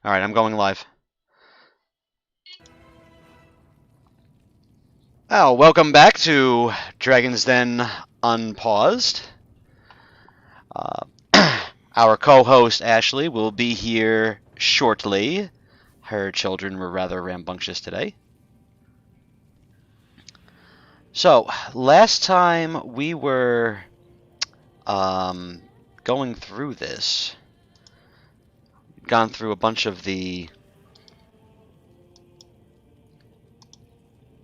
Alright, I'm going live. Oh, welcome back to Dragon's Den Unpaused. Our co-host Ashley will be here shortly. Her children were rather rambunctious today. So, last time we were going through this, gone through a bunch of the...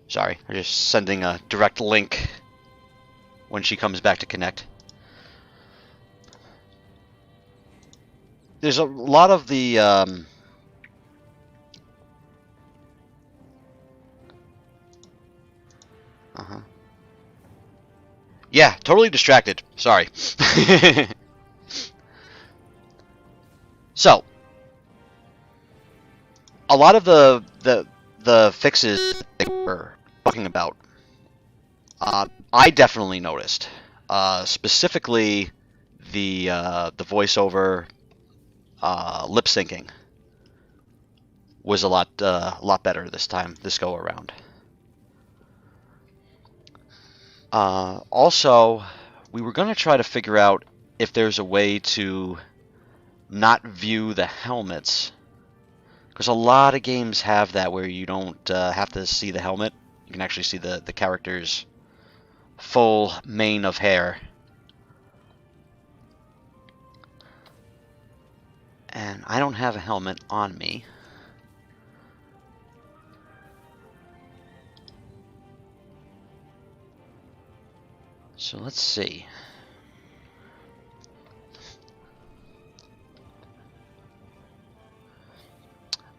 Sorry, I'm just sending a direct link when she comes back to connect. There's a lot of the... Yeah, totally distracted. Sorry. So, a lot of the fixes that we're talking about, I definitely noticed. Specifically, the voiceover lip syncing was a lot better this go around. Also, we were going to try to figure out if there's a way to not view the helmets, because a lot of games have that where you don't have to see the helmet. You can actually see the character's full mane of hair. And I don't have a helmet on me. So let's see.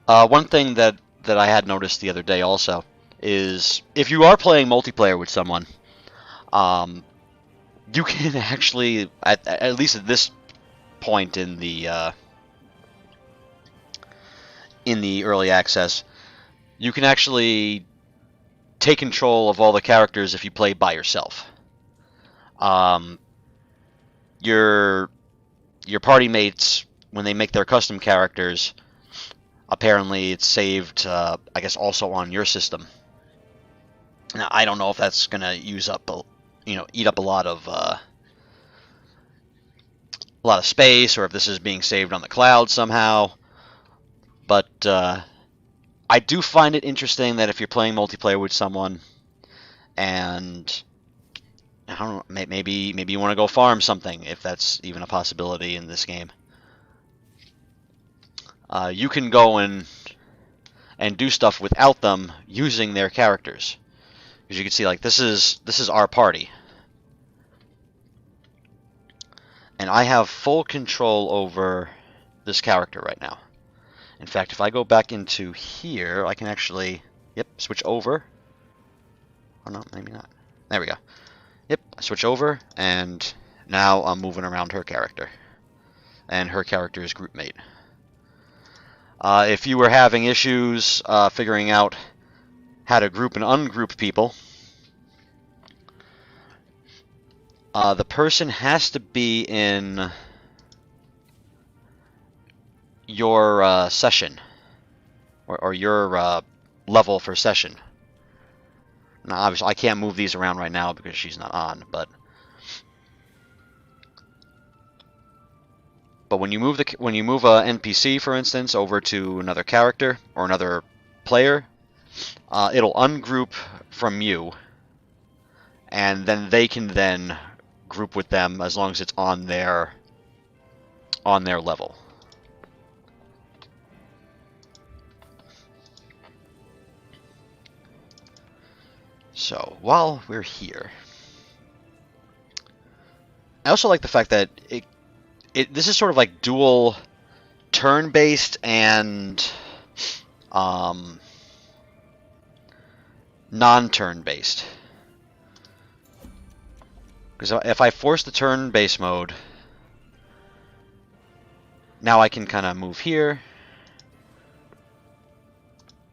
One thing that I had noticed the other day also is if you are playing multiplayer with someone, you can actually, at least at this point in the early access, you can actually take control of all the characters if you play by yourself. Your party mates, when they make their custom characters, apparently it's saved, I guess, also on your system. Now, I don't know if that's gonna use up, eat up a lot of space, or if this is being saved on the cloud somehow. But I do find it interesting that if you're playing multiplayer with someone, and I don't know, maybe you want to go farm something, if that's even a possibility in this game. You can go and do stuff without them using their characters, because you can see, like, this is our party, and I have full control over this character right now. In fact, if I go back into here, I can actually, switch over. Oh no, maybe not. There we go. Yep, I switch over, and now I'm moving around her character, and her character's group mate. If you were having issues figuring out how to group and ungroup people, the person has to be in your session, or your level for session. Now, obviously, I can't move these around right now because she's not on, but when you move a NPC, for instance, over to another character or another player, it'll ungroup from you, and then they can then group with them as long as it's on their level. So, while we're here, I also like the fact that this is sort of like dual turn-based and non-turn-based. Because if I force the turn-based mode, now I can kind of move here,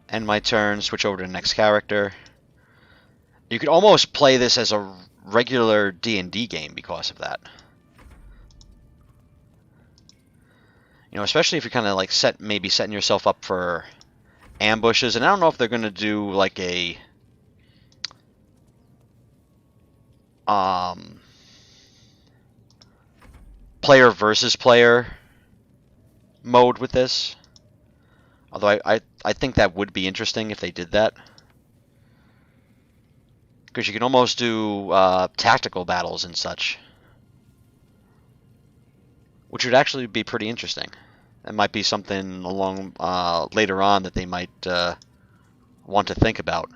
end my turn, switch over to the next character. You could almost play this as a regular D&D game because of that. You know, especially if you're kind of like maybe setting yourself up for ambushes. And I don't know if they're going to do like a player versus player mode with this. Although I think that would be interesting if they did that. Because you can almost do tactical battles and such. Which would actually be pretty interesting. That might be something along later on that they might want to think about.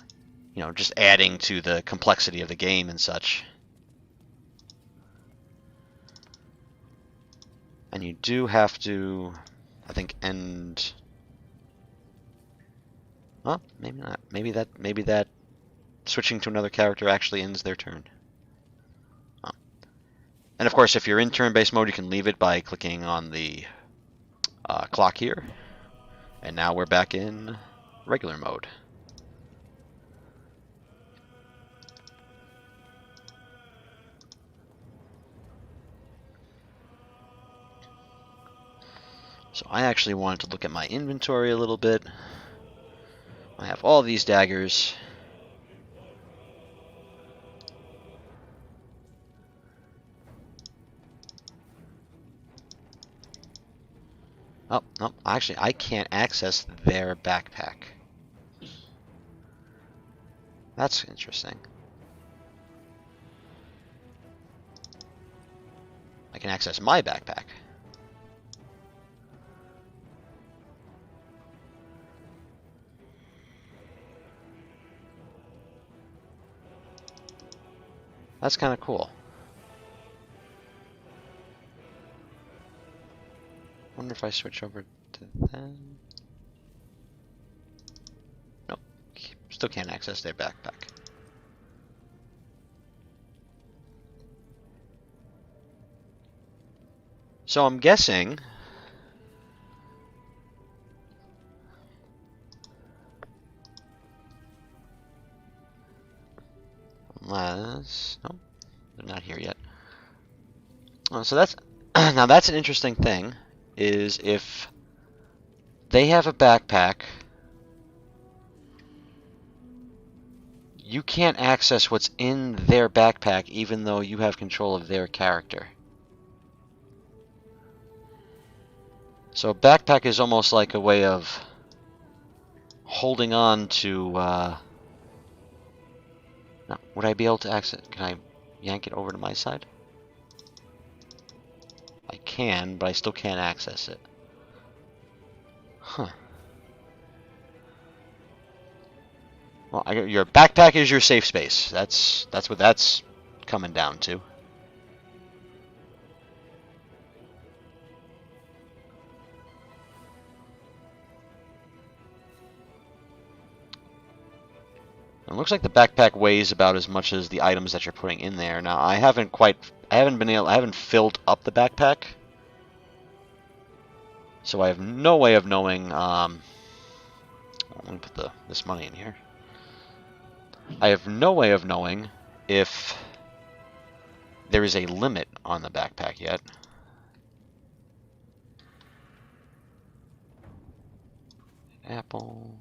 You know, just adding to the complexity of the game and such. And you do have to, I think, end. Well, maybe not. Maybe that switching to another character actually ends their turn. Oh. And of course, if you're in turn-based mode, you can leave it by clicking on the clock here. And now we're back in regular mode. So I actually wanted to look at my inventory a little bit. I have all these daggers. Oh, no, actually, I can't access their backpack. That's interesting. I can access my backpack. That's kind of cool. Wonder if I switch over to them. Nope. Still can't access their backpack. So I'm guessing unless no, they're not here yet. So that's now that's an interesting thing. Is if they have a backpack, you can't access what's in their backpack even though you have control of their character. So a backpack is almost like a way of holding on to... Now, would I be able to access... Can I yank it over to my side? I can, but I still can't access it. Huh. Well, your backpack is your safe space. That's what that's coming down to. It looks like the backpack weighs about as much as the items that you're putting in there. Now, I haven't filled up the backpack. So I have no way of knowing, let me put this money in here. I have no way of knowing if there is a limit on the backpack yet. Apple.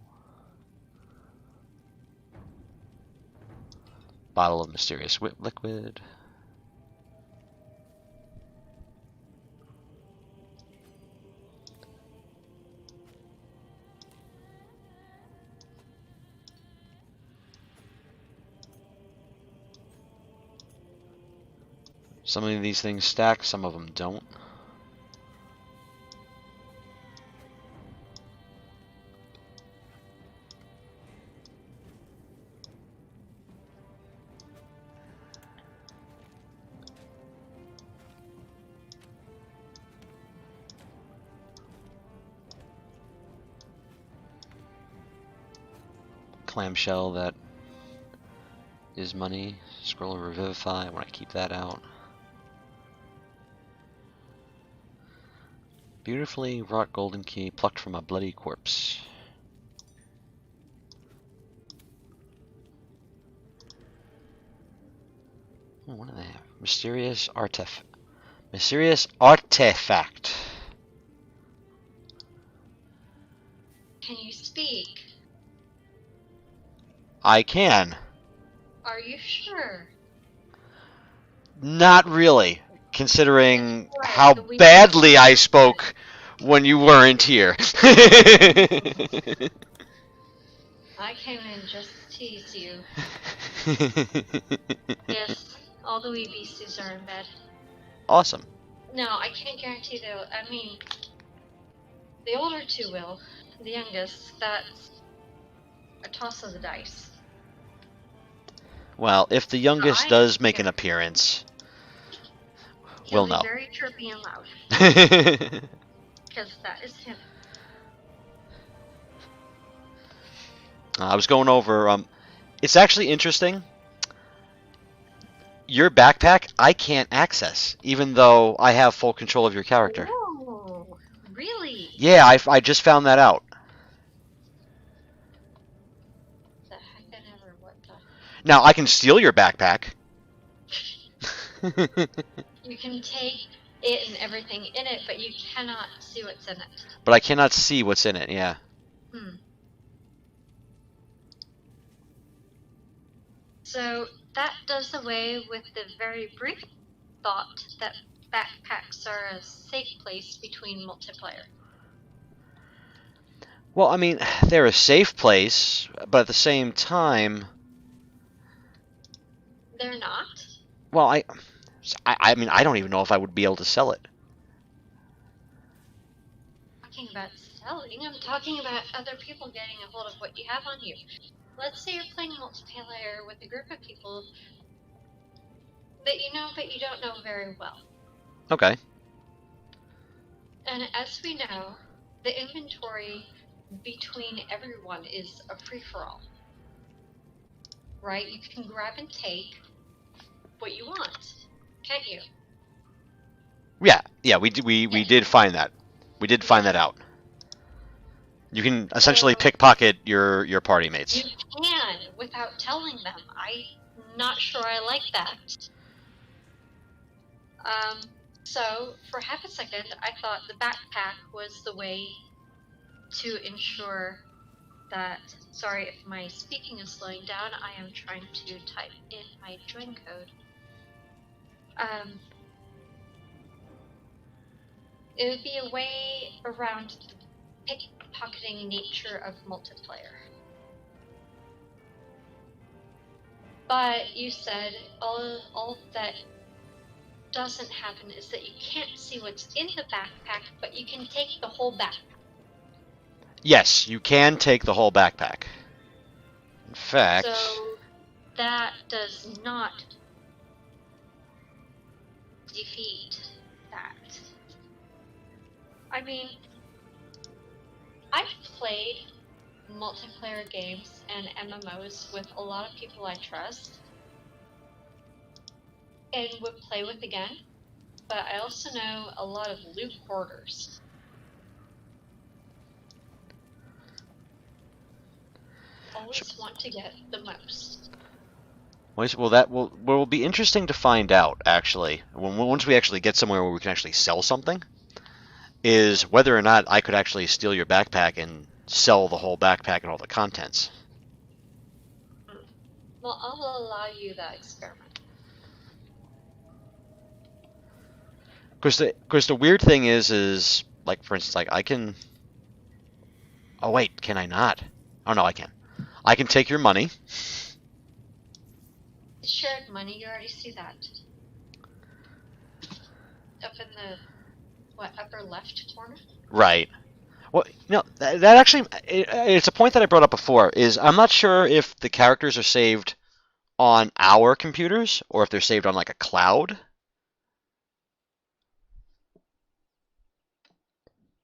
Bottle of mysterious liquid. Some of these things stack, some of them don't. Clamshell, that is money. Scroll of Revivify, I want to keep that out. Beautifully wrought golden key plucked from a bloody corpse. Oh, what do they have? Mysterious artifact. I can. Are you sure? Not really, considering Right, how the week badly I spoke when you weren't here. I came in just to tease you. Yes, all the wee beasties are in bed. Awesome. No, I can't guarantee though. I mean, the older two will. The youngest, that's a toss of the dice. Well, if the So youngest I am does make an scared. appearance, He'll we'll be know. very chirpy and loud, because that is him. I was going over. It's actually interesting. Your backpack, I can't access, even though I have full control of your character. Oh, really? Yeah, I just found that out. The heck ever, what the? Now, I can steal your backpack. You can take it and everything in it, but you cannot see what's in it. But I cannot see what's in it, yeah. So that does away with the very brief thought that backpacks are a safe place between multiplayer. Well, I mean, they're a safe place, but at the same time, They're not? well, I mean, I don't even know if I would be able to sell it. Talking about selling, I'm talking about other people getting a hold of what you have on you. Let's say you're playing multiplayer with a group of people that you know but you don't know very well. Okay. And as we know, the inventory between everyone is a free-for-all. Right? You can grab and take what you want, can't you? Yeah, we did find that. We did find that out. You can essentially So pickpocket your party mates. you can without telling them. I'm not sure I like that. So for half a second, I thought the backpack was the way to ensure that. Sorry if my speaking is slowing down. I am trying to type in my join code. It would be a way around the pickpocketing nature of multiplayer. But you said all that doesn't happen is that you can't see what's in the backpack, but you can take the whole backpack. Yes, you can take the whole backpack. In fact, So that does not defeat that. I mean, I've played multiplayer games and MMOs with a lot of people I trust and would play with again, but I also know a lot of loot hoarders. Always want to get the most. well, that will be interesting to find out. Actually, once we actually get somewhere where we can actually sell something, is whether or not I could actually steal your backpack and sell the whole backpack and all the contents. Well, I'll allow you that experiment. Because the weird thing is like, for instance, like I can. Oh wait, can I not? Oh no, I can. I can take your money. Shared money, you already see that. Up in the, upper left corner? Right. Well, that actually, it's a point that I brought up before, is I'm not sure if the characters are saved on our computers or if they're saved on like a cloud.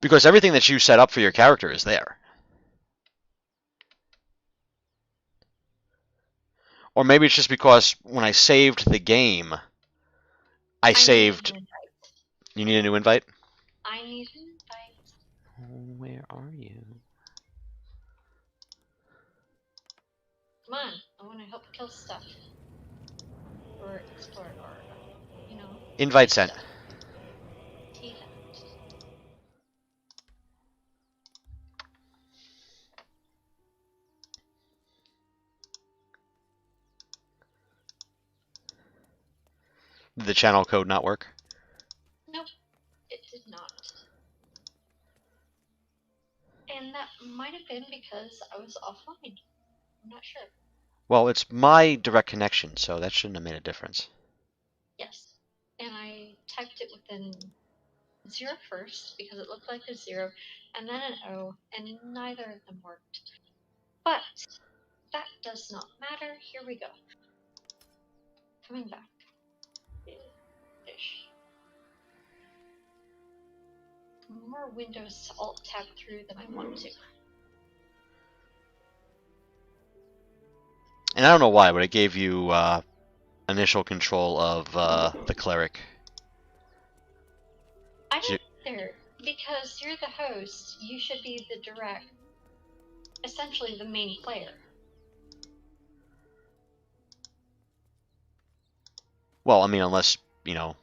Because everything that you set up for your character is there. Or maybe it's just because when I saved the game, I saved. You need a new invite? I need an invite. Where are you? Come on, I want to help kill stuff. Or explore, or, Invite sent. stuff. See that. Did the channel code not work? Nope, it did not. And that might have been because I was offline. I'm not sure. Well, it's my direct connection, so that shouldn't have made a difference. Yes. And I typed it with an 0 first because it looked like a 0, and then an O, and neither of them worked. But that does not matter. Here we go. Coming back. Ish. More windows to alt tab through than I want to. And I don't know why, but it gave you initial control of the cleric. I don't either, because you're the host. You should be the direct, essentially the main player. Well, I mean, unless, you know,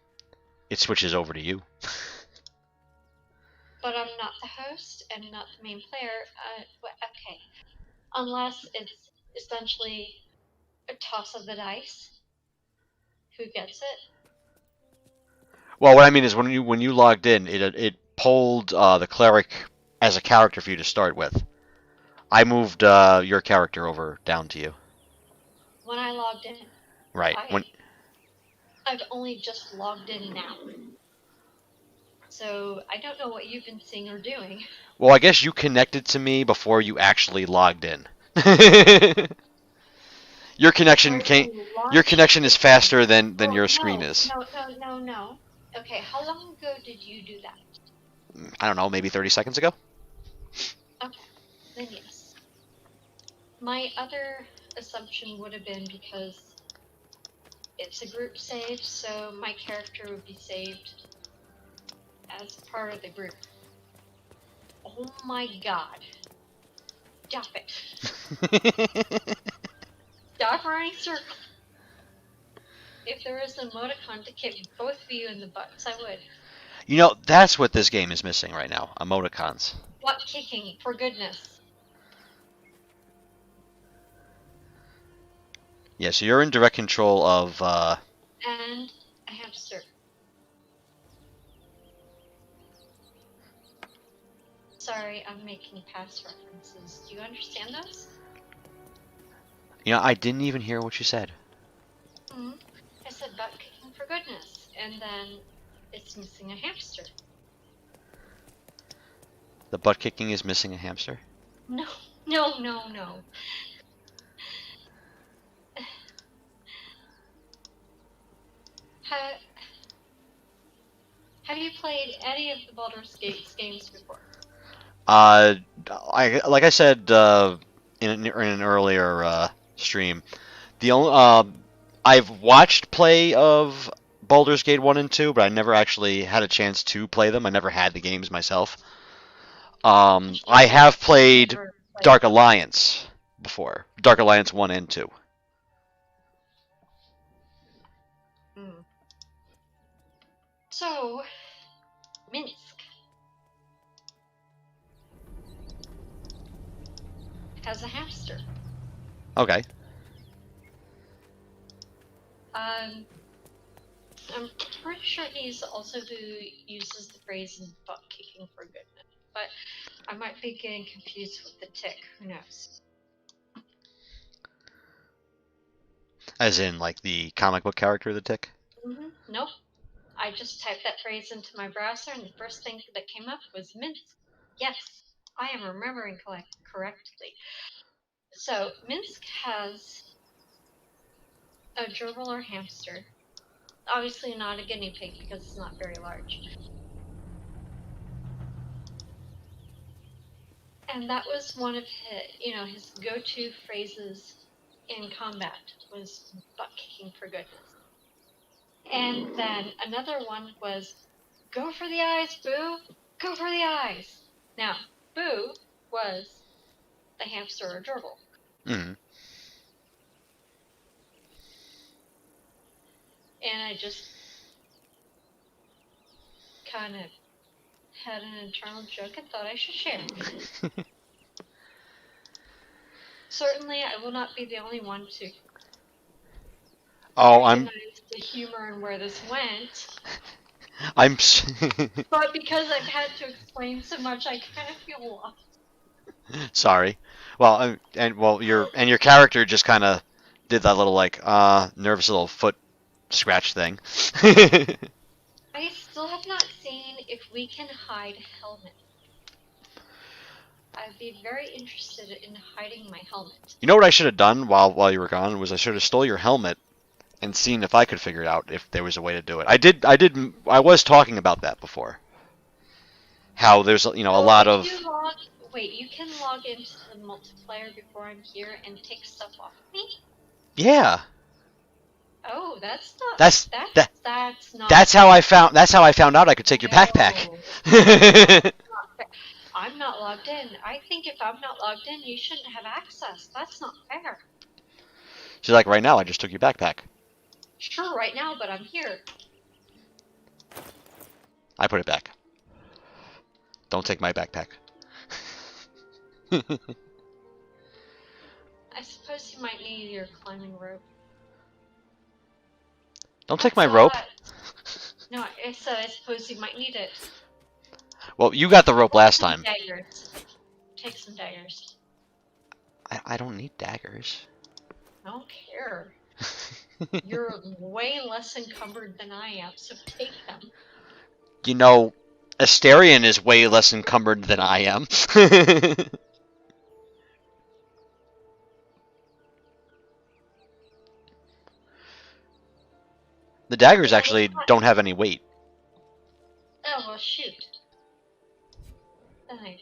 it switches over to you. But I'm not the host and not the main player. Okay. Unless it's essentially a toss of the dice. Who gets it? Well, what I mean is when you logged in, it pulled the cleric as a character for you to start with. I moved your character over down to you. When I logged in. Right. I've only just logged in now. So I don't know what you've been seeing or doing. Well, I guess you connected to me before you actually logged in. Your connection is faster than your screen is. No. Okay, how long ago did you do that? I don't know, maybe 30 seconds ago? Okay, then yes. My other assumption would have been because it's a group save, so my character would be saved as part of the group. Oh my god. Stop it. Stop running circles. If there was an emoticon to kick both of you in the butts, I would. You know, that's what this game is missing right now, emoticons. Butt kicking, for goodness. Yeah, so you're in direct control of, And a hamster. Sorry, I'm making past references. Do you understand those? You know, I didn't even hear what you said. Mm-hmm. I said butt kicking, for goodness. And then it's missing a hamster. The butt kicking is missing a hamster? No. Have you played any of the Baldur's Gate games before? Like I said in an earlier stream, the only I've watched play of Baldur's Gate 1 and 2, but I never actually had a chance to play them. I never had the games myself. I have played Dark Alliance before. Dark Alliance 1 and 2. So, Minsk has a hamster. Okay. I'm pretty sure he's also who uses the phrase butt kicking, for goodness. But I might be getting confused with the tick. Who knows? As in, like, the comic book character, the Tick? Nope. I just typed that phrase into my browser, and the first thing that came up was Minsk. Yes, I am remembering correctly. So, Minsk has a gerbil or hamster. Obviously not a guinea pig because it's not very large. And that was one of his go-to phrases in combat was butt kicking, for goodness. And then another one was, go for the eyes, Boo! Go for the eyes! Now, Boo was the hamster or gerbil. Mm-hmm. And I just kind of had an internal joke and thought I should share. Certainly, I will not be the only one to recognize the humor and where this went. I'm. But because I've had to explain so much, I kind of feel lost. Sorry. Well, your character just kind of did that little like nervous little foot scratch thing. I still have not seen if we can hide helmet. I'd be very interested in hiding my helmet. You know what I should have done while you were gone was I should have stole your helmet and seen if I could figure it out if there was a way to do it. I was talking about that before. How there's a lot of Wait, you can log into the multiplayer before I'm here and take stuff off of me? yeah. Oh, that's not That's not that's how I found out I could take your backpack. I'm not logged in. I think if I'm not logged in, you shouldn't have access. That's not fair. She's like, right now I just took your backpack. Sure, right now, but I'm here. I put it back. Don't take my backpack. I suppose you might need your climbing rope. Don't take my rope. No, I suppose you might need it. Well, you got the rope last time. Daggers. Take some daggers. I don't need daggers. I don't care. You're way less encumbered than I am, so take them. You know, Asterion is way less encumbered than I am. The daggers actually don't have any weight. Oh, well, shoot. Then I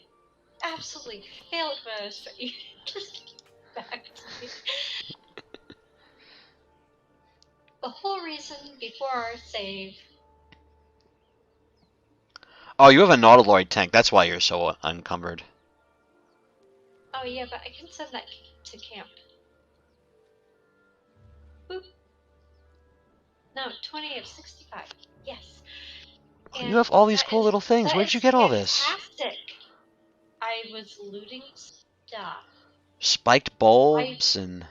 absolutely failed when I was trying to just get back to me. The whole reason before our save. Oh, you have a Nautiloid tank. That's why you're so unencumbered. Oh, yeah, but I can send that to camp. Boop. No, 20 of 65. Yes. And you have all these cool little things. Where did you get all this? Fantastic. I was looting stuff. Spiked bulbs and...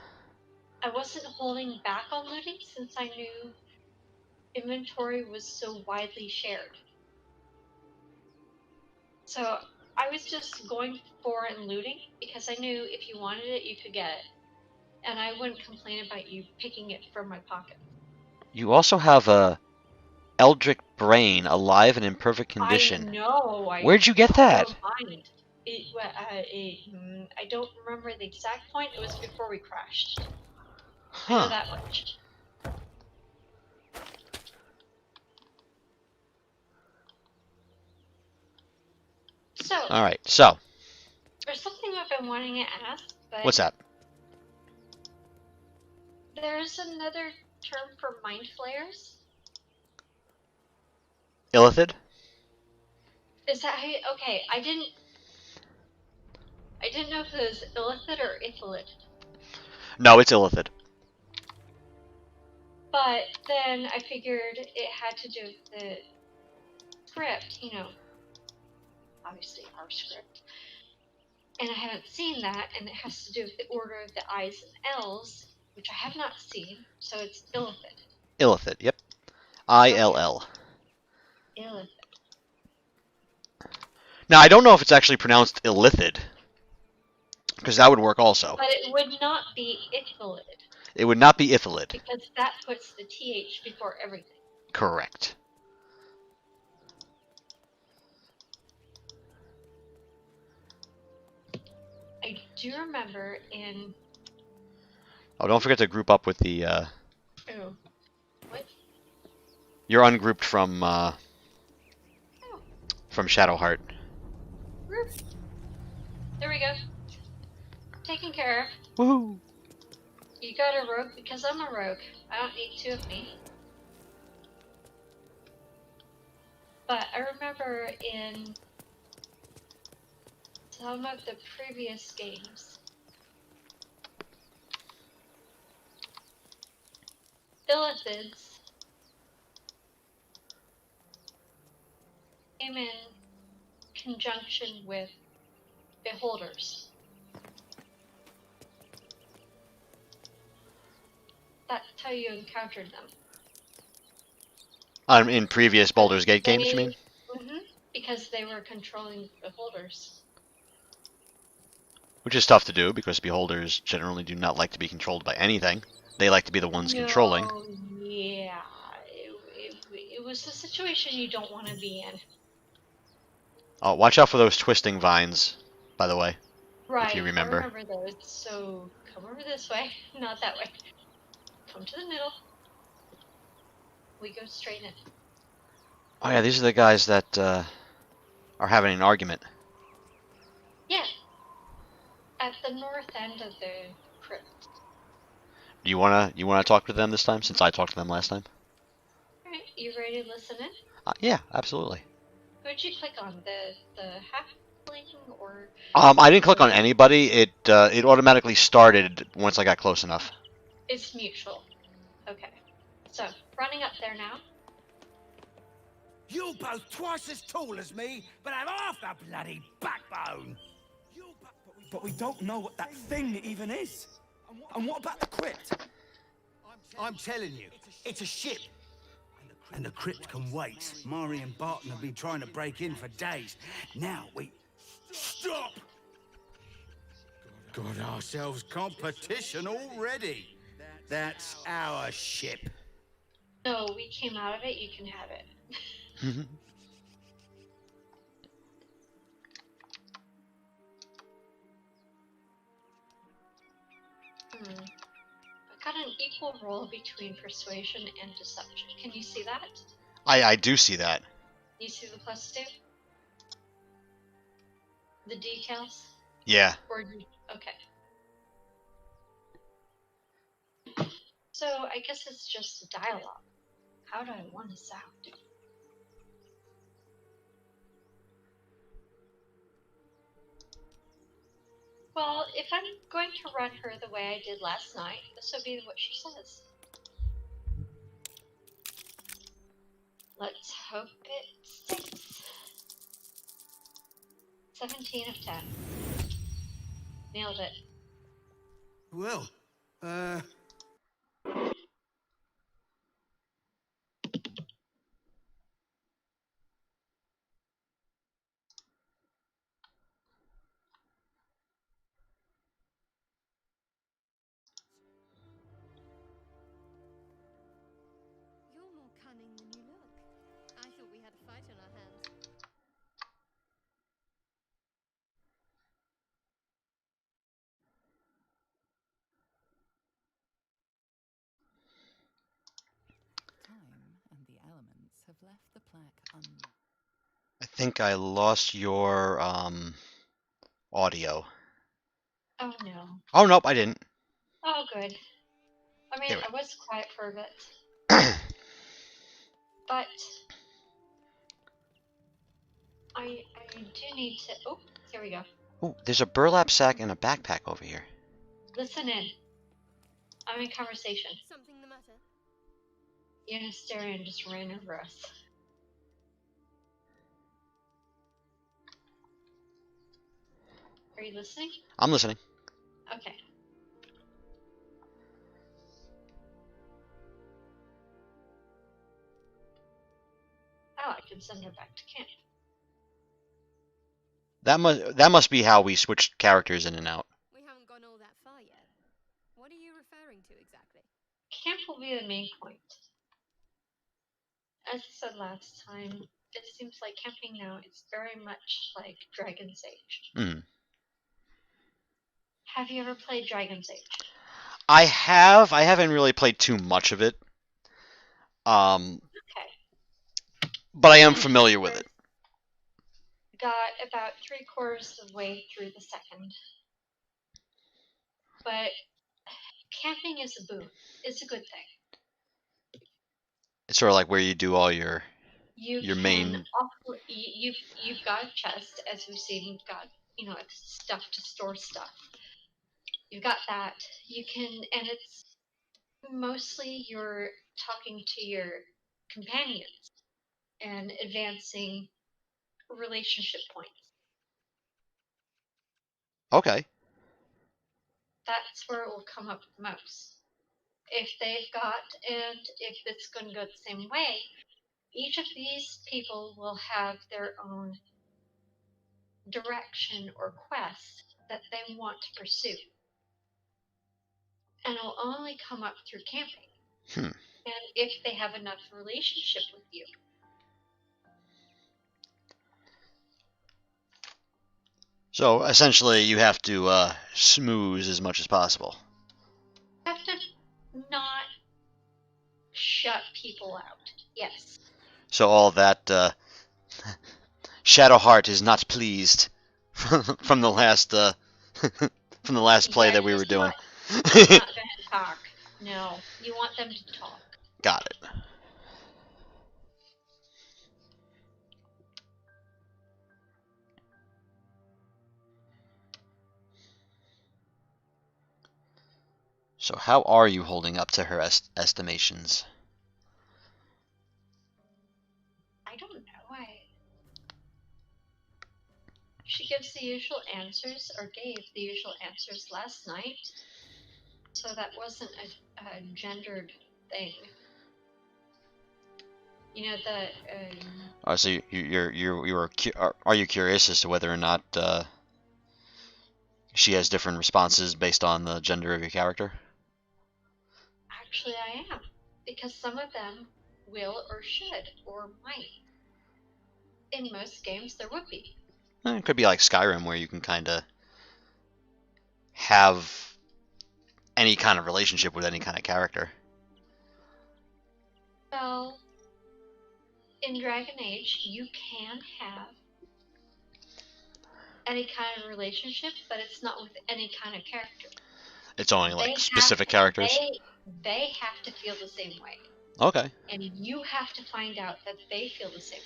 I wasn't holding back on looting since I knew inventory was so widely shared. So I was just going for and looting because I knew if you wanted it, you could get it. And I wouldn't complain about you picking it from my pocket. You also have a Eldritch Brain, alive and in perfect condition. I know. Where'd you get that? I don't remember the exact point. It was before we crashed. Huh. I know that much. So. All right. So. There's something I've been wanting to ask, but. What's that? There's another term for mind flayers. Illithid? Is that how you, okay, I didn't know if it was illithid or ithilid. No, it's Illithid. But then I figured it had to do with the script, obviously our script. And I haven't seen that, and it has to do with the order of the I's and L's, which I have not seen, so it's illithid. Illithid, yep. I-L-L. Illithid. Now, I don't know if it's actually pronounced illithid, because that would work also. But it would not be ithilid. It would not be ithilid. Because that puts the TH before everything. Correct. I do remember in... Oh, don't forget to group up with the, Oh. What? You're ungrouped from, from Shadowheart. Group. There we go. Taken care of. Woohoo! You got a rogue because I'm a rogue. I don't need two of me. But I remember in some of the previous games, illithids came in conjunction with beholders. That's how you encountered them. In previous But Baldur's Gate games, you mean? because they were controlling the beholders. Which is tough to do because beholders generally do not like to be controlled by anything. They like to be the ones controlling. No, yeah, it was a situation you don't want to be in. Oh, watch out for those twisting vines, by the way, if you Right, I remember. remember those. So come over this way, not that way. Come to the middle. We go straight in. Oh yeah, these are the guys that are having an argument. Yeah, at the north end of the crypt. Do you wanna talk to them this time since I talked to them last time? All right, you ready to listen in? Yeah, absolutely. Who'd you click on? The halfling or I didn't click on the? anybody. It automatically started once I got close enough. It's mutual. Okay, so running up there now. You're both twice as tall as me, but have half the bloody backbone. But we don't know what that thing even is. And what about the crypt? I'm telling you, it's a ship. And the crypt can wait. Mari and Barton have been trying to break in for days. Now we... Stop! Got ourselves competition already. That's our ship. No, we came out of it. You can have it. I got an equal roll between persuasion and deception. Can you see that? I do see that. You see the +2? The decals? Yeah. Or okay. So I guess it's just dialogue. How do I want to sound? Well, if I'm going to run her the way I did last night, this will be what she says. Let's hope it sticks. 17 of 10. Nailed it. Well, You're more cunning than you look. I thought we had a fight on our hands. Time and the elements have left the plaque I think I lost your audio. Oh no. Oh nope, I didn't. Oh good. I mean, There I was quiet for a bit. we But I do need to. Oh, here we go. Oh, there's a burlap sack and a backpack over here. Listen in. I'm in conversation. Something the matter? Unistarian just ran over us. Are you listening? I'm listening. Okay. Oh, I can send her back to camp. That must be how we switched characters in and out. We haven't gone all that far yet. What are you referring to exactly? Camp will be the main point. As I said last time, it seems like camping now is very much like Dragon's Age. Mm. Have you ever played Dragon's Age? I have. I haven't really played too much of it. Okay. But I am familiar with it. Got about 3/4 of the way through the second. But camping is a boon. It's a good thing. It's sort of like where you do all your You main. can you've got a chest, as we've seen. You've got stuff to store stuff. You've got that. You can, and it's mostly you're talking to your companions and advancing relationship points. Okay. That's where it will come up most. If they've got, and if it's going to go the same way, Each of these people will have their own direction or quest that they want to pursue. And it'll only come up through camping. Hmm. And if they have enough relationship with you. So essentially, you have to smooze as much as possible. You have to not shut people out. Yes. So all that Shadowheart is not pleased from the last from the last play that we were doing. Not going to talk. No, you want them to talk. Got it. So how are you holding up to her estimations? I don't know. She gives the usual answers, or gave the usual answers last night. So that wasn't a gendered thing. You know, So are you curious as to whether or not she has different responses based on the gender of your character? actually I am. Because some of them will or should or might. In most games there would be. It could be like Skyrim, where you can kind of have any kind of relationship with any kind of character. Well, in Dragon Age, you can have any kind of relationship, but it's not with any kind of character. It's only like specific characters. They have to feel the same way. Okay. And you have to find out that they feel the same way.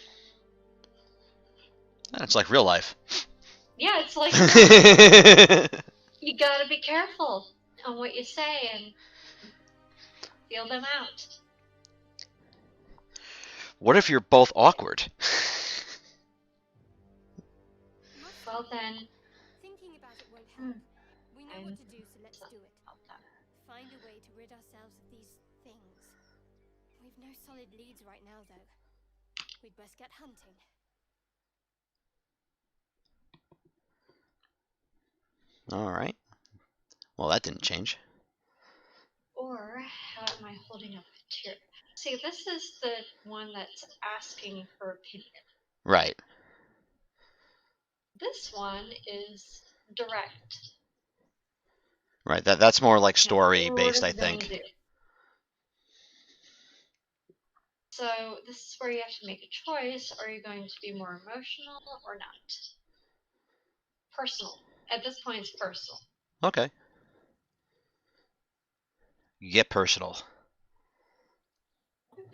It's like real life. Yeah, it's like you gotta be careful on what you say and feel them out. What if you're both awkward? Well then, Thinking about it won't help. We know I'm what to do, so let's not do it. about that. Find a way to rid ourselves of these things. We've no solid leads right now, though. We'd best get hunting. Alright. Well, that didn't change. Or how am I holding up to your... See, this is the one that's asking her opinion. Right. This one is direct. Right. That's more like story What based, is I it gonna think. do? So this is where you have to make a choice. Are you going to be more emotional or not? Personal. At this point, it's personal. Okay. Get personal.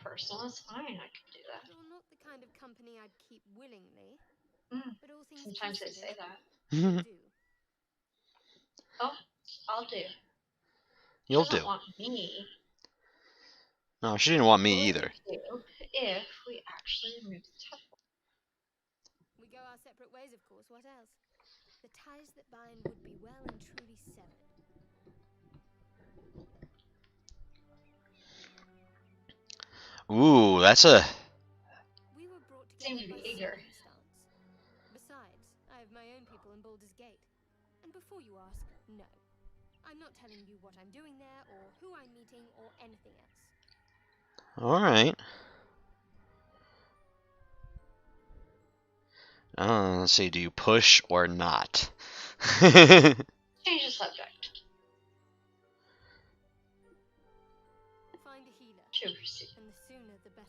Personal is fine. I can do that. You're not the kind of company I'd keep willingly. Mm. But all things Sometimes they say considered, that. you'll do. Oh, I'll do. She You'll doesn't do. want me. No, she didn't want me Will either. do if we actually remove the temple. We go our separate ways, of course. What else? The ties that bind would be well and truly severed. Ooh, that's a... We were brought Seem together to by be eager. circumstance. Besides, I have my own people in Baldur's Gate. And before you ask, no. I'm not telling you what I'm doing there, or who I'm meeting, or anything else. Alright. Let's see, do you push or not? Change the subject. Find a healer, To proceed. and the sooner the better.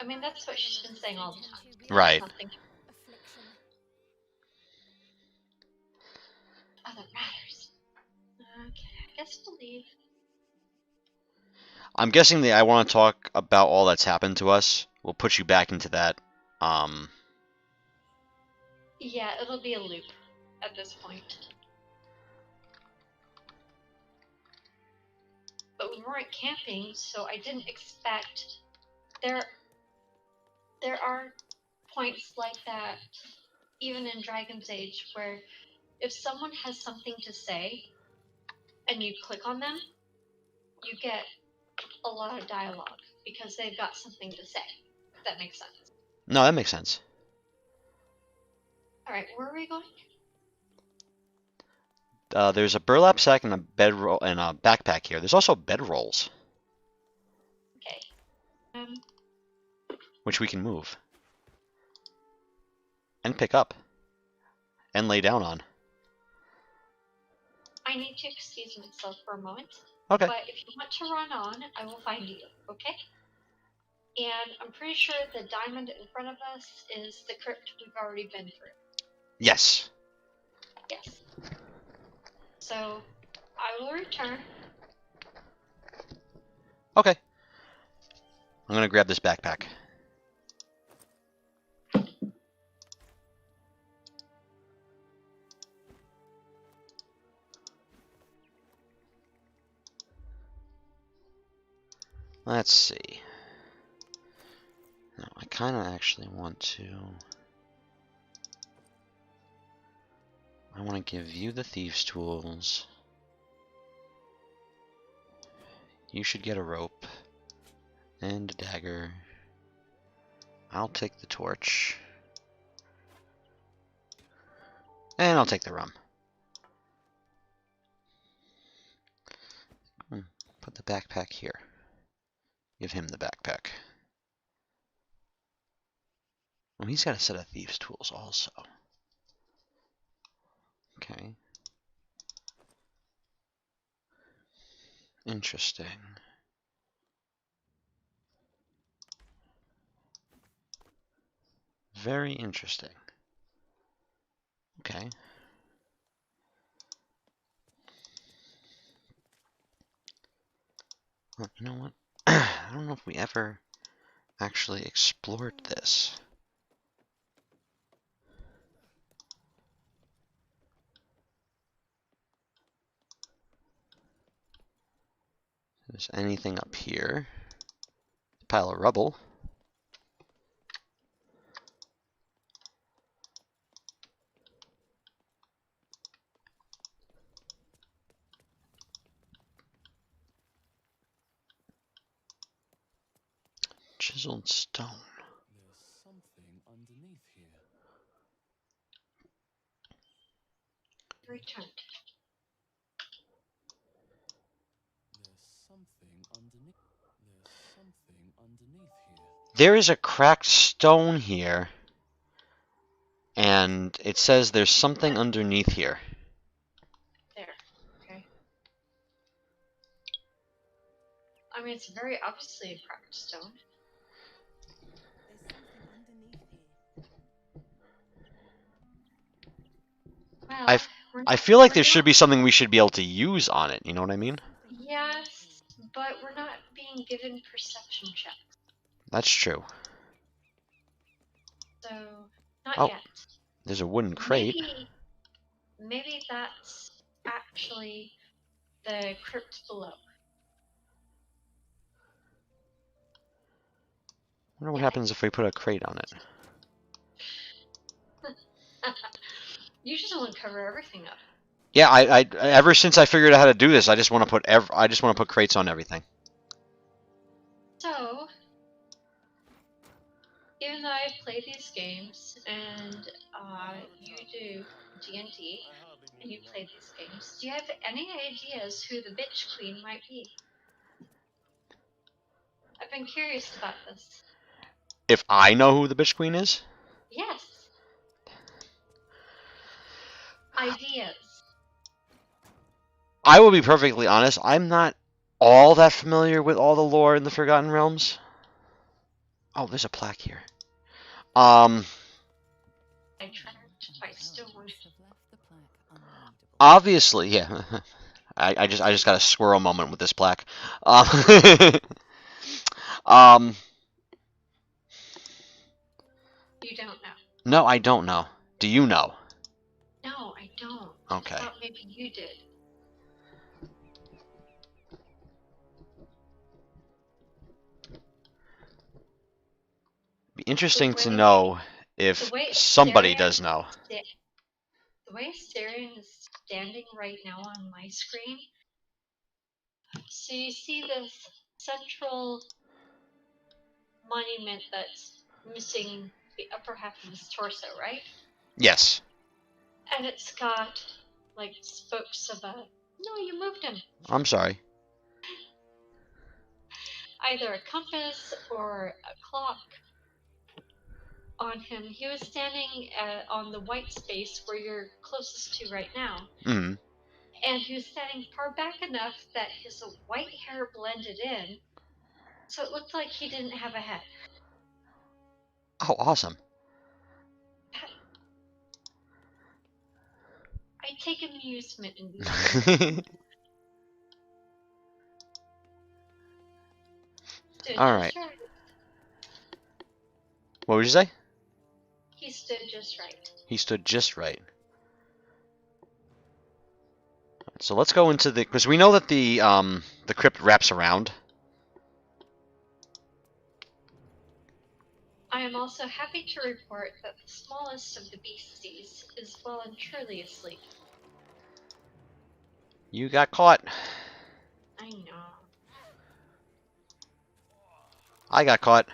I mean, that's what she's been saying all the time. Right. Nothing Affliction. other matters. Okay, I guess we'll leave. I'm guessing that I want to talk about all that's happened to us. We'll put you back into that, Yeah, it'll be a loop at this point. But we weren't camping, so I didn't expect... There are points like that, even in Dragon's Age, where if someone has something to say, and you click on them, you get a lot of dialogue, because they've got something to say. that makes sense. No, that makes sense. Alright, where are we going? There's a burlap sack and a bedroll and a backpack here. There's also bedrolls, Okay. which we can move and pick up and lay down on. I need to excuse myself for a moment. Okay. But if you want to run on, I will find you, okay? And I'm pretty sure the diamond in front of us is the crypt we've already been through. Yes. Yes. So, I will return. Okay. I'm gonna grab this backpack. Let's see. No, I kind of actually want to... I want to give you the thieves' tools. You should get a rope and a dagger. I'll take the torch. And I'll take the rum. Put the backpack here. Give him the backpack. Oh, he's got a set of thieves' tools also. Okay. Interesting. Very interesting. Okay. Well, you know what? I don't know if we ever actually explored this. If there's anything up here. Pile of rubble. Chiseled stone. There's something underneath here. Returned. There's something underneath. There's something underneath here. There is a cracked stone here. And it says there's something underneath here. There. Okay. I mean, it's very obviously a cracked stone. There's something underneath here. Well, I feel like there should be something we should be able to use on it, you know what I mean? Yes, but we're not being given perception checks. That's true. So, not Oh, yet. there's a wooden crate. Maybe that's actually the crypt below. I wonder what happens if we put a crate on it. You just want to cover everything up. Yeah, I ever since I figured out how to do this, I just want to put crates on everything. So, even though I've played these games and you do D&D and you play these games, do you have any ideas who the bitch queen might be? I've been curious about this. If I know who the bitch queen is? Yes. Ideas. I will be perfectly honest, I'm not all that familiar with all the lore in the Forgotten Realms. Oh, there's a plaque here. I tracked by stone. Have left the plaque unreadable. Obviously, yeah. I just got a squirrel moment with this plaque. Um, You don't know. no, I don't know. Do you know? No, I don't. Okay. I thought maybe you did. Be interesting to way- know if the way somebody Asterion does know. The way Asterion is standing right now on my screen, so you see this central monument that's missing the upper half of his torso, right? Yes. And it's got, like, spokes of a... No, you moved him. I'm sorry. Either a compass or a clock on him. He was standing on the white space where you're closest to right now. Mm. And he was standing far back enough that his white hair blended in, so it looked like he didn't have a head. Oh, awesome. I take amusement in these. All right. What would you say? He stood just right. He stood just right. So let's go into the, because we know that the crypt wraps around. I am also happy to report that the smallest of the beasties is well and truly asleep. You got caught. I know. I got caught.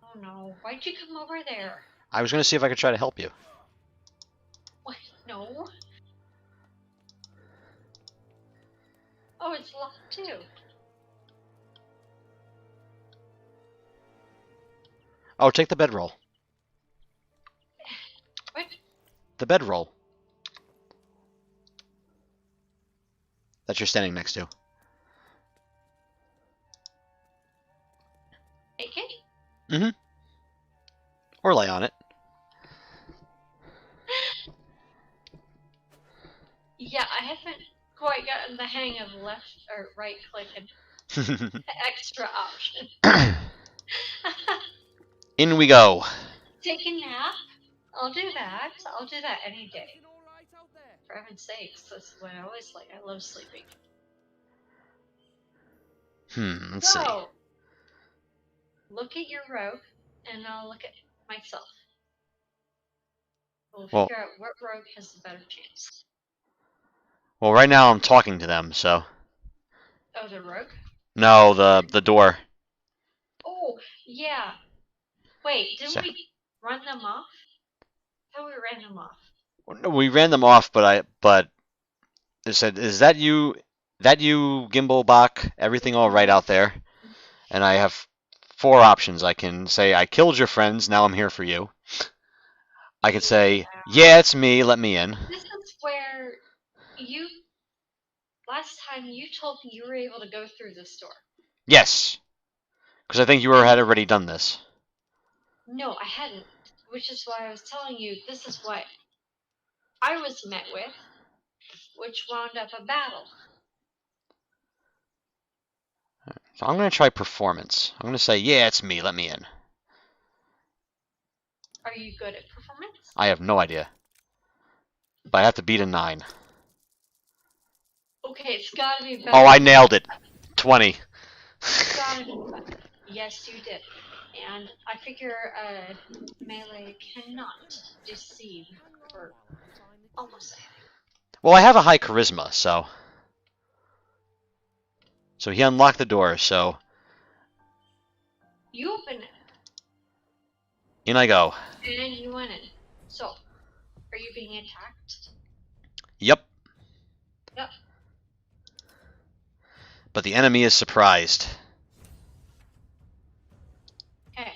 Oh no, why'd you come over there? I was going to see if I could try to help you. What? No. Oh, it's locked too. Oh, take the bedroll. What? The bedroll. That you're standing next to. Take it? Mm-hmm. Or lay on it. Yeah, I haven't quite gotten the hang of left or right click and extra option. In we go. Take a nap? I'll do that. I'll do that any day. For heaven's sakes, that's what I always like. I love sleeping. Let's see. So, look at your rogue, and I'll look at myself. We'll figure out what rogue has the better chance. Well, right now I'm talking to them, so. Oh, the rogue? No, the door. Oh, yeah. Wait, didn't Sorry. we run them off? I thought we ran them off. We ran them off, but it said, "Is that you? That you, Gimblebach? Everything all right out there?" And I have 4 options. I can say, "I killed your friends. Now I'm here for you." I could say, "Yeah, it's me. Let me in." This is where you... Last time you told me you were able to go through this door. Yes, because I think you had already done this. No, I hadn't. Which is why I was telling you this is what I was met with, which wound up a battle. So I'm going to try performance. I'm going to say, "Yeah, it's me. Let me in." Are you good at performance? I have no idea, but I have to beat a 9. Okay, it's gotta be better. Oh, I nailed it. 20. It's gotta be better. Yes, you did. And I figure melee cannot deceive for almost anything. Well, I have a high charisma, so. So he unlocked the door, so. You open it, In I go. and you went in. So, are you being attacked? Yep. Yep. But the enemy is surprised. Okay.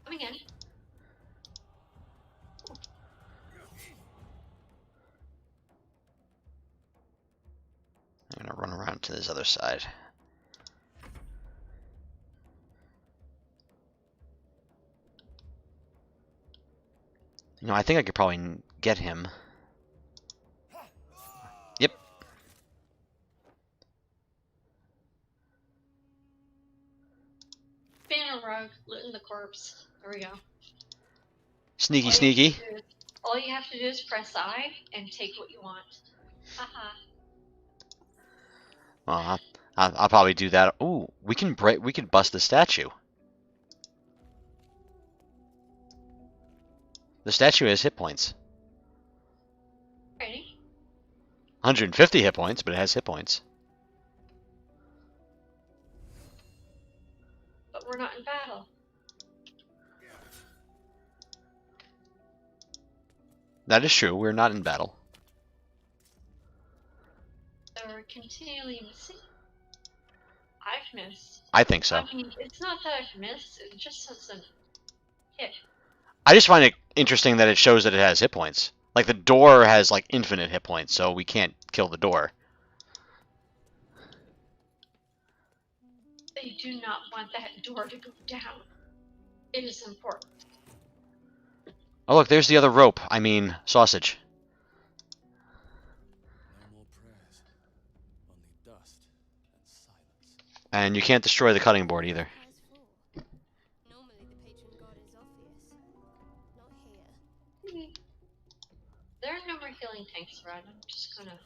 Coming in. I'm going to run around to this other side. You know, I think I could probably get him. Yep. Being a rogue, looting the corpse. There we go. Sneaky, sneaky. All you have to do is press I and take what you want. Haha. I'll probably do that. Ooh, we can bust the statue. The statue has hit points. Ready? 150 hit points, but it has hit points. But we're not in battle. That is true. We're not in battle. So we're continually missing. I've missed. I think so. I mean, it's not that I've missed, it just doesn't hit. I just find it interesting that it shows that it has hit points. Like, the door has, like, infinite hit points, so we can't kill the door. They do not want that door to go down. It is important. Oh, look, there's the other rope. I mean, sausage. No more prayers. Only dust and silence. And you can't destroy the cutting board either. Prize for. Normally the patron god is obvious. Not here. There are no more healing tanks around. I'm just gonna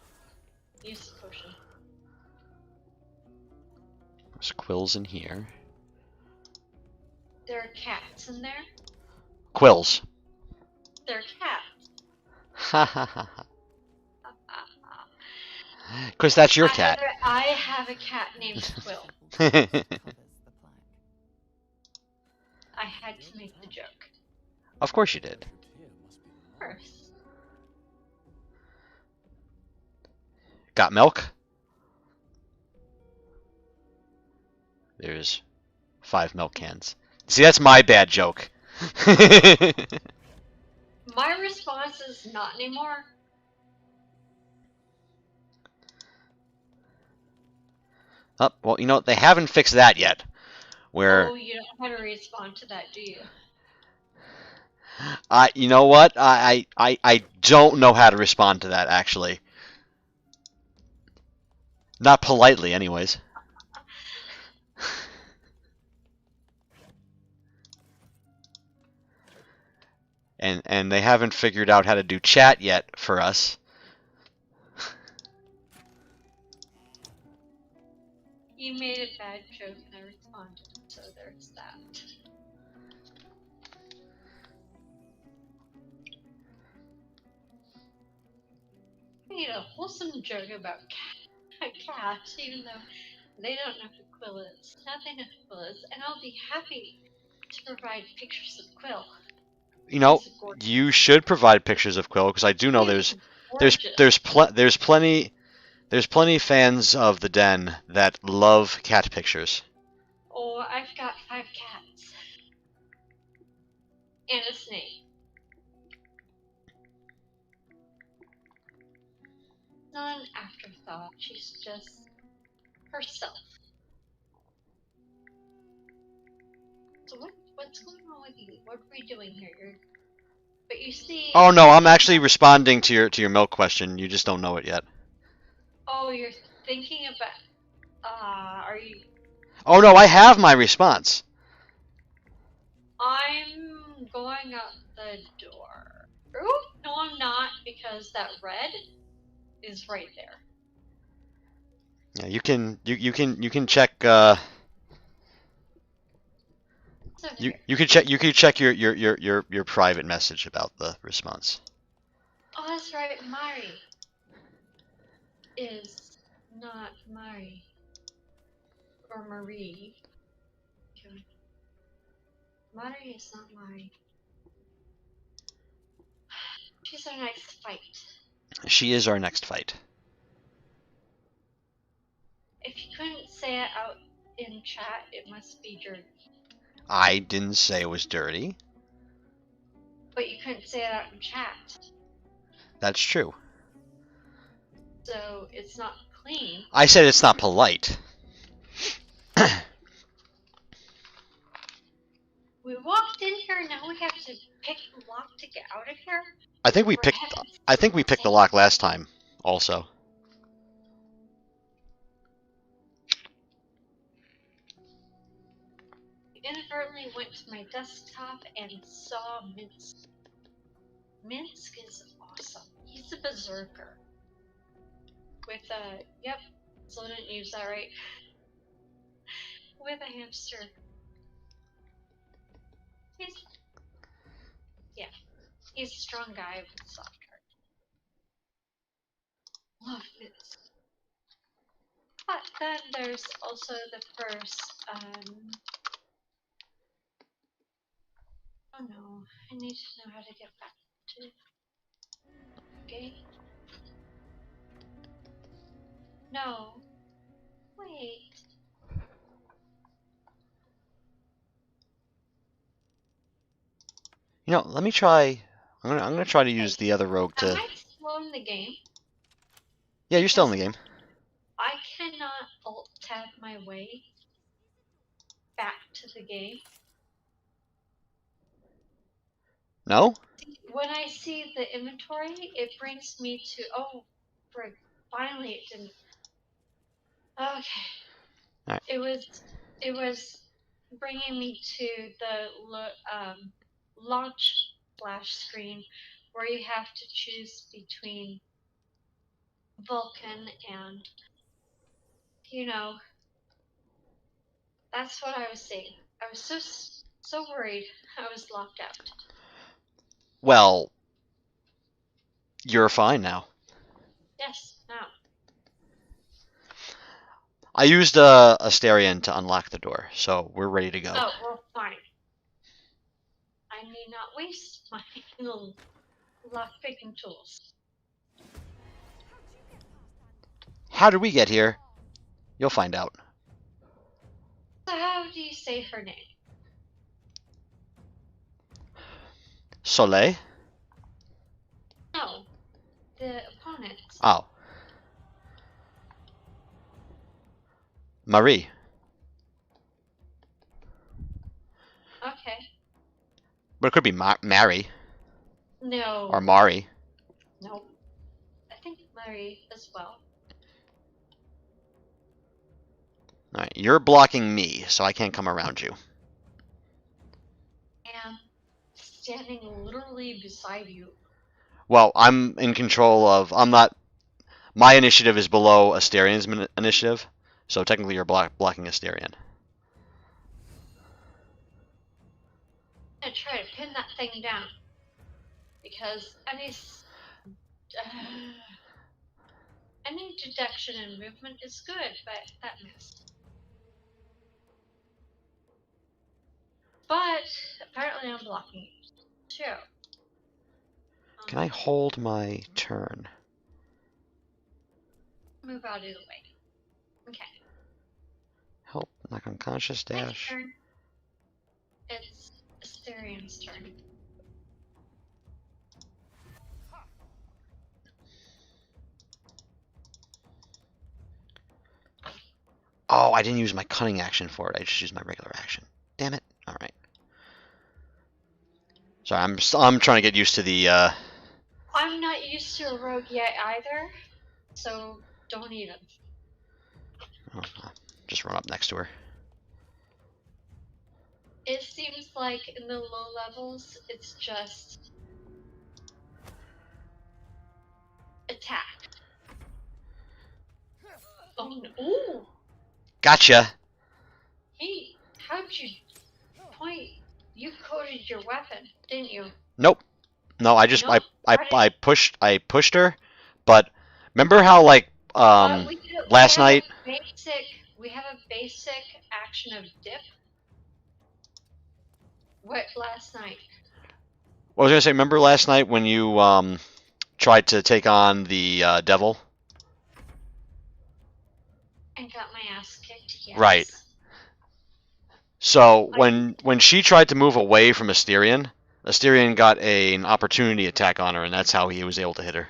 use the potion. There's quills in here. There are cats in there. Quills. They're cats. Ha ha ha ha. Because that's your cat. I have a cat named Quill. Covers the plaque. I had to make the joke. Of course you did. First. Got milk? There's 5 milk cans. See, that's my bad joke. My response is not anymore. Oh, well, you know, they haven't fixed that yet. Where, Oh, you don't know how to respond to that, do you? you know what? I don't know how to respond to that, actually. Not politely, anyways. And they haven't figured out how to do chat yet for us. You made a bad joke and I responded, so there's that. I made a wholesome joke about cats, even though they don't know who Quill is. Now they know who Quill is, and I'll be happy to provide pictures of Quill. You know, He's gorgeous. you should provide pictures of Quill, because I do know He's there's gorgeous. plenty fans of the Den that love cat pictures. Oh, I've got 5 cats. And a snake. Not an afterthought, she's just herself. So what's going on with you? What are we doing here? But you see... Oh no, I'm actually responding to your milk question. You just don't know it yet. Oh, you're thinking about... are you... Oh no, I have my response. I'm going out the door. Oh, no I'm not, because that red is right there. Yeah, you can check It's over you there. you can check your private message about the response. Oh, that's right, Mari is not Mari. Or Marie. Okay. Mari is not Mari. She's our next fight. She is our next fight. If you couldn't say it out in chat, it must be dirty. I didn't say it was dirty. But you couldn't say it out in chat. That's true. So it's not clean. I said it's not polite. We walked in here, now we have to pick the lock to get out of here? I think we For picked heaven's the lock last time also. Inadvertently went to my desktop and saw Minsk. Minsk is awesome. He's a berserker. With a, yep, so I didn't use that right. With a hamster. He's a strong guy with a soft heart. Love Minsk. But then there's also the first, Oh no, I need to know how to get back to the game. No. Wait. You know, let me try. I'm gonna try to use the other rogue Am to. I still in the game? Yeah, you're still in the Because game. I cannot alt tab my way back to the game. No? When I see the inventory, it brings me to oh, frick! Finally, it didn't. Okay. Alright. It was bringing me to the launch splash screen where you have to choose between Vulcan and, you know, that's what I was seeing. I was so worried I was locked out. Well, you're fine now. Yes, now. I used a Asterion to unlock the door, so we're ready to go. Oh, well, fine. I need not waste my little lockpicking tools. How did we get here? You'll find out. So how do you say her name? Soleil? No, the opponent. Oh. Marie. Okay. But it could be Mary. No. Or Mari. Nope. I think Mary as well. Alright, you're blocking me, so I can't come around you. And standing literally beside you. Well, I'm in control of... I'm not... My initiative is below Asterion's initiative, so technically you're blocking Asterion. I'm gonna try to pin that thing down. Because any deduction and movement is good, but that missed. But apparently I'm blocking it too. Can I hold my turn? Move out of the way. Okay. Help, knock unconscious, Next dash. turn. It's Asterian's turn. Oh, I didn't use my cunning action for it. I just used my regular action. Damn it. Alright. Sorry, I'm trying to get used to the, I'm not used to a rogue yet either, so don't even. Oh, I'll just run up next to her. It seems like in the low levels, it's just attack. Oh no! Ooh! Gotcha! How'd you point? You coded your weapon, didn't you? Nope. No, I just Nope. I pushed her, but remember how like last night We have a basic action of dip. What last night? What was I gonna say? Remember last night when you tried to take on the devil? And got my ass kicked. Yes. Right. So when she tried to move away from Asterion, Asterion got an opportunity attack on her, and that's how he was able to hit her.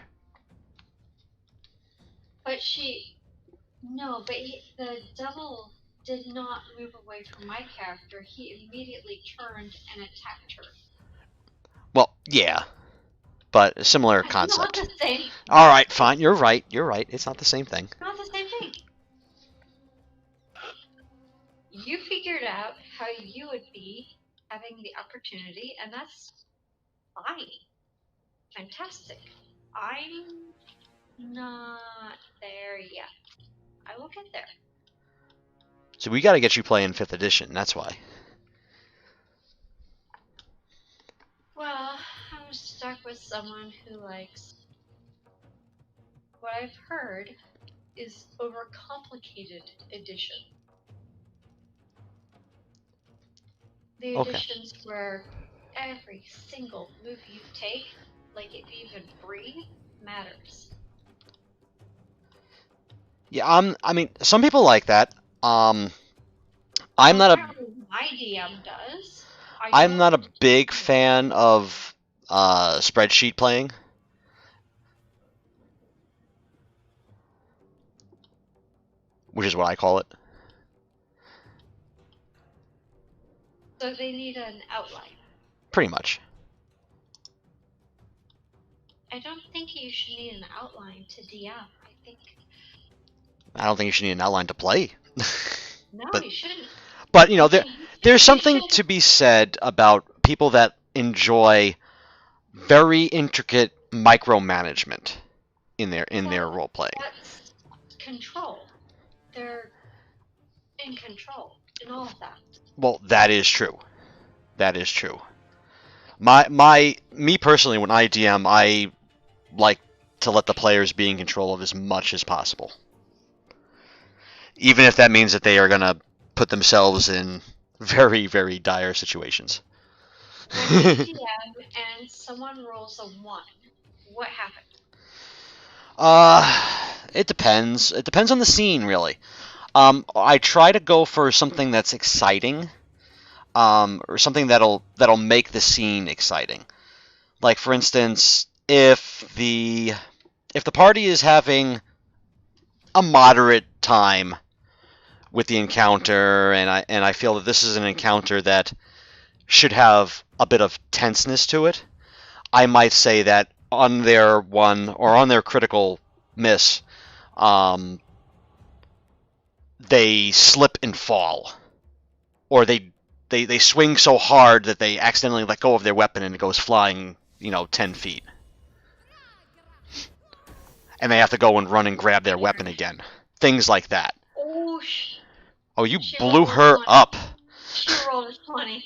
But the devil did not move away from my character. He immediately turned and attacked her. Well, yeah, but a similar concept. Not the same. All right, fine. You're right. You're right. It's not the same thing. Not the same thing. You figured out how you would be having the opportunity, and that's fine. Fantastic. I'm not there yet. I will get there. So we got to get you playing 5th edition. That's why. Well, I'm stuck with someone who likes what I've heard is overcomplicated edition. The editions where every single move you take, like if you even breathe, matters. Yeah, I mean, some people like that. I'm not a Apparently my DM does. I I'm not a don't. big fan of spreadsheet playing. Which is what I call it. So they need an outline. Pretty much. I don't think you should need an outline to DM. I don't think you should need an outline to play. No, But you shouldn't. but you know, there's You something should. to be said about people that enjoy very intricate micromanagement in their role playing. That's control. They're in control in all of that. Well, that is true. That is true. Me personally, when I DM, I like to let the players be in control of as much as possible, even if that means that they are gonna put themselves in very, very dire situations. When you DM and someone rolls a 1, what happens? It depends. It depends on the scene, really. I try to go for something that's exciting, or something that'll make the scene exciting. Like, for instance, if the party is having a moderate time with the encounter, and I feel that this is an encounter that should have a bit of tenseness to it, I might say that on their one or on their critical miss, they slip and fall, or they swing so hard that they accidentally let go of their weapon and it goes flying, 10 feet. And they have to go and run and grab their weapon again. Things like that. Oh, Oh, you she blew rolled a her 20. up. She rolled a 20.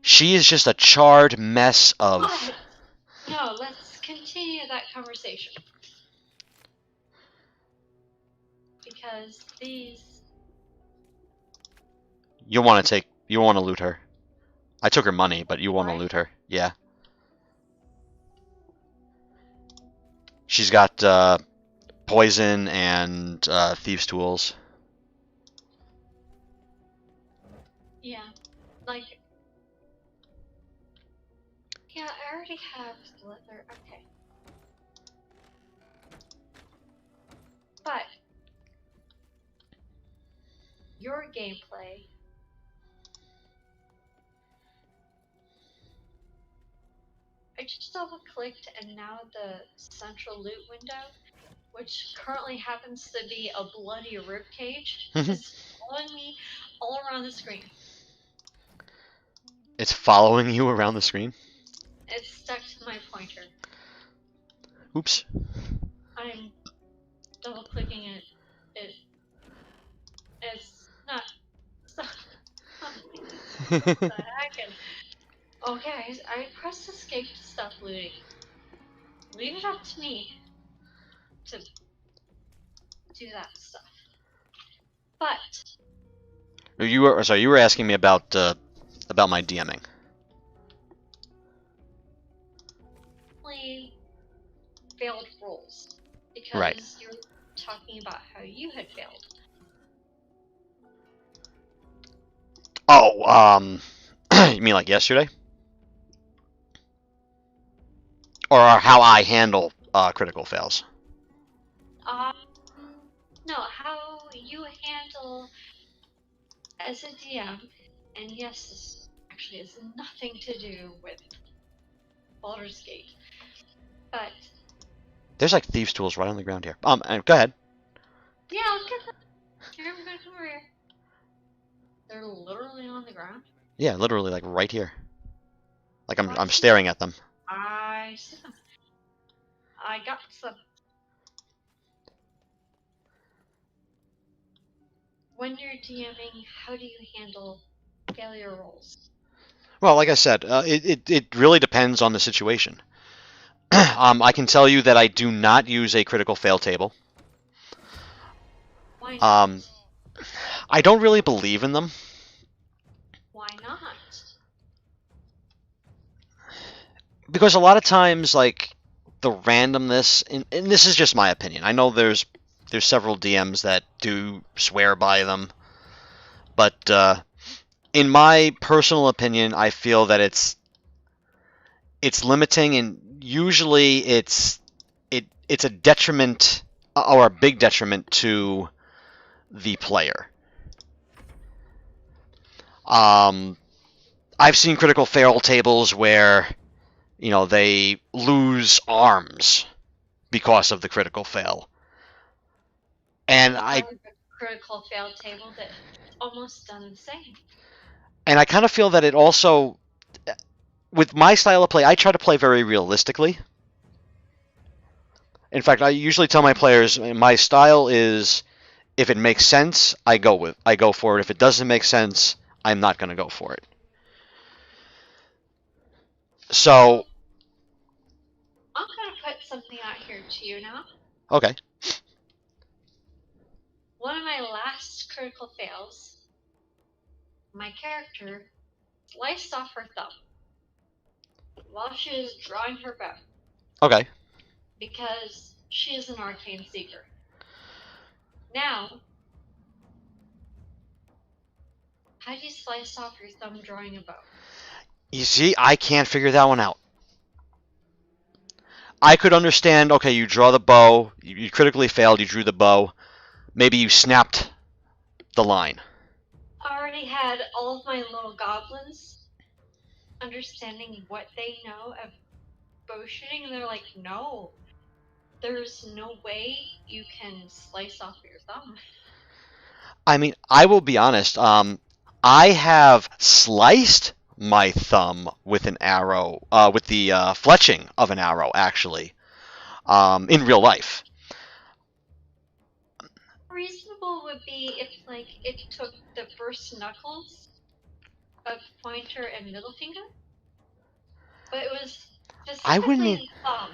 She is just a charred mess of... But, no, let's continue that conversation. Because these... You want to loot her. I took her money, but you want to Right. loot her. Yeah. She's got poison and thieves' tools. Yeah, like... Yeah, I already have the leather. Okay. But... your gameplay... I just double-clicked and now the central loot window, which currently happens to be a bloody ribcage, is following me all around the screen. It's following you around the screen? It's stuck to my pointer. Oops. I'm double-clicking it. It's not... What the heck? Okay, I pressed escape to stop looting. Leave it up to me to do that stuff. But You were asking me about my DMing. only failed rolls because Right. you're talking about how you had failed. Oh, you mean like yesterday? Or how I handle critical fails? No, how you handle as a DM, and yes, this actually has nothing to do with Baldur's Gate, but There's like thieves' tools right on the ground here. Go ahead. yeah, I'll get them. Here, I'm gonna come over here. They're literally on the ground. Yeah, literally like right here. Like I'm Let's see. staring at them. I see them. I got some. When you're DMing, how do you handle failure rolls? Well, like I said, it really depends on the situation. I can tell you that I do not use a critical fail table. Why not? I don't really believe in them. Why not? because a lot of times, like, the randomness, and this is just my opinion. I know there's several DMs that do swear by them, but in my personal opinion, I feel that it's limiting, and usually it's a detriment or a big detriment to the player. I've seen critical fail tables where, you know, they lose arms because of the critical fail. And a critical fail table that almost done the same. And I kind of feel that it also, with my style of play, I try to play very realistically. In fact, I usually tell my players my style is, if it makes sense, I go for it. If it doesn't make sense, I'm not going to go for it. So I'm going to put something out here to you now. Okay. One of my last critical fails, my character sliced off her thumb while she was drawing her bow. Okay. Because she is an arcane seeker. Now, how do you slice off your thumb drawing a bow? You see, I can't figure that one out. I could understand, okay, you draw the bow, you critically failed, you drew the bow, maybe you snapped the line. I already had all of my little goblins understanding what they know of bow shooting, and they're like, no, there's no way you can slice off your thumb. I mean, I will be honest, I have sliced my thumb with an arrow, with the fletching of an arrow, actually, in real life. Reasonable would be if, like, it took the first knuckles of pointer and middle finger, but it was specifically thumb.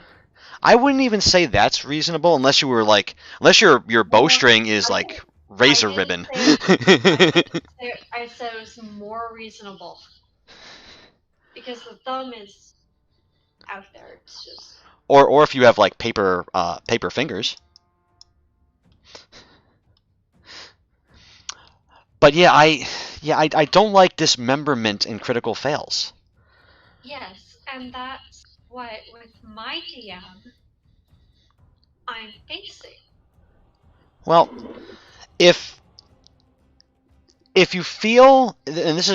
I wouldn't even say that's reasonable unless you were like, unless your bowstring is like razor ribbon. I said it was more reasonable because the thumb is out there. It's just. Or if you have like paper fingers. But yeah, I don't like dismemberment in critical fails. Yes, and that's what with my DM I'm facing. Well, if you feel, and this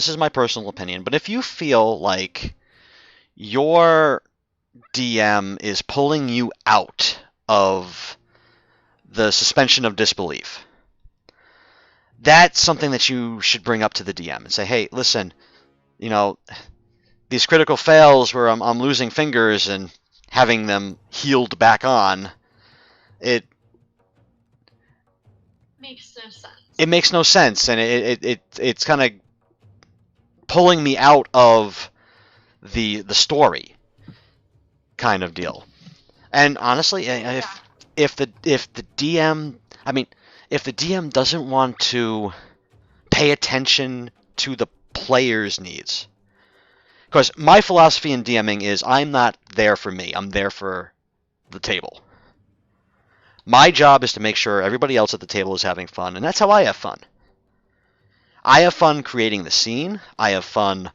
is my personal opinion, but if you feel like your DM is pulling you out of the suspension of disbelief, that's something that you should bring up to the DM and say, hey, listen, you know, these critical fails where I'm losing fingers and having them healed back on, it makes no sense. It makes no sense, and it's kind of pulling me out of the story kind of deal. And honestly, if the DM, I mean, if the DM doesn't want to pay attention to the player's needs, because my philosophy in DMing is I'm not there for me, I'm there for the table. My job is to make sure everybody else at the table is having fun, and that's how I have fun. I have fun creating the scene, I have fun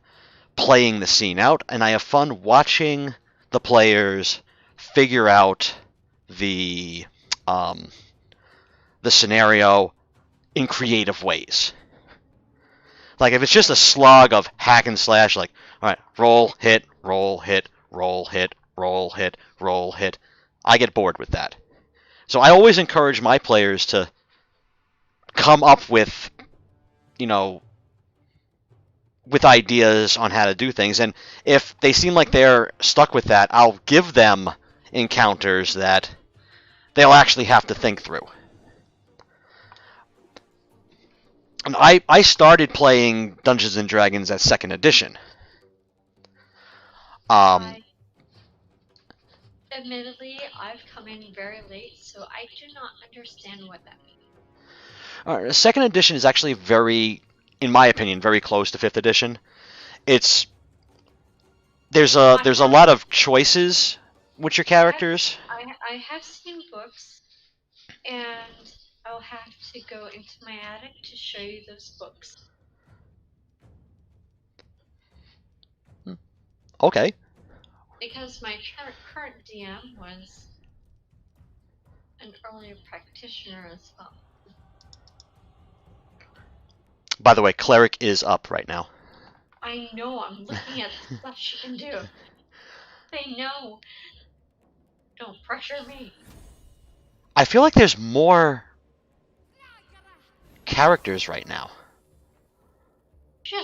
playing the scene out, and I have fun watching the players figure out the scenario in creative ways. Like, if it's just a slog of hack and slash, like, alright, roll, hit, roll, hit, roll, hit, roll, hit, roll, hit, I get bored with that. So I always encourage my players to come up with, you know, with ideas on how to do things. And if they seem like they're stuck with that, I'll give them encounters that they'll actually have to think through. And I started playing Dungeons & Dragons at 2nd edition. Admittedly, I've come in very late, so I do not understand what that means. 2nd edition is actually very, in my opinion, very close to 5th edition. It's there's a lot of choices with your characters. I have seen books, and I'll have to go into my attic to show you those books. Okay. Because my current DM was an earlier practitioner as well. By the way, cleric is up right now. I know, I'm looking at the stuff she can do. I know. Don't pressure me. I feel like there's more characters right now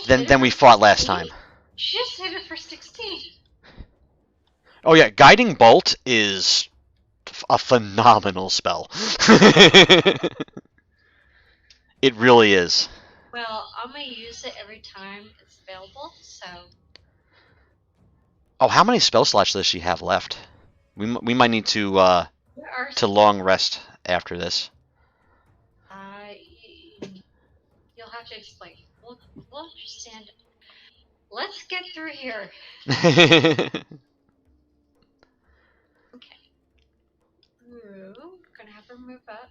than we fought last time. She just hit it for 16. Oh yeah, Guiding Bolt is a phenomenal spell. It really is. Well, I'm gonna use it every time it's available, so... Oh, how many spell slots does she have left? We might need to long rest after this. You'll have to explain. We'll understand. Let's get through here. Okay. Ooh, gonna have her move up.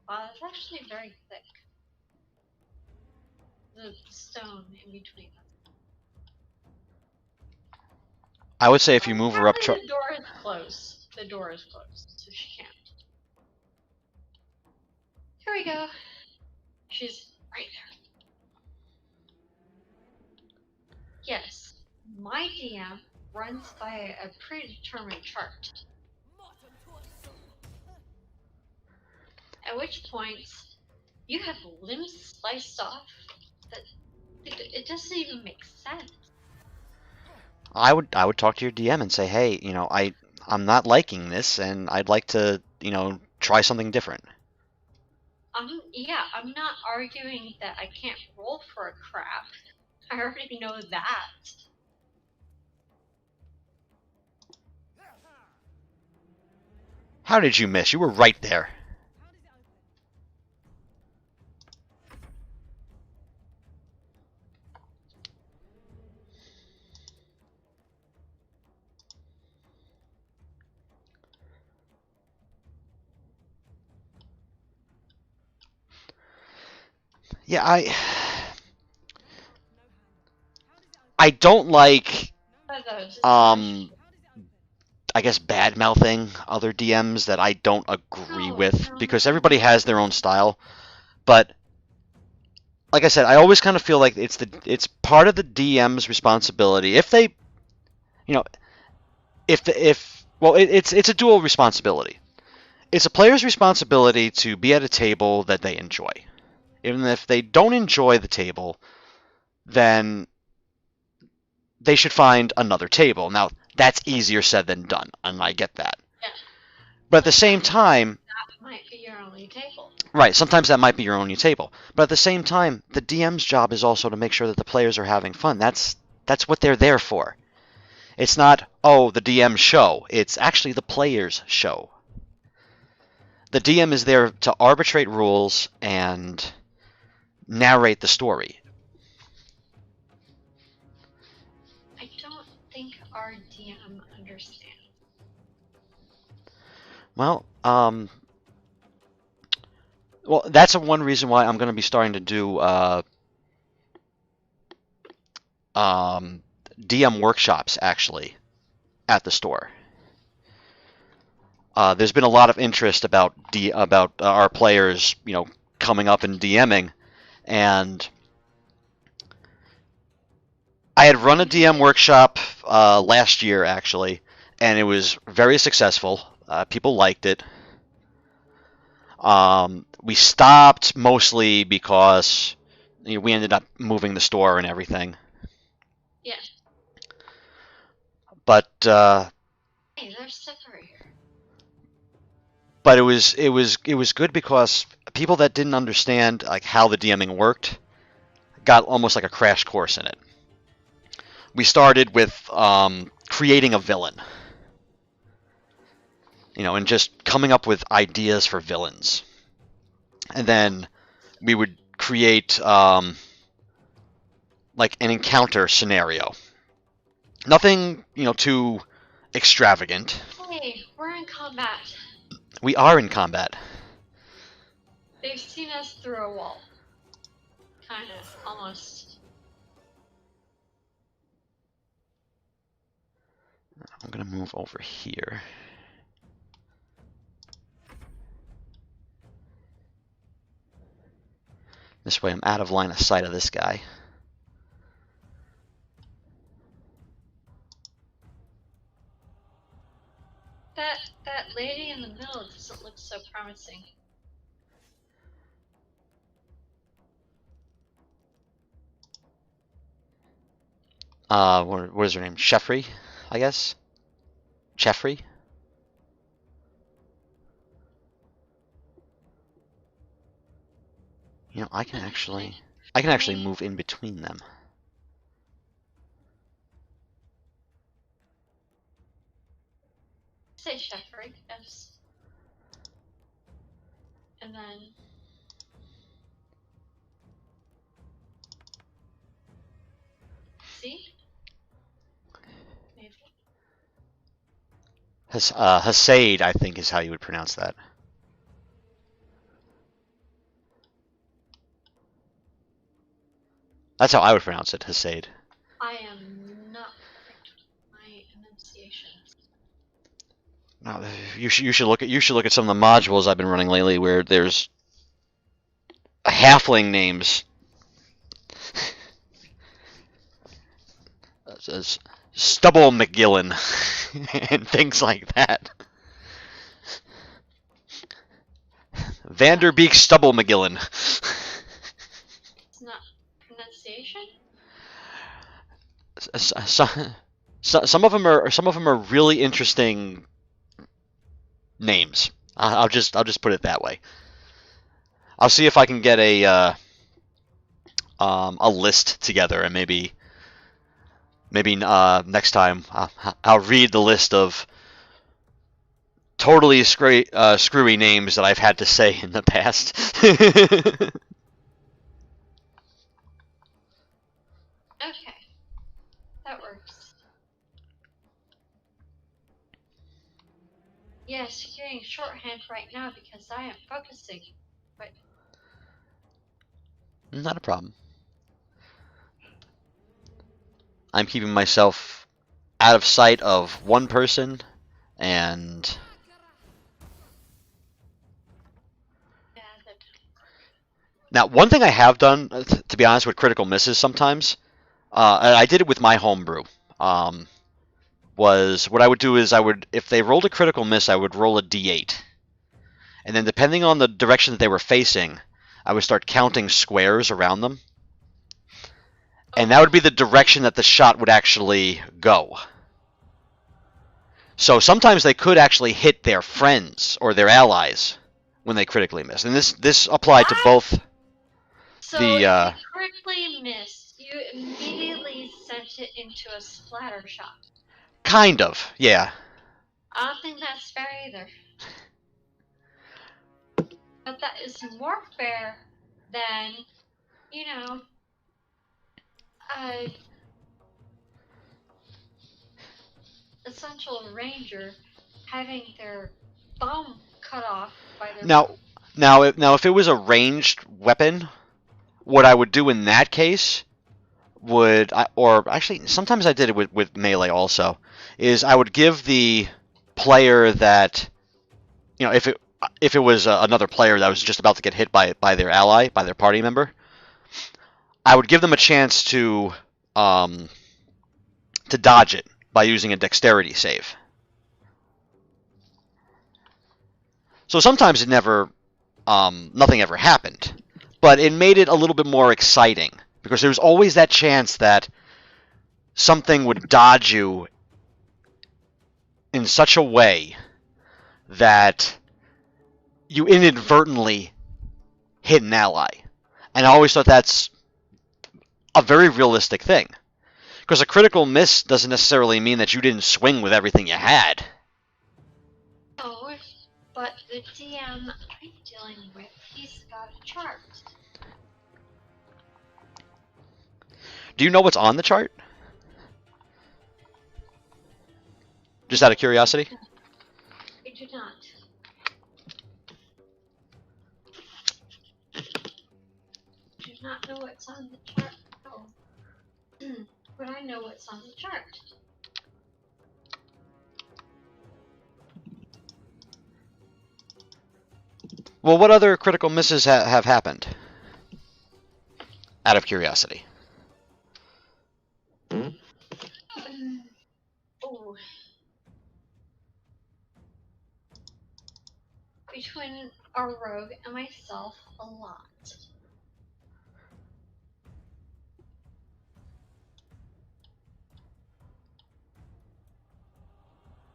Wow, it's actually very thick. The stone in between them. I would say if you move her up... The door is closed. The door is closed, so she can't. Here we go. She's right there. Yes, my DM runs by a predetermined chart. At which points you have limbs sliced off that it doesn't even make sense. I would talk to your DM and say, hey, you know, I'm not liking this, and I'd like to, you know, try something different. Yeah, I'm not arguing that I can't roll for a crap. I already know that. How did you miss? You were right there. Yeah, I don't like I guess bad mouthing other DMs that I don't agree with, because everybody has their own style. But like I said, I always kind of feel like it's part of the DM's responsibility if they, you know, it's a dual responsibility. It's a player's responsibility to be at a table that they enjoy. Even if they don't enjoy the table, then they should find another table. Now, that's easier said than done, and I get that. Yeah. But at the same time... That might be your only table. Right, sometimes that might be your only table. But at the same time, the DM's job is also to make sure that the players are having fun. That's what they're there for. It's not, oh, the DM's show. It's actually the player's show. The DM is there to arbitrate rules and narrate the story. I don't think our DM understands. Well, that's one reason why I'm going to be starting to do DM workshops, actually, at the store. There's been a lot of interest about our players, you know, coming up and DMing, and I had run a DM workshop last year, actually, and it was very successful. People liked it. We stopped mostly because we ended up moving the store and everything. Yeah. But hey, there's stuff over here. But it was good because people that didn't understand like how the DMing worked got almost like a crash course in it. We started with creating a villain, you know, and just coming up with ideas for villains, and then we would create like an encounter scenario. Nothing, too extravagant. Hey, we're in combat. We are in combat. They've seen us through a wall. Kinda, almost. I'm gonna move over here. This way I'm out of line of sight of this guy. That lady in the middle doesn't look so promising. What is her name? Sheffrey, I guess? Cheffrey? I can actually move in between them. Say Sheffrey, yes. And then... See? Maybe. Hasaid, I think, is how you would pronounce that. That's how I would pronounce it, Hasaid. I am not perfect with my enunciations. No, you should look at some of the modules I've been running lately where there's halfling names. Says Stubble McGillen and things like that. Vanderbeek Stubble McGillen. It's not pronunciation? Some of them are really interesting names. I'll just put it that way. I'll see if I can get a list together, and maybe next time I'll read the list of totally screwy names that I've had to say in the past. Okay. That works. Yes, you're getting shorthand right now because I am focusing. But Not a problem. I'm keeping myself out of sight of one person, and yeah, that now one thing I have done, to be honest, with critical misses sometimes, and I did it with my homebrew. Was what I would do is if they rolled a critical miss, I would roll a d8, and then depending on the direction that they were facing, I would start counting squares around them. And that would be the direction that the shot would actually go. So sometimes they could actually hit their friends or their allies when they critically miss. And this applied to both So the... if you critically missed, you immediately sent it into a splatter shot. Kind of, yeah. I don't think that's fair either. But that is more fair than, a essential ranger having their thumb cut off by their Now, if it was a ranged weapon, what I would do in that case or actually sometimes I did it with melee also, is I would give the player that, if it was another player that was just about to get hit by their ally, by their party member, I would give them a chance to dodge it by using a dexterity save. So sometimes nothing ever happened, but it made it a little bit more exciting because there was always that chance that something would dodge you in such a way that you inadvertently hit an ally. And I always thought that's a very realistic thing. Because a critical miss doesn't necessarily mean that you didn't swing with everything you had. No, but the DM I'm dealing with, he's got a chart. Do you know what's on the chart? Just out of curiosity? I do not. I do not know what's on the chart. Oh. But I know what's on the chart. Well, what other critical misses have happened? Out of curiosity. Oh. Between our rogue and myself, a lot.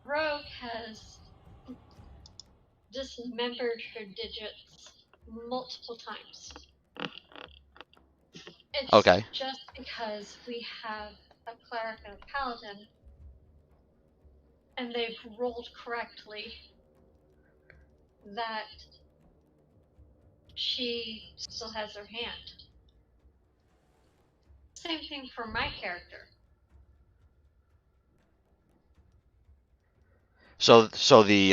Rogue has dismembered her digits multiple times. It's Okay. just because we have a cleric and a paladin, and they've rolled correctly, that she still has her hand. Same thing for my character. So the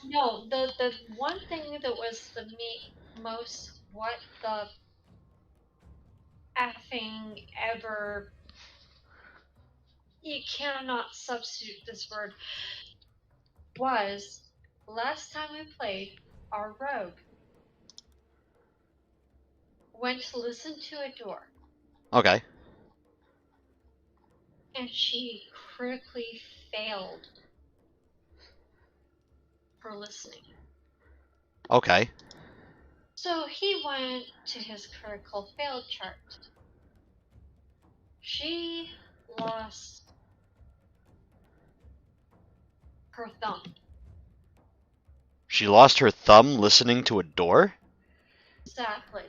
No, the one thing that was the most what the effing ever, you cannot substitute this word, was last time we played, our rogue went to listen to a door, okay. and she critically failed for listening. Okay. So he went to his critical fail chart. She lost her thumb. She lost her thumb listening to a door? Exactly.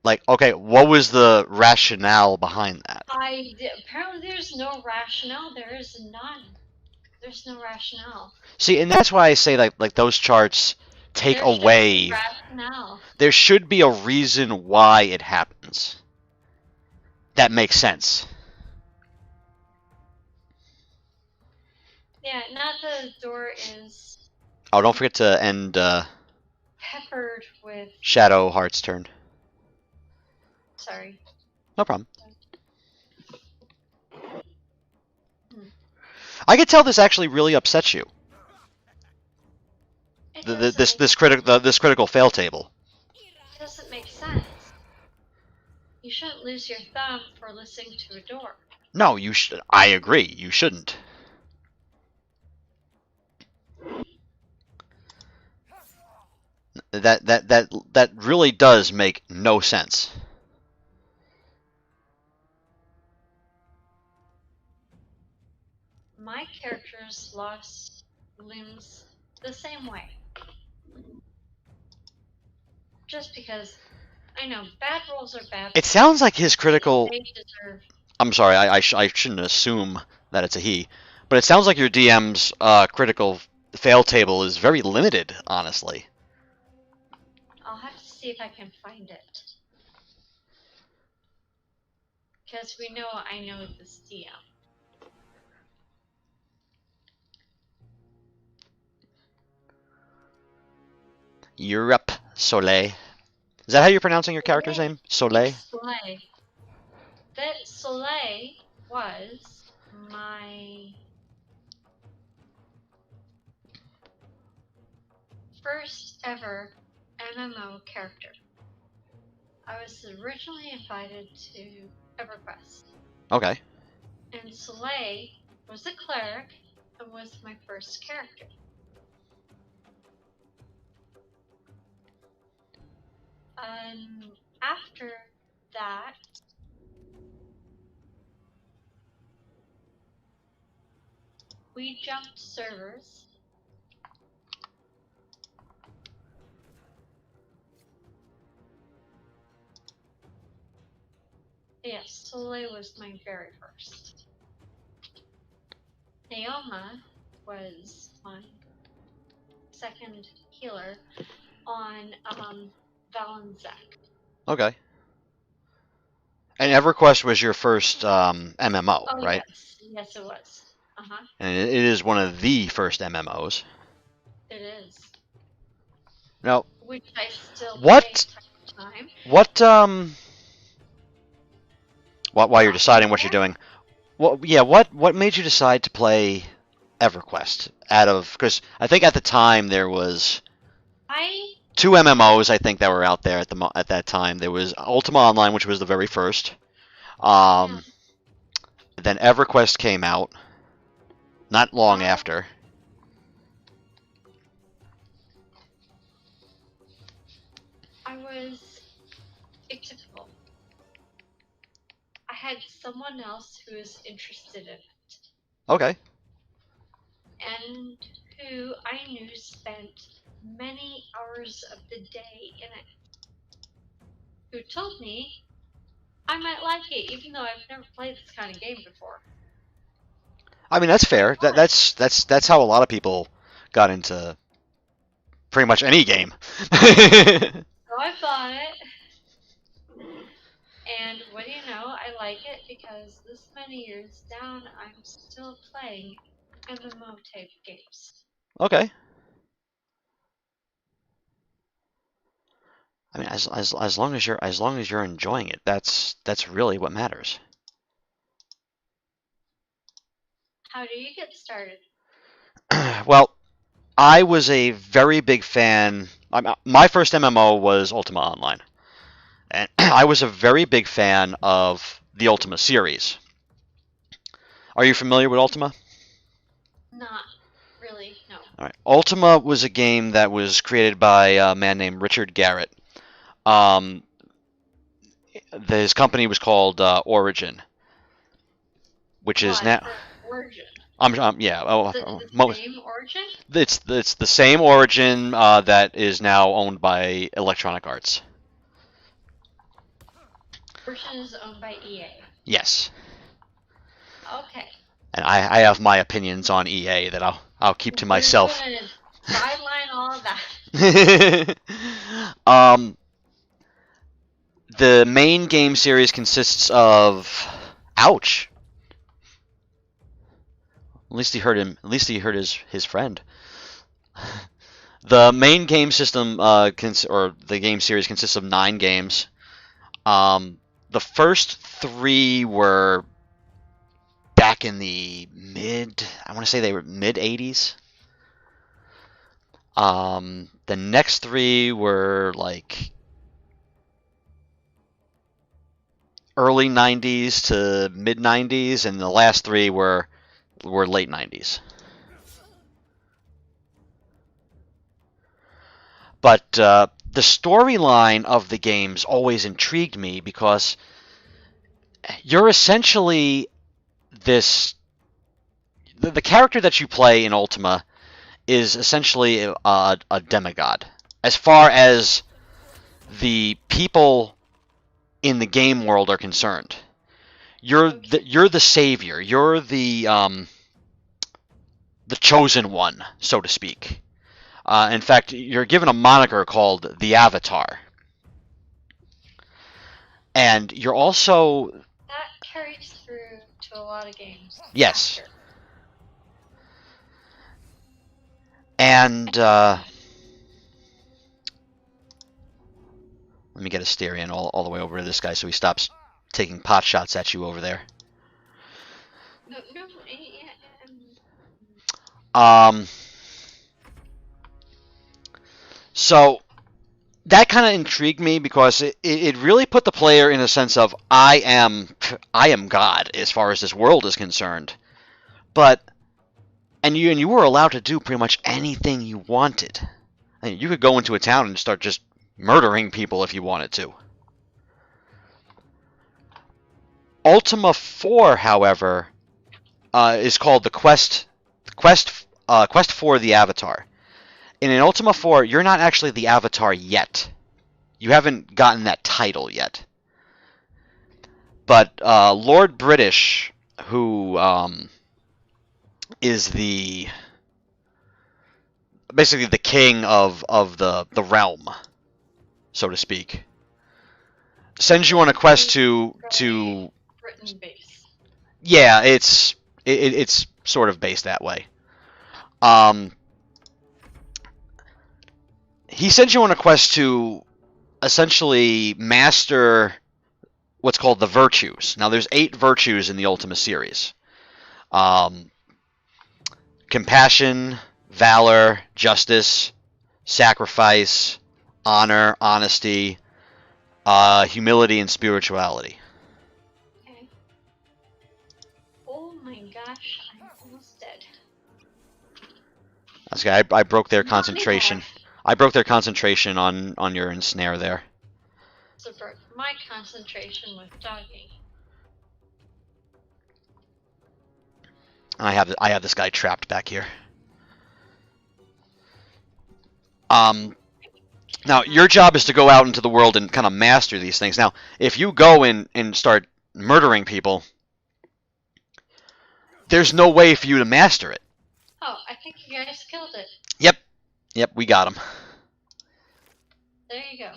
Like, okay, what was the rationale behind that? Apparently there's no rationale. There is none. There's no rationale. See, and that's why I say like those charts take There should away. be rationale. There should be a reason why it happens. That makes sense. Yeah, not the door is Oh, don't forget to end peppered with. Shadow Heart's turn. Sorry. No problem. I could tell this actually really upsets you. This critical fail table. It doesn't make sense. You shouldn't lose your thumb for listening to a door. No, you should. I agree. You shouldn't. That really does make no sense. My characters lost limbs the same way. Just because I know bad rolls are bad. It sounds like his critical. They deserve. I'm sorry, I shouldn't assume that it's a he, but it sounds like your DM's critical fail table is very limited, honestly. I'll have to see if I can find it. Because we know I know this DM. Europe Soleil. Is that how you're pronouncing your character's name? Soleil? Soleil. That Soleil was my first ever MMO character. I was originally invited to EverQuest. Okay. And Soleil was a cleric and was my first character. After that, we jumped servers. Yes, Soleil was my very first. Naoma was my second healer on Valenzac. Okay. And EverQuest was your first MMO, Oh right? yes, it was. And it is one of the first MMOs. It is. Now, Which I still play what, time to time. while you're Not deciding what you're anymore. doing, what made you decide to play EverQuest? Because I think at the time there was I two MMOs I think that were out there at that time. There was Ultima Online, which was the very first. yeah. Then EverQuest came out not long Well, after. I was atypical. I had someone else who was interested in it, Okay. and who I knew spent many hours of the day in it. Who told me I might like it, even though I've never played this kind of game before. I mean, that's So I fair. bought it. That's how a lot of people got into pretty much any game. So I bought it, and what do you know? I like it because this many years down, I'm still playing MMO type games. Okay. I mean, as long as you're enjoying it, that's really what matters. How do you get started? Well, I was a very big fan. My first MMO was Ultima Online, and I was a very big fan of the Ultima series. Are you familiar with Ultima? Not really, no. All right. Ultima was a game that was created by a man named Richard Garrett. Um, his company was called Origin, which is Well, I've now. heard Origin. Yeah. The same Origin? It's the same Origin that is now owned by Electronic Arts. Origin is owned by EA. Yes. Okay. And I have my opinions on EA that I'll keep to myself. We're gonna sideline all of that. The main game series consists of. Ouch. At least he heard him. At least he heard his friend. The main game system, or the game series, consists of 9 games. The first 3 were back in the I want to say they were mid 80s. The next 3 were like early 90s to mid 90s, and the last 3 were late 90s. But the storyline of the games always intrigued me because you're essentially the character that you play in Ultima is essentially a demigod. As far as the people in the game world are concerned, you're the savior. You're the chosen one, so to speak. In fact, you're given a moniker called the Avatar, and you're also That carries through to a lot of games. yes. After. And let me get a steer in all the way over to this guy so he stops taking pot shots at you over there. No, yeah, So that kind of intrigued me because it really put the player in a sense of I am God as far as this world is concerned. But and you were allowed to do pretty much anything you wanted. I mean, you could go into a town and start just murdering people if you wanted to. Ultima 4, however, is called the Quest for the Avatar. And in Ultima 4, you're not actually the Avatar yet. You haven't gotten that title yet. But Lord British, who is basically the king of the realm, so to speak, sends you on a quest to Britain base. yeah, it's sort of based that way. He sends you on a quest to essentially master what's called the virtues. Now, there's 8 virtues in the Ultima series. Compassion, valor, justice, sacrifice, honor, honesty, humility, and spirituality. Okay. Oh my gosh, I'm almost dead. Okay, I broke their Not concentration. anymore. I broke their concentration on your ensnare there. So broke my concentration with jogging. I have this guy trapped back here. Now your job is to go out into the world and kind of master these things. Now, if you go in and start murdering people, there's no way for you to master it. Oh, I think you guys killed it. Yep, we got him. There you go.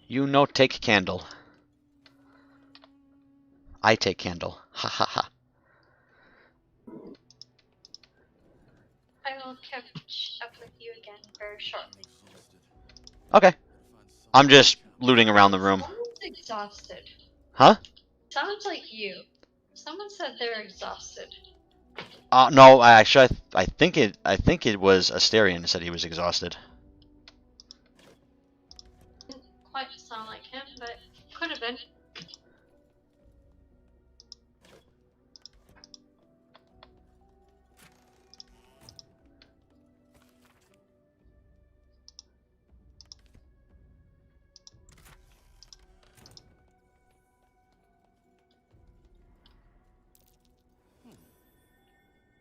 You no take candle. I take candle. Ha ha ha. I will catch up with you again very shortly. Okay. I'm just looting around the room. Someone's exhausted. Huh? Sounds like you. Someone said they're exhausted. No, actually, I think it was Asterion that said he was exhausted. Didn't quite sound like him, but could have been.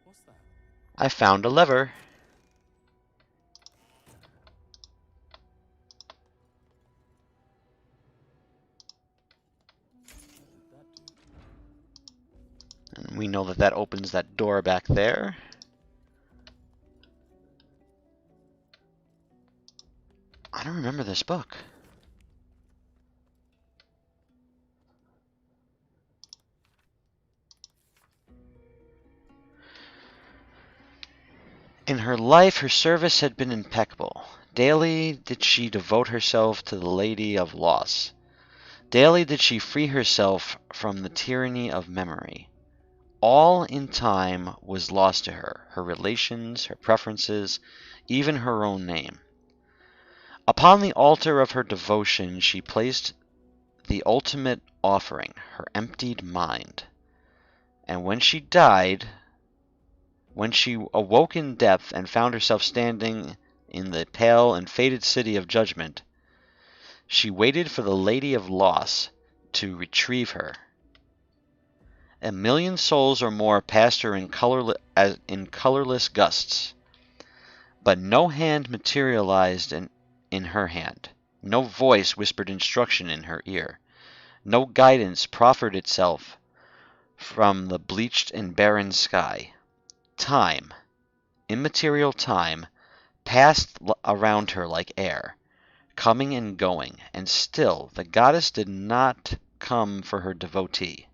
What's that? I found a lever. And we know that opens that door back there. I don't remember this book. In her life, her service had been impeccable. Daily did she devote herself to the Lady of Loss. Daily did she free herself from the tyranny of memory. All in time was lost to her, her relations, her preferences, even her own name. Upon the altar of her devotion she placed the ultimate offering, her emptied mind. And when she died, when she awoke in depth and found herself standing in the pale and fated city of judgment, she waited for the Lady of Loss to retrieve her. 1,000,000 souls or more passed her in colorless gusts, but no hand materialized in her hand. No voice whispered instruction in her ear. No guidance proffered itself from the bleached and barren sky. Time, immaterial time, passed around her like air, coming and going, and still the goddess did not come for her devotee.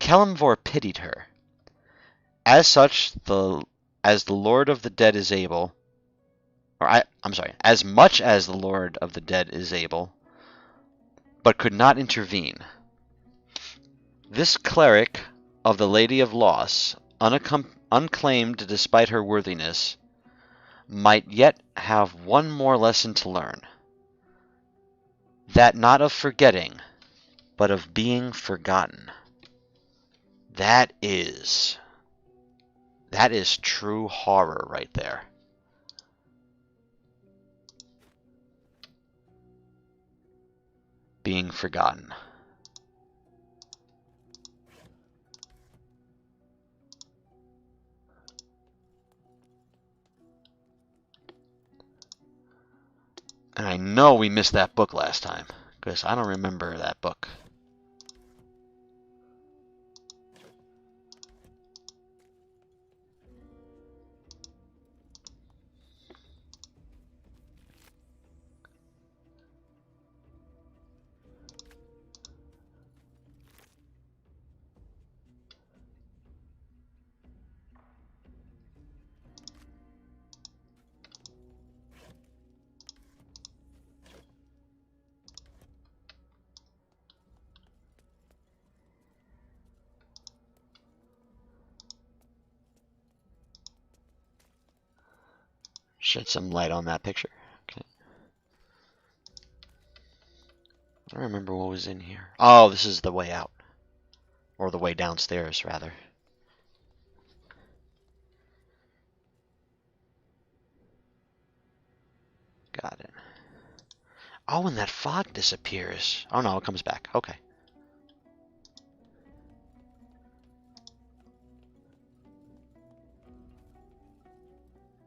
Kelemvor pitied her. As the Lord of the Dead is able, as much as the Lord of the Dead is able, but could not intervene. This cleric of the Lady of Loss, unclaimed despite her worthiness, might yet have one more lesson to learn. That not of forgetting, but of being forgotten. That is true horror right there. Being forgotten. And I know we missed that book last time, because I don't remember that book. Shed some light on that picture. Okay. I don't remember what was in here. Oh, this is the way out. Or the way downstairs, rather. Got it. Oh, and that fog disappears. Oh no, it comes back. Okay.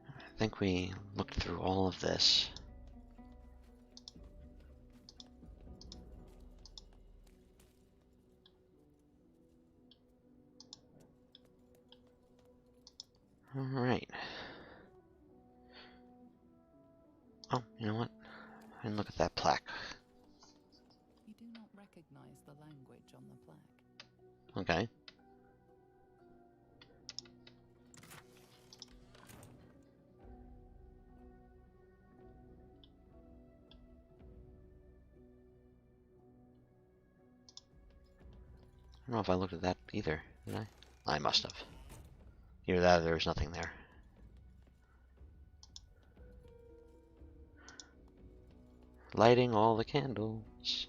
I think we looked through all of this. Alright. Oh, you know what? I didn't look at that plaque. You do not recognize the language on the plaque. Okay. I don't know if I looked at that either, did I? I must have. Either that or there's nothing there. Lighting all the candles.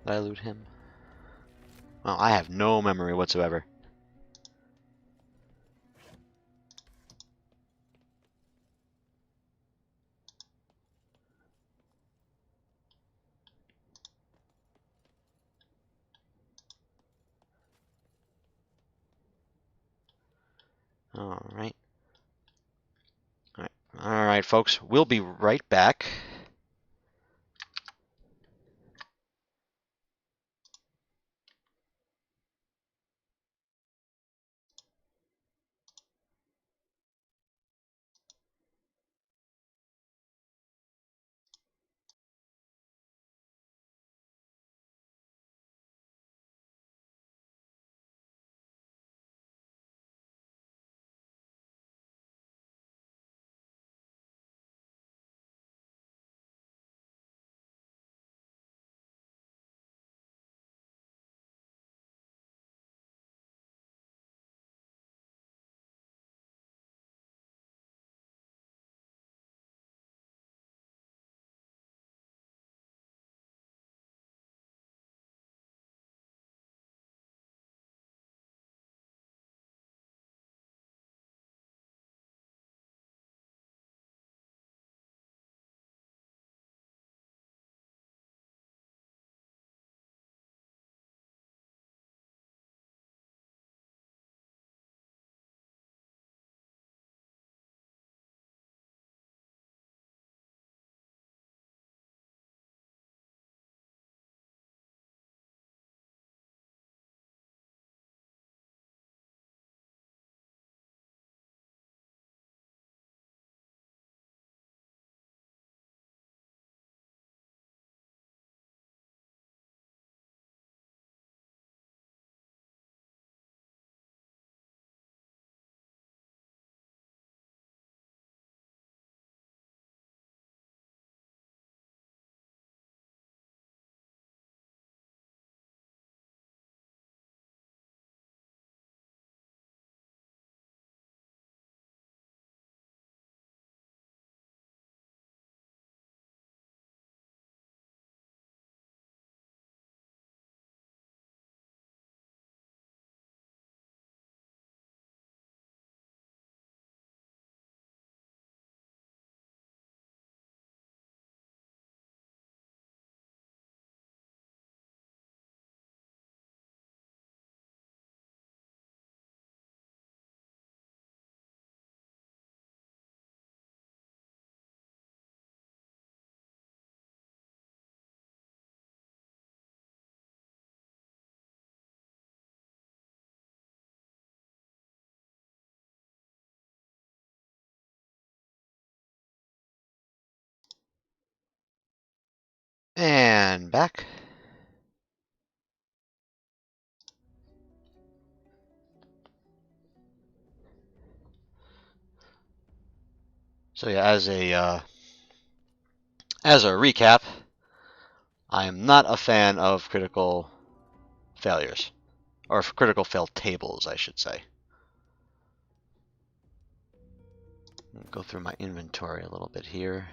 Did I loot him? Well, I have no memory whatsoever. Alright. Alright, folks. We'll be right back. And back. So yeah, as a recap, I am not a fan of critical failures. Or critical fail tables, I should say. Go through my inventory a little bit here.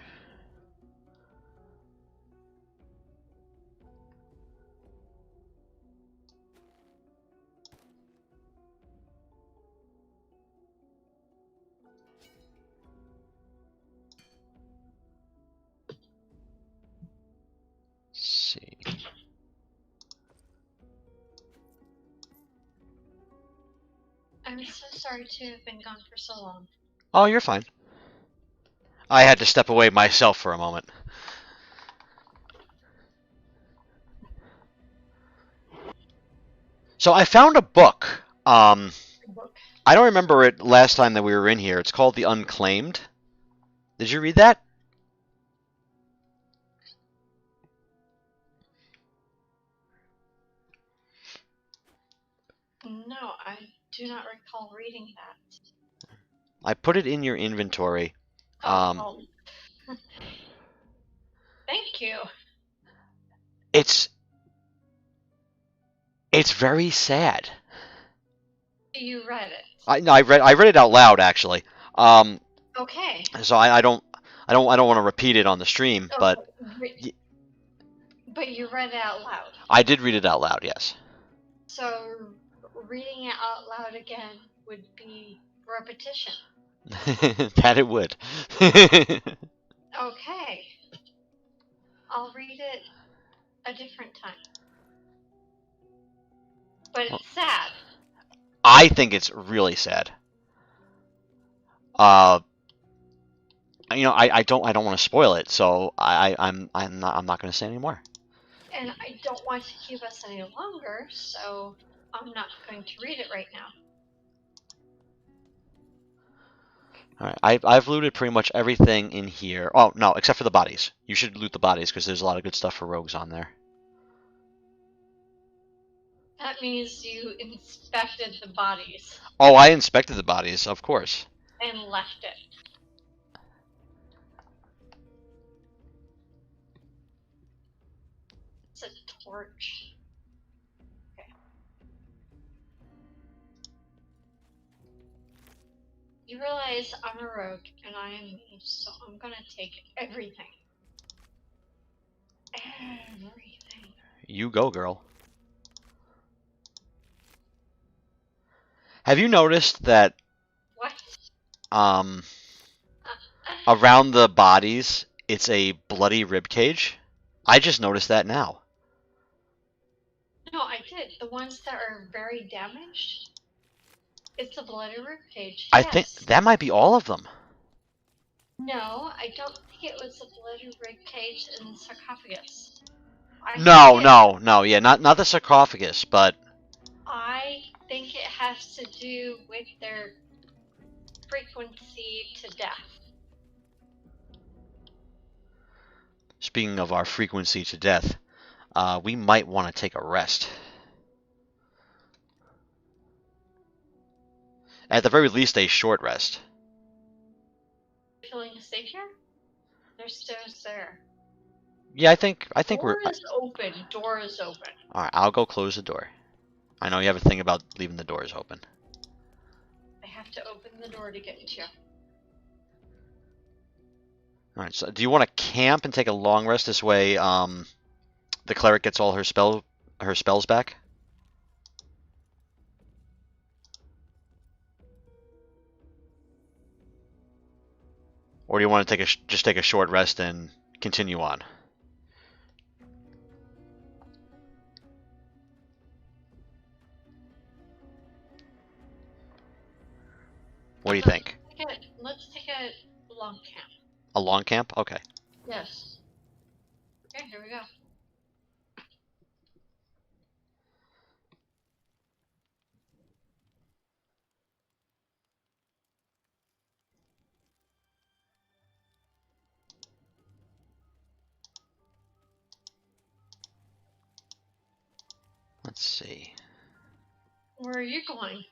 See. I'm so sorry to have been gone for so long. Oh, you're fine. I had to step away myself for a moment. So I found a book. I don't remember it last time that we were in here. It's called The Unclaimed. Did you read that? No, I do not recall reading that. I put it in your inventory. Oh. Thank you. It's very sad. You read it. I read it out loud actually. Okay. So I don't want to repeat it on the stream, but you read it out loud. I did read it out loud, yes. So reading it out loud again would be repetition. That it would. Okay. I'll read it a different time. But it's sad. I think it's really sad. I don't want to spoil it, so I'm not going to say anymore. And I don't want to keep us any longer, so I'm not going to read it right now. All right, I've looted pretty much everything in here. Oh no, except for the bodies. You should loot the bodies because there's a lot of good stuff for rogues on there. That means you inspected the bodies. Oh, I inspected the bodies, of course. And left it. It's a torch. Okay. You realize I'm a rogue and I am me, so I'm gonna take everything. Everything. You go, girl. Have you noticed that What? around the bodies it's a bloody rib cage? I just noticed that now. No, I did. The ones that are very damaged, it's a bloody rib cage. I think that might be all of them. No, I don't think it was a bloody rib cage in the sarcophagus. No, yeah, not the sarcophagus, but I think it has to do with their frequency to death. speaking of our frequency to death, we might want to take a rest. At the very least, a short rest. Feeling safe here? There's stairs there. Yeah, I think Door is open. Door is open. All right, I'll go close the door. I know you have a thing about leaving the doors open. I have to open the door to get into. All right, so do you want to camp and take a long rest this way? The cleric gets all her spells back. Or do you want to just take a short rest and continue on? What do you think? Let's take a long camp. A long camp? Okay. Yes. Okay, here we go. Let's see. Where are you going?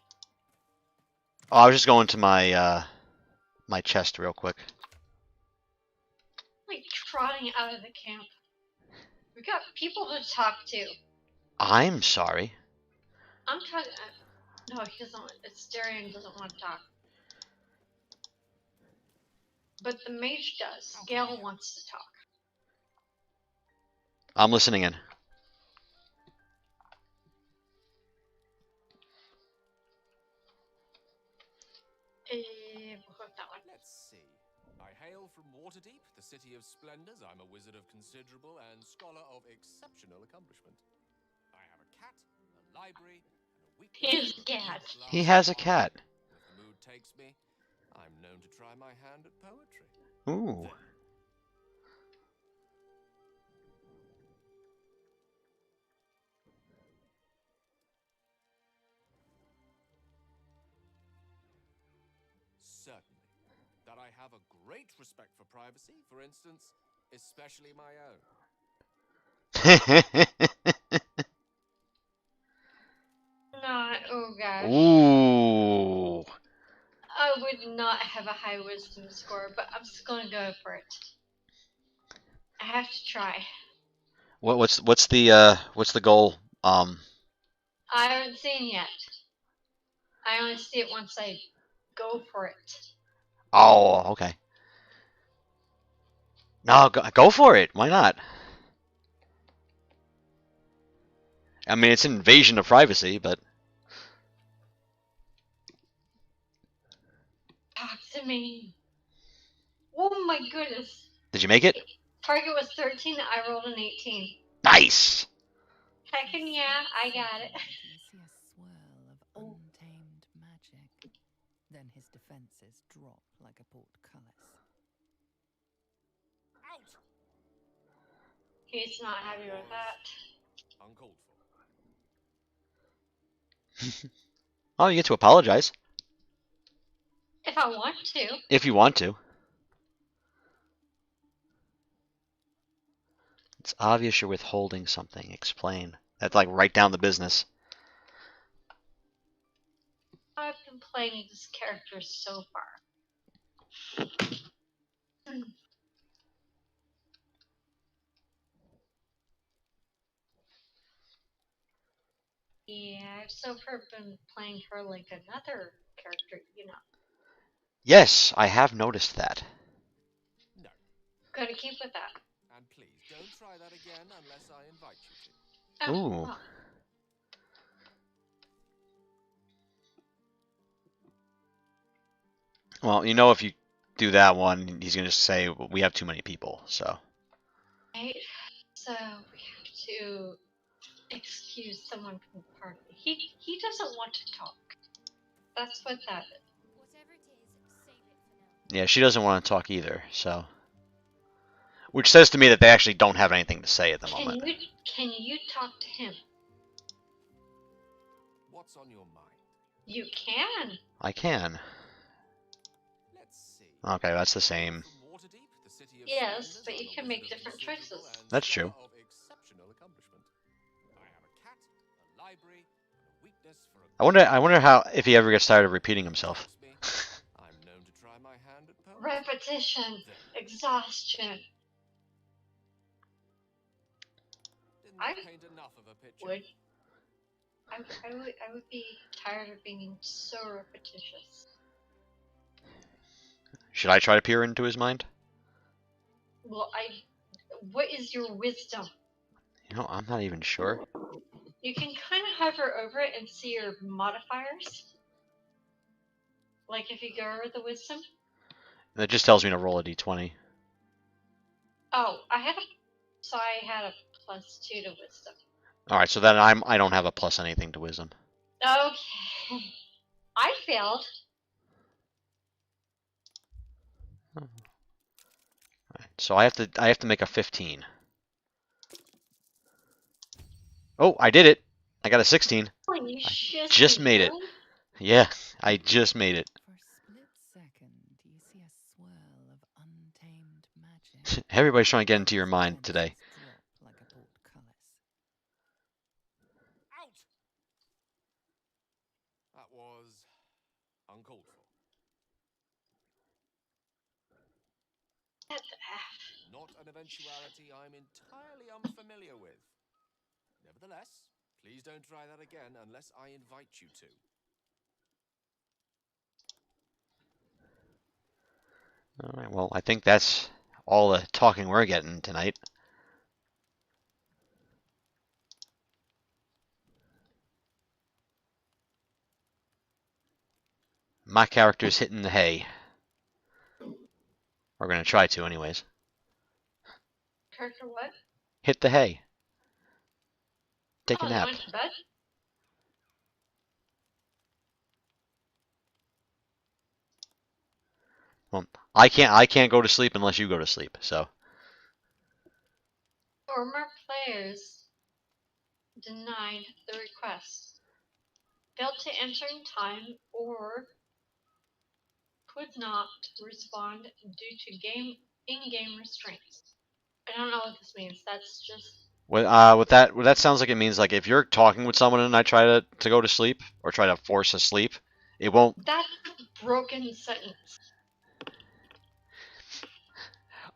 Oh, I was just going to my my chest real quick. Like trotting out of the camp. We got people to talk to. I'm sorry. I'm talking. No, he doesn't. It's Darian doesn't want to talk. But the mage does. Gale wants to talk. I'm listening in. We'll hook that one. Let's see. I hail from Waterdeep, the city of splendors. I'm a wizard of considerable and scholar of exceptional accomplishment. I have a cat, a library, and a weakness His for a cat. glass He has a eye. cat. If the mood takes me, I'm known to try my hand at poetry. Ooh. Certainly. That I have a great respect for privacy, for instance, especially my own. Not. Oh gosh. Ooh. I would not have a high wisdom score, but I'm just gonna go for it. I have to try. What's the goal? I haven't seen yet. I only see it once I go for it. Oh, okay. No, go for it. Why not? I mean, it's an invasion of privacy, but Talk to me. Oh my goodness. did you make it? Target was 13, I rolled an 18. Nice. Heckin' yeah, I got it. You see a swirl of untamed magic. Then his defenses drop like a portcullis. Out! He's not happy with that. Uncalled for. Oh, you get to apologize If I want to. if you want to. It's obvious you're withholding something. Explain. That's like right down the business. I've been playing this character so far. Yeah, I've so far been playing her like another character, you know. Yes, I have noticed that. No. Gotta keep with that. And please, don't try that again unless I invite you to. Oh, Ooh. well, Well, you know, if you do that one, he's going to say, well, we have too many people, so. right. So we have to excuse someone from the party. He doesn't want to talk. That's what that is. Whatever it is, save it for now. Yeah, she doesn't want to talk either, so. Which says to me that they actually don't have anything to say at the moment. Can you talk to him? What's on your mind? You can. I can. Let's see. Okay, that's the same. From Waterdeep, the city of Yes, splendors, but you I'm a can make wizard of different considerable choices. and That's true. scholar of exceptional accomplishment. I have a cat, a library, and a weakness for a I wonder how if he ever gets tired of repeating himself. I'm known to try my hand at poetry. Repetition, exhaustion. Didn't I paint enough of a picture. Would I would be tired of being so repetitious. Should I try to peer into his mind? Well, what is your wisdom? You know, I'm not even sure. You can kind of hover over it and see your modifiers. Like if you go over the wisdom. It just tells me to roll a d20. Oh, I had a +2 to wisdom. All right, so then I don't have a plus anything to wisdom. Okay. I failed. All right, so I have to make a 15. Oh, I did it. I got a 16. Holy shit! Just made it. Yeah, I just made it. For a split second, you see a swirl of untamed magic. Everybody's trying to get into your mind today. Drop like a portcullis. Out! That was uncalled for. What the F? Not an eventuality I'm entirely unfamiliar with. Nevertheless, please don't try that again unless I invite you to. Alright, well, I think that's all the talking we're getting tonight. My character's hitting the hay. We're gonna try to, anyways. Character what? Hit the hay. Take a Oh, they nap. went to bed? Well, I can't go to sleep unless you go to sleep, so. Former players denied the request. Failed to answer in time or could not respond due to in-game restraints. I don't know what this means. That's just What that sounds like, it means like if you're talking with someone and I try to go to sleep or try to force a sleep, it won't. that's a broken sentence.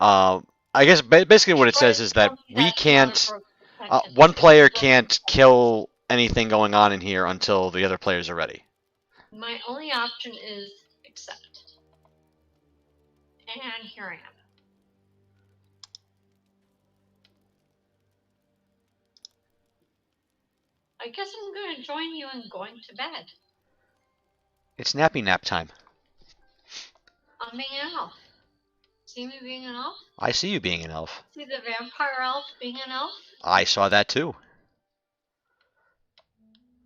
I guess basically what it Try says to is tell that me we that's not a can't. broken sentence. One player It's a broken can't sentence. kill anything going on in here until the other players are ready. My only option is accept. And here I am. I guess I'm going to join you in going to bed. It's nappy nap time. I'm being an elf. See me being an elf? I see you being an elf. See the vampire elf being an elf? I saw that too.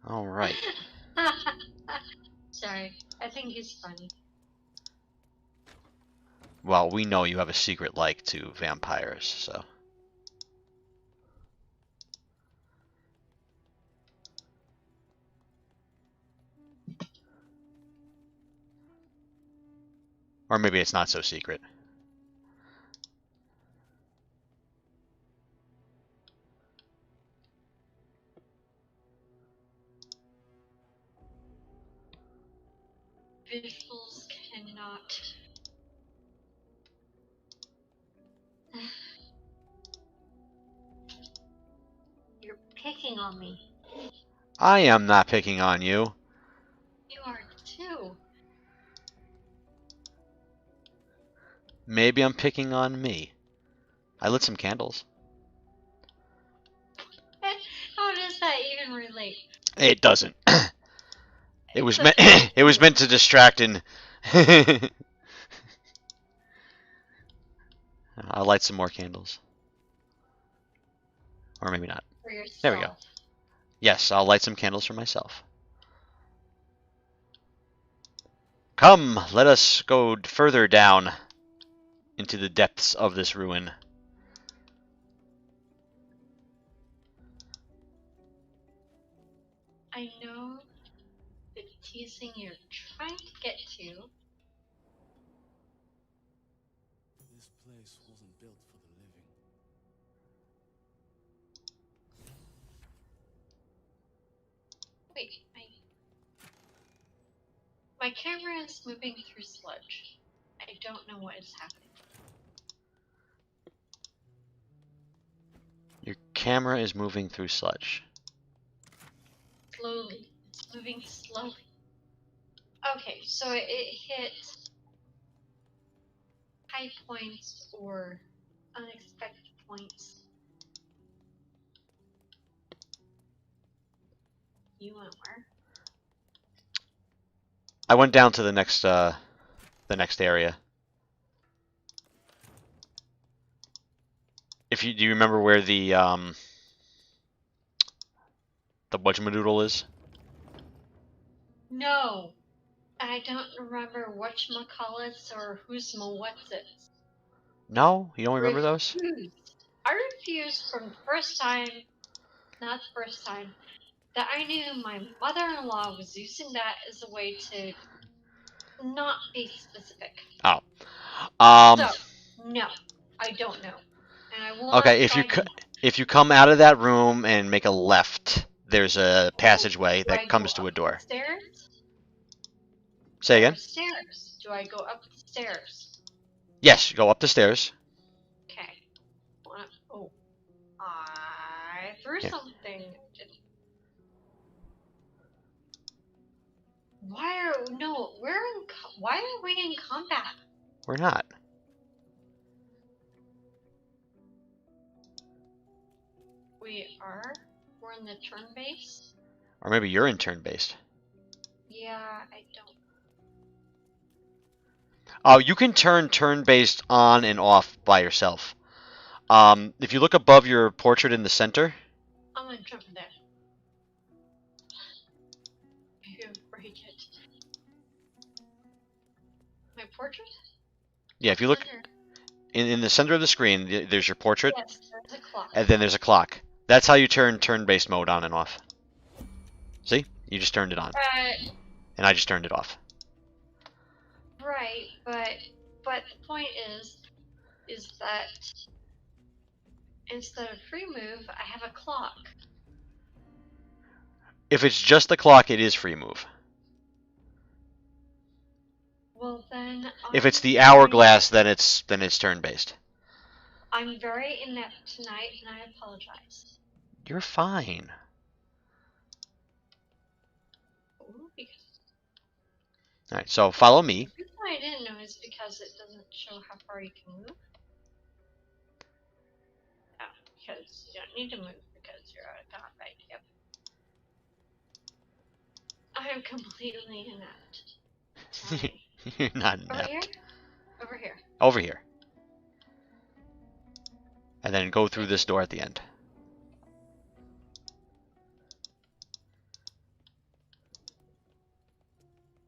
All right. Sorry, I think he's funny. Well, we know you have a secret like to vampires, so. Or maybe it's not so secret. Visuals cannot. You're picking on me. I am not picking on you. You are too. Maybe I'm picking on me. I lit some candles. How does that even relate? It doesn't. It was meant. Okay. It was meant to distract and. I'll light some more candles. Or maybe not. For yourself. There we go. Yes, I'll light some candles for myself. Come, let us go further down into the depths of this ruin. I know the teasing you're trying to get to. This place wasn't built for the living. Wait, my camera is moving through sludge. I don't know what is happening. Your camera is moving through sludge. Slowly. It's moving slowly. Okay, so it hit high points or unexpected points. You went where? I went down to the next area. Do you remember where the whatchamadoodle is? No, I don't remember whatchamacallits or who's my what's it. No, you don't remember those? I refused from the first time, not the first time, that I knew my mother-in-law was using that as a way to not be specific. Oh. So, no, I don't know. And I will Okay, not if you come out of that room and make a left, there's a passageway Do I that comes go to a up door. the stairs? Say again? Stairs. Do I go up the stairs? Yes, go up the stairs. Okay. Oh, I threw Here. something. Why are no? Why are we in combat? We're not. We are. We're in the turn base. Or maybe you're in turn-based. Yeah, I don't. Oh, you can turn turn-based on and off by yourself. If you look above your portrait in the center, I'm gonna jump there. Maybe I'll break it. My portrait? yeah, if you look Center. in the center of the screen, there's your portrait, Yes, there's a clock. and then there's a clock. That's how you turn turn-based mode on and off. See? You just turned it on, and I just turned it off. Right, but the point is that instead of free move, I have a clock. If it's just the clock, it is free move. Well then, If it's the hourglass, then it's turn-based. I'm very inept tonight, and I apologize. You're fine. Ooh, because All right, so follow me. the reason I didn't know is because it doesn't show how far you can move. Oh, because you don't need to move because you're out of combat. Yep. I am completely inept. Tonight. You're not Over inept. here? Over here. Over here. And then go through this door at the end.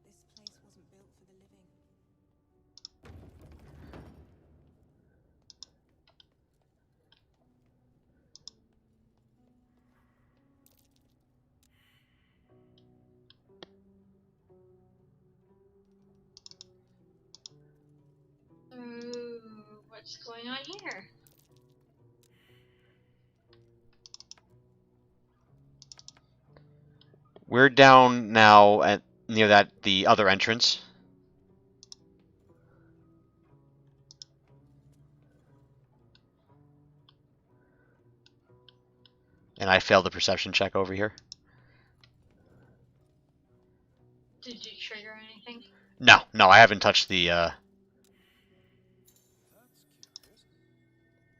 This place wasn't built for the living. Ooh, what's going on here? We're down now at near the other entrance. And I failed the perception check over here. Did you trigger anything? No, I haven't touched the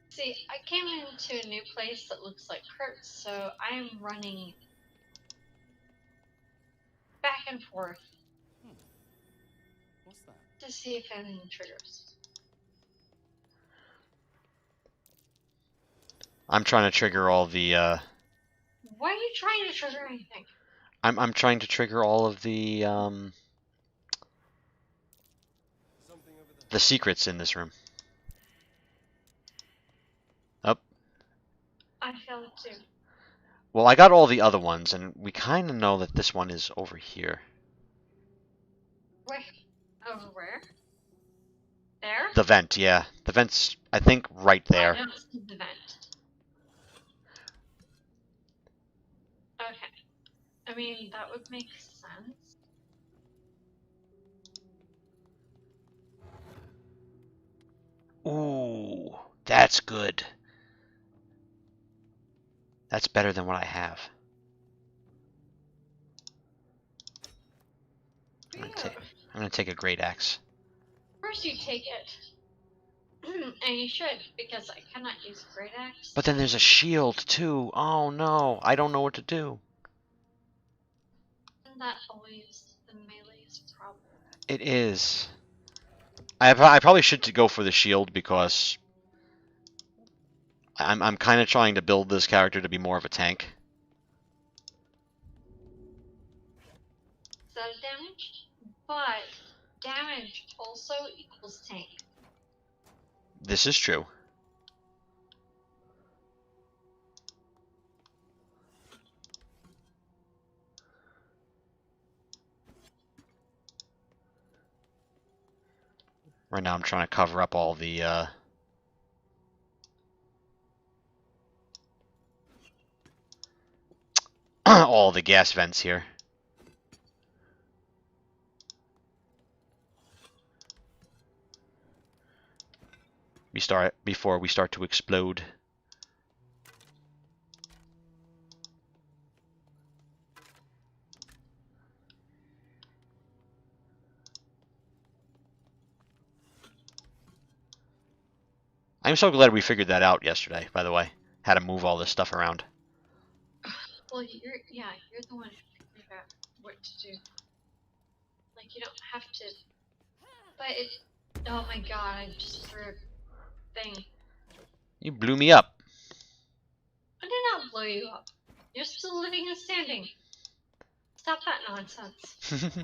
See, I came into a new place that looks like Kurt's, so I'm running back and forth What's that? to see if anything triggers. I'm trying to trigger all the Why are you trying to trigger anything? I'm trying to trigger all of the Something over there. the secrets in this room. Up. I failed too. Well, I got all the other ones, and we kind of know that this one is over here. Where? Over where? There? The vent, yeah. The vent's, I think, right there. I don't see the vent. Okay. I mean, that would make sense. Ooh, that's good. That's better than what I have. I'm gonna take a great axe. Of course you take it. And you should, because I cannot use a great axe. But then there's a shield too. Oh no, I don't know what to do. Isn't that always the melee's problem? It is. I probably should go for the shield because I'm kind of trying to build this character to be more of a tank. Is that a damage? But damage also equals tank. This is true. Right now I'm trying to cover up all the all the gas vents here. before we start to explode. I'm so glad we figured that out yesterday, by the way. How to move all this stuff around. Well, you're the one who figured out what to do. Like, you don't have to. But it. Oh my god, I just threw a thing. You blew me up. I did not blow you up. You're still living and standing. Stop that nonsense.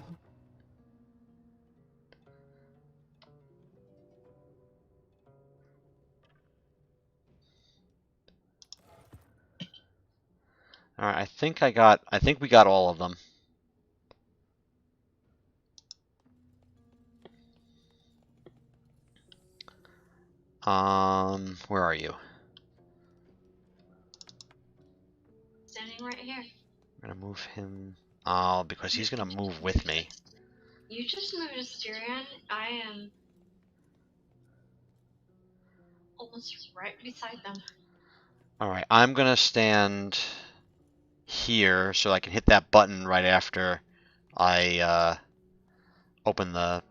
Alright, I think we got all of them. Where are you? Standing right here. I'm gonna move him. Oh, because he's gonna move with me. You just moved to Styrian. I am almost right beside them. Alright, I'm gonna stand here so I can hit that button right after I open the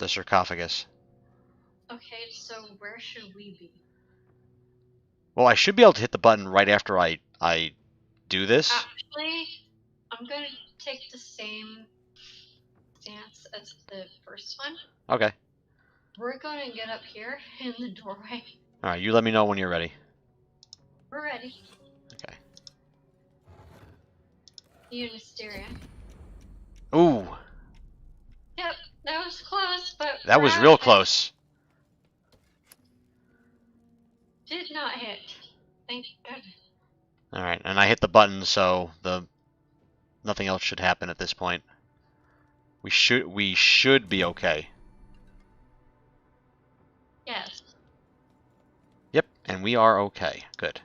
sarcophagus. Okay, so where should we be? Well, I should be able to hit the button right after I do this. Actually, I'm gonna take the same stance as the first one. Okay. We're gonna get up here in the doorway. Alright, you let me know when you're ready. We're ready. Okay. You and Styrian. Ooh, Yep, that was close, but that was real close. Did not hit. Thank God. Alright, and I hit the button, so nothing else should happen at this point. We should be okay. Yes. Yep, and we are okay. Good.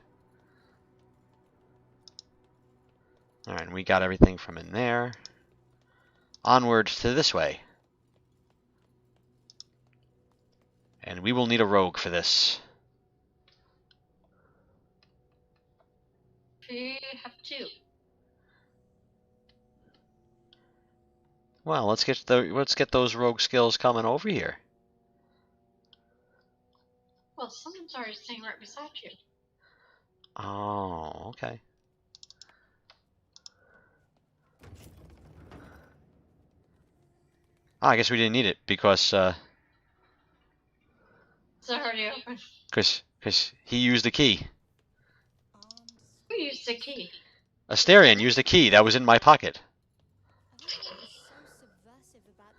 Alright, and we got everything from in there. Onward to this way. And we will need a rogue for this. We have two. Well, let's get those rogue skills coming over here. Well, someone's already staying right beside you. Oh, okay. Oh, I guess we didn't need it because It's already open. he used the key. Who used the key? Astarion used the key that was in my pocket.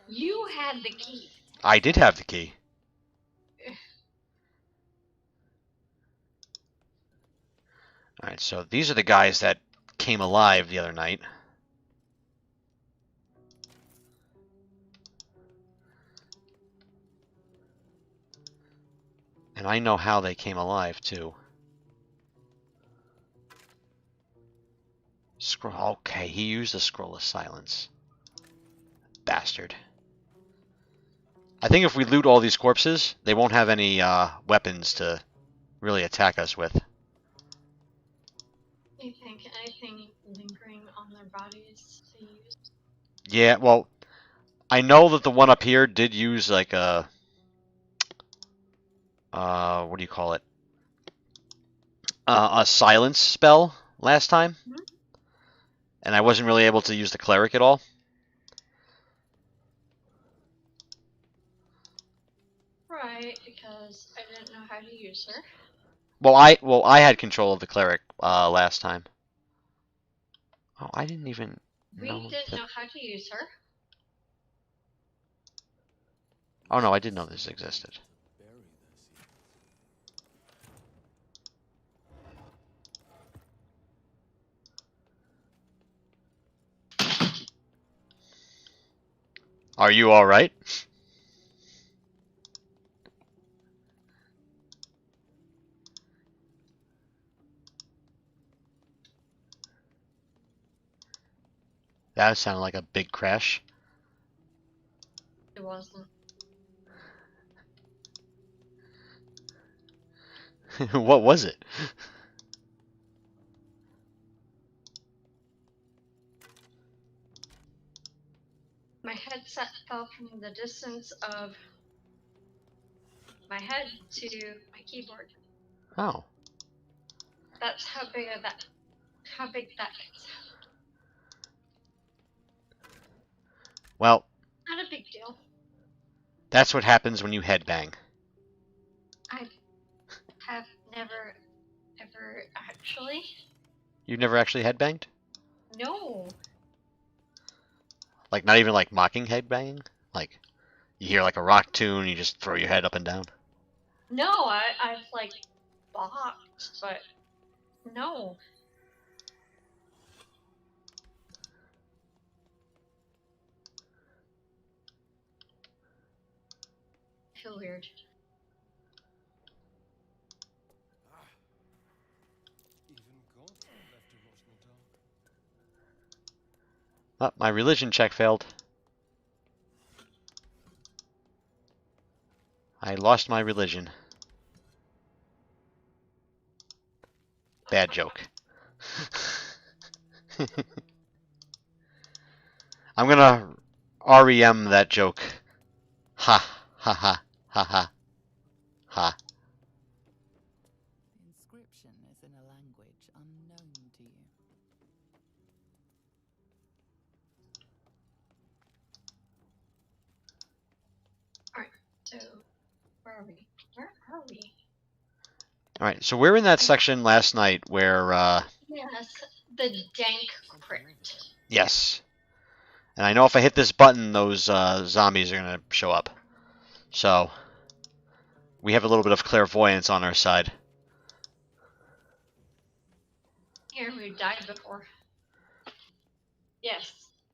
You had the key. I did have the key. Alright, so these are the guys that came alive the other night. And I know how they came alive, too. Scroll. Okay, he used a scroll of silence. Bastard. I think if we loot all these corpses, they won't have any weapons to really attack us with. Do you think anything lingering on their bodies to use? Yeah, well, I know that the one up here did use like a what do you call it? A silence spell last time. Mm-hmm. And I wasn't really able to use the cleric at all. Right, because I didn't know how to use her. Well, I had control of the cleric last time. Oh, I didn't even know. We didn't know how to use her. Oh no, I did know this existed. Are you all right? That sounded like a big crash. It wasn't. What was it? My headset fell from the distance of my head to my keyboard. Oh. That's how big that is. Well, Not a big deal. that's what happens when you headbang. I have never ever actually. You've never actually headbanged? No. Like, not even like mocking headbanging? Like, you hear like a rock tune, you just throw your head up and down? No, I've like balked, but no. I feel weird. Oh, my religion check failed. I lost my religion. Bad joke. I'm gonna REM that joke. Ha, ha, ha, ha, ha, ha. The inscription is in a language unknown to you. Alright, so where are we? Where are we? Alright, so we're in that section last night where, Yes, the dank crypt. yes. And I know if I hit this button, those zombies are gonna show up. So, we have a little bit of clairvoyance on our side. Here, we died before. Yes,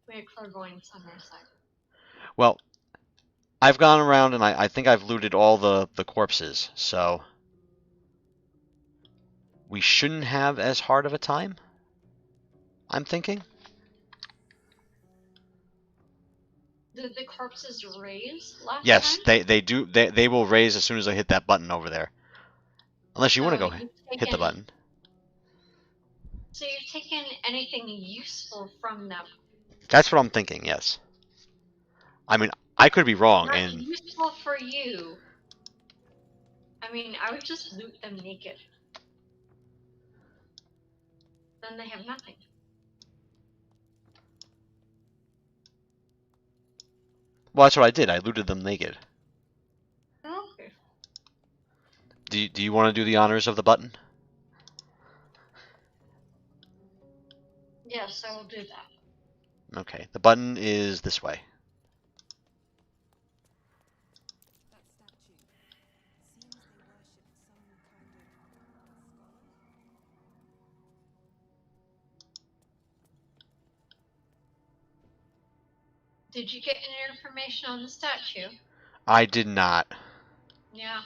we had clairvoyance on our side. Well, I've gone around and I think I've looted all the corpses, so we shouldn't have as hard of a time, I'm thinking. Did the corpses raise last Yes, time? they do. They will raise as soon as I hit that button over there. Unless you want to So go you've hit the button. So you've taken anything useful from them? That's what I'm thinking, yes. I mean, I could be wrong, Not and useful for you. I mean, I would just loot them naked. Then they have nothing. well, that's what I did. I looted them naked. Okay. Do you want to do the honors of the button? Yes, I will do that. Okay, the button is this way. That statue seems they worship some kind of skull. Did you get any information on the statue? I did not. Yeah,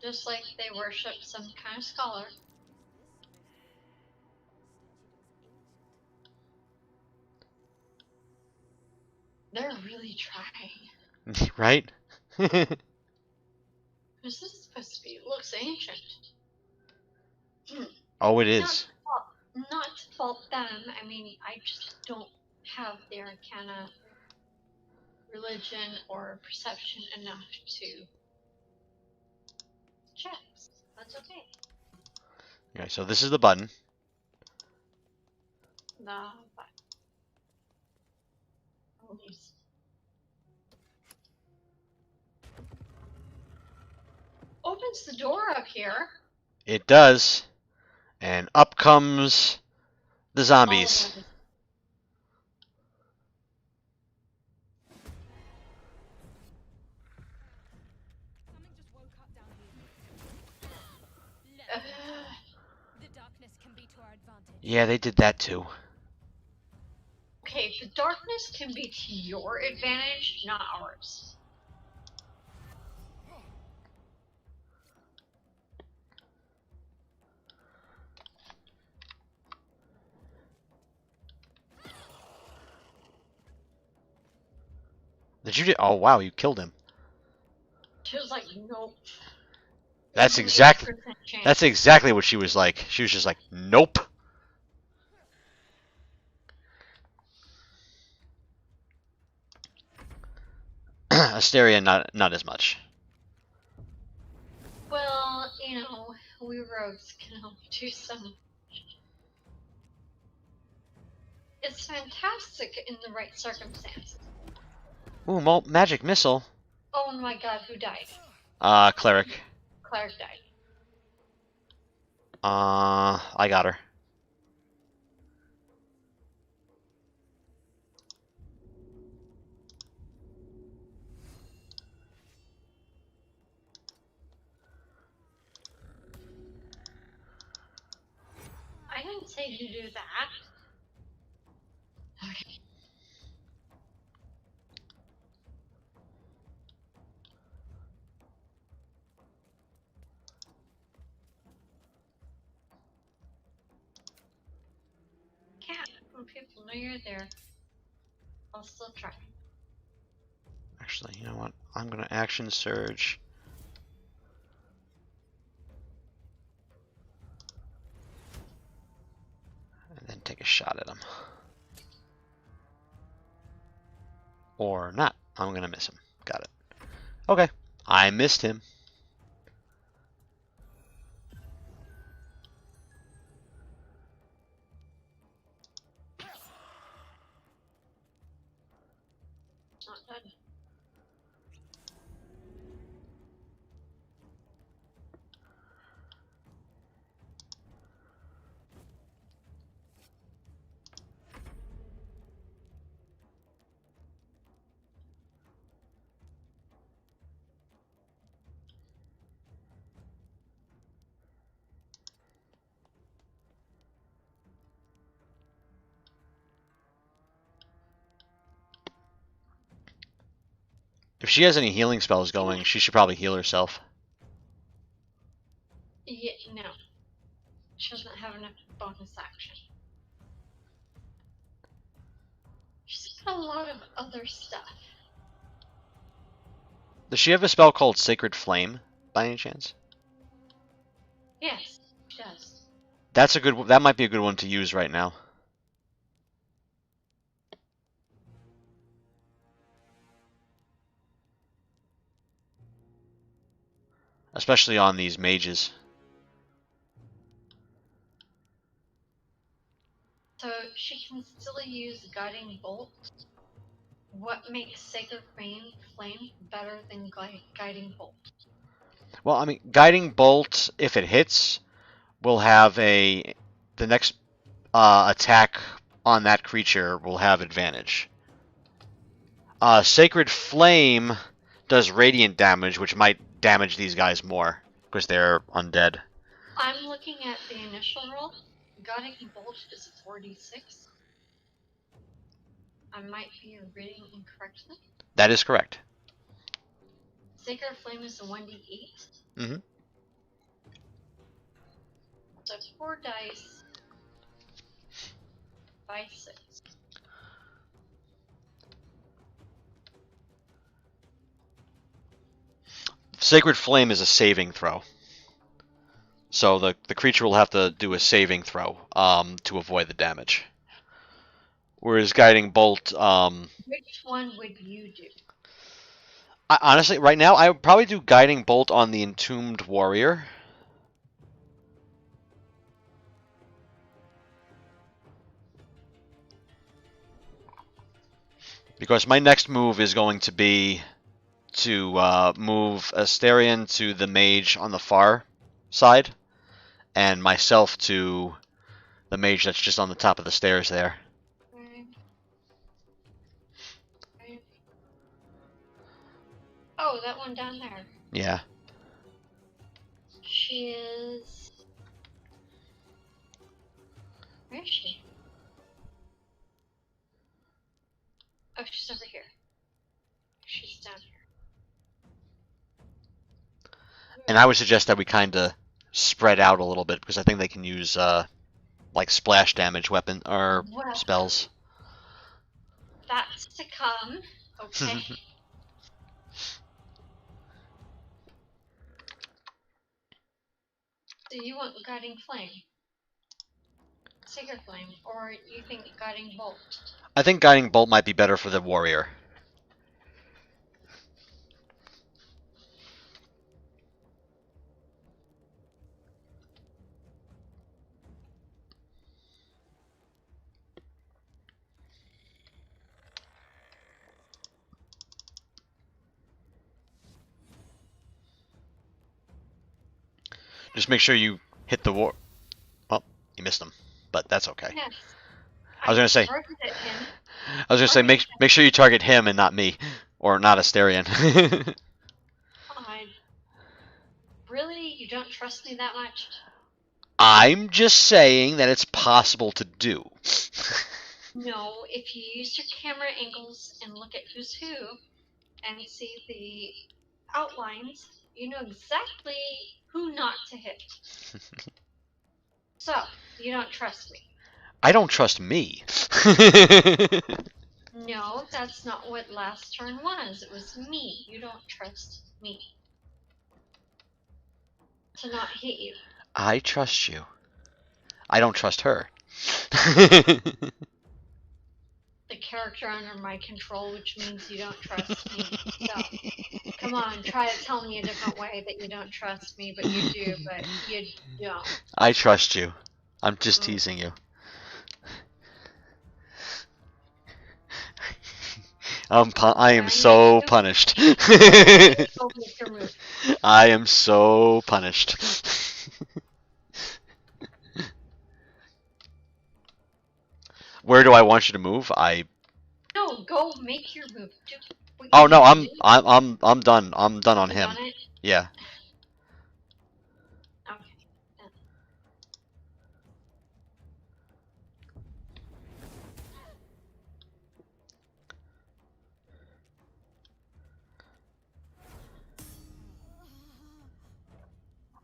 just like they worship some kind of scholar. They're really trying. Right? Who's this supposed to be? It looks ancient. Oh, it is. Not to fault them. I mean, I just don't have the arcana religion or perception enough to check. That's okay. Okay, so this is the button. The but please. Opens the door up here. It does. And up comes the zombies. All of them. Something just woke up down here. The darkness can be to our advantage. Yeah, they did that too. Okay, the darkness can be to your advantage, not ours. Did you? Oh wow, you killed him. She was like, nope. That's There's an exactly 80% chance. that's exactly what she was like. She was just like, nope. Asteria, not as much. Well, you know, we rogues can only do so much. It's fantastic in the right circumstance. Ooh, magic missile. Oh my god, who died? Cleric. Cleric died. I got her. I didn't say to do that. Okay. Cat, when people know you're there, I'll still try. Actually, you know what? I'm gonna action surge. And then take a shot at him. Or not. I'm gonna miss him. Got it. Okay. I missed him. Not done. If she has any healing spells going, she should probably heal herself. Yeah, no. She doesn't have enough bonus action. She's got a lot of other stuff. Does she have a spell called Sacred Flame, by any chance? Yes, she does. That's a good. That might be a good one to use right now. Especially on these mages. So she can still use Guiding Bolt. What makes Sacred Flame better than Guiding Bolt? Well, I mean, Guiding Bolt, if it hits, will have the next attack on that creature will have advantage. Sacred Flame does radiant damage, which might damage these guys more because they're undead. I'm looking at the initial roll. Guiding Bolt is 46. I might be reading incorrectly. That is correct. Sacred Flame is a 1d8. Mm-hmm. So 4 dice by 6. Sacred Flame is a saving throw. So the creature will have to do a saving throw to avoid the damage. Whereas Guiding Bolt... Which one would you do? honestly, right now, I would probably do Guiding Bolt on the Entombed Warrior. Because my next move is going to be to move Asterion to the mage on the far side, and myself to the mage that's just on the top of the stairs there. Oh, that one down there. Yeah. She is... Where is she? Oh, she's over here. She's down here. And I would suggest that we kind of spread out a little bit, because I think they can use like splash damage weapon or Well, spells. that's to come. Okay. So you want Guiding Flame? Sacred Flame? Or you think Guiding Bolt? I think Guiding Bolt might be better for the warrior. Just make sure you hit the war. Oh, you missed him, but that's okay. Yes. I was gonna say. Targeted him. I was gonna say make sure you target him and not me, or not Asterion. Really? You don't trust me that much? I'm just saying that it's possible to do. No, if you use your camera angles and look at who's who and see the outlines, you know exactly who not to hit. So, you don't trust me. I don't trust me. No, that's not what last turn was. It was me. You don't trust me. To not hit you. I trust you. I don't trust her. The character under my control, which means you don't trust me. So, come on, try to tell me a different way that you don't trust me, but you do, but you don't. I trust you. I'm just teasing you. I am so punished. I am so punished. Where do I want you to move? No, go make your move. Oh no, I'm done. I'm done on him. Yeah. Okay.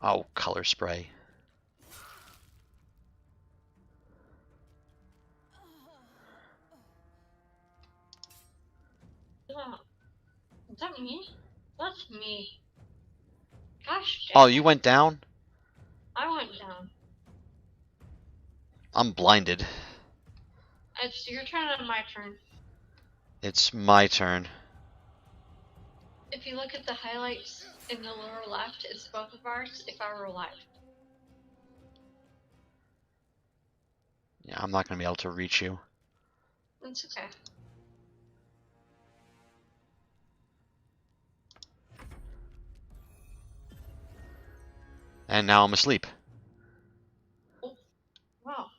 Oh, color spray. Is that me? That's me. Gosh Oh, dang you it. went down? I went down. I'm blinded. It's your turn and my turn. It's my turn. If you look at the highlights in the lower left, it's both of ours if I were alive. Yeah, I'm not gonna be able to reach you. That's okay. And now I'm asleep. Oh, wow.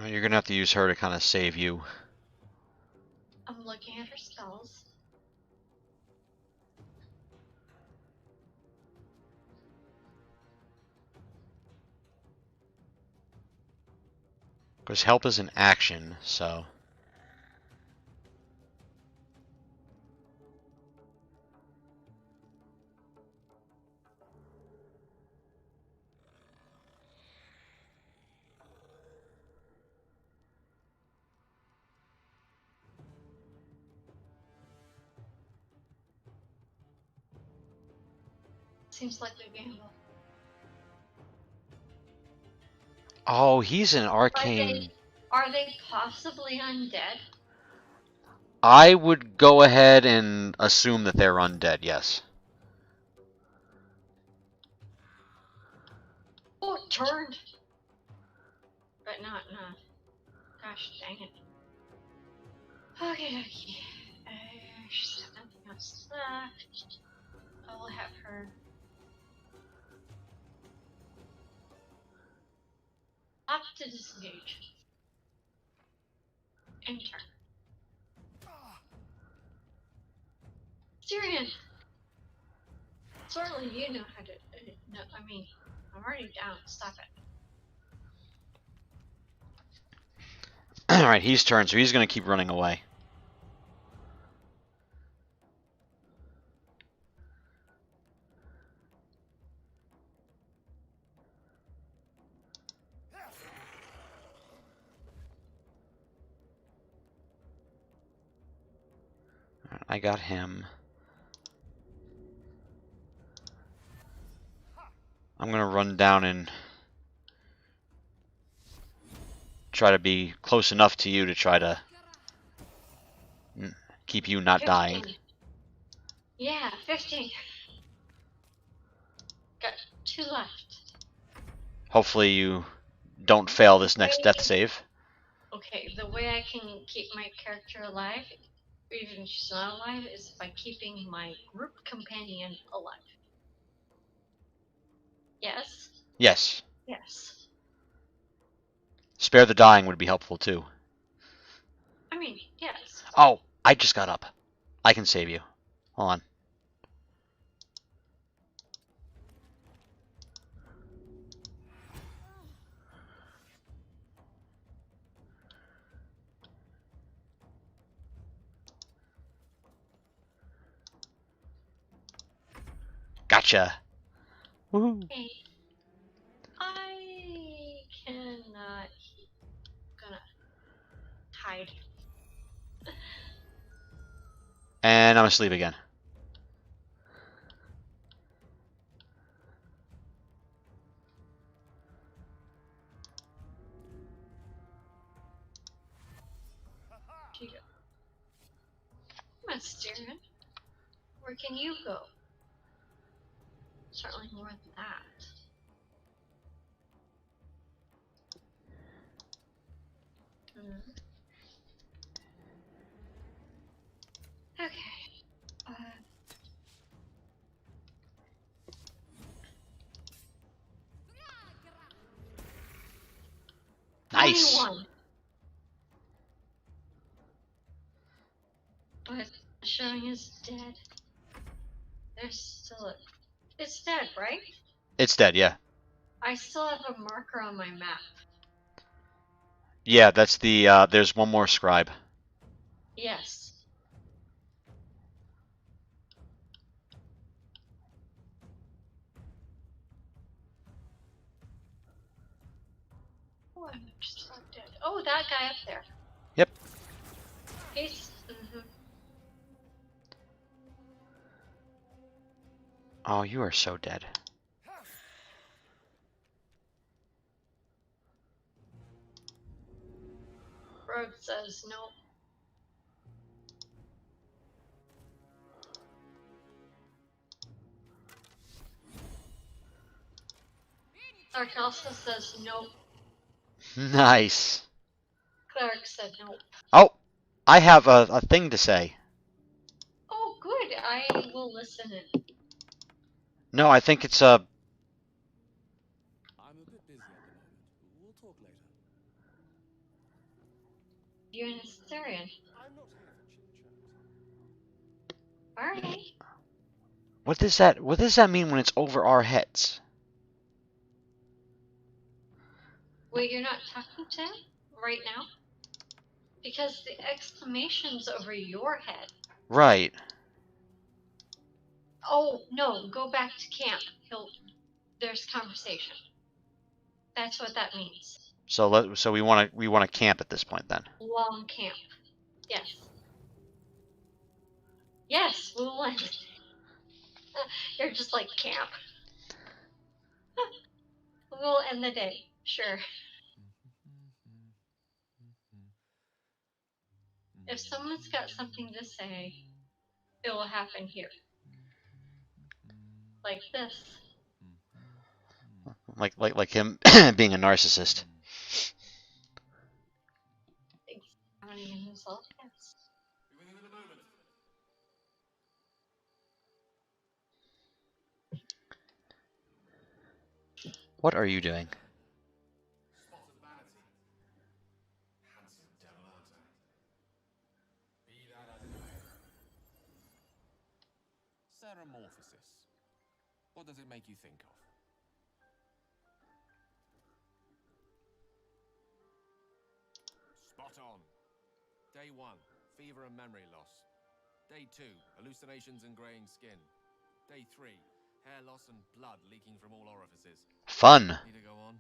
You're gonna have to use her to kind of save you. I'm looking at her spells. Because help is an action, so... Seems like we gamble. Oh, he's an arcane... Are they possibly undead? I would go ahead and assume that they're undead, yes. Oh, it turned! But not. Gosh dang it. Okay. She's got nothing else left. I'll have her. Opt to disengage. And turn. Syrian! Certainly, you know how to. No, I mean, I'm already down. Stop it. Alright, he's turned, so he's going to keep running away. I got him. I'm going to run down and try to be close enough to you to try to keep you not 15. dying. Yeah, 15. Got 2 left. Hopefully you don't fail this next death save. Okay, the way I can keep my character alive, even if she's not alive, is by keeping my group companion alive. Yes? Yes. Yes. Spare the dying would be helpful too. I mean, yes. Oh, I just got up. I can save you. Hold on. Gotcha. Woohoo. Hey, I cannot. Gonna hide. And I'm asleep again. Mysterin, where can you go? Certainly more than that. Okay. Nice. 21. But showing is dead. There's still a. It's dead, right? It's dead, yeah. I still have a marker on my map. Yeah, that's the, there's one more scribe. Yes. Oh, I'm just about dead. Oh, that guy up there. Yep. He's. Oh, you are so dead. Rogue says no. Clark also says nope. Nice. Clark said nope. Oh, I have a thing to say. Oh, good. I will listen. No, I think it's a. I'm a bit busy at the moment. We'll talk later. You're an Assyrian. I'm not here for chit-chat. Alright. What does that mean when it's over our heads? Wait, you're not talking to him right now? Because the exclamation's over your head. Right. Oh, no, go back to camp. There's conversation. That's what that means. So we want to camp at this point then. Long camp. Yes. Yes, we'll end. You're just like camp. We'll end the day. Sure. If someone's got something to say, it will happen here. Like this. Like him being a narcissist. Examining himself, yes. What are you doing? Ceramorphosis. What does it make you think of? Spot on. Day 1, fever and memory loss. Day 2, hallucinations and graying skin. Day 3, hair loss and blood leaking from all orifices. Fun. Need to go on?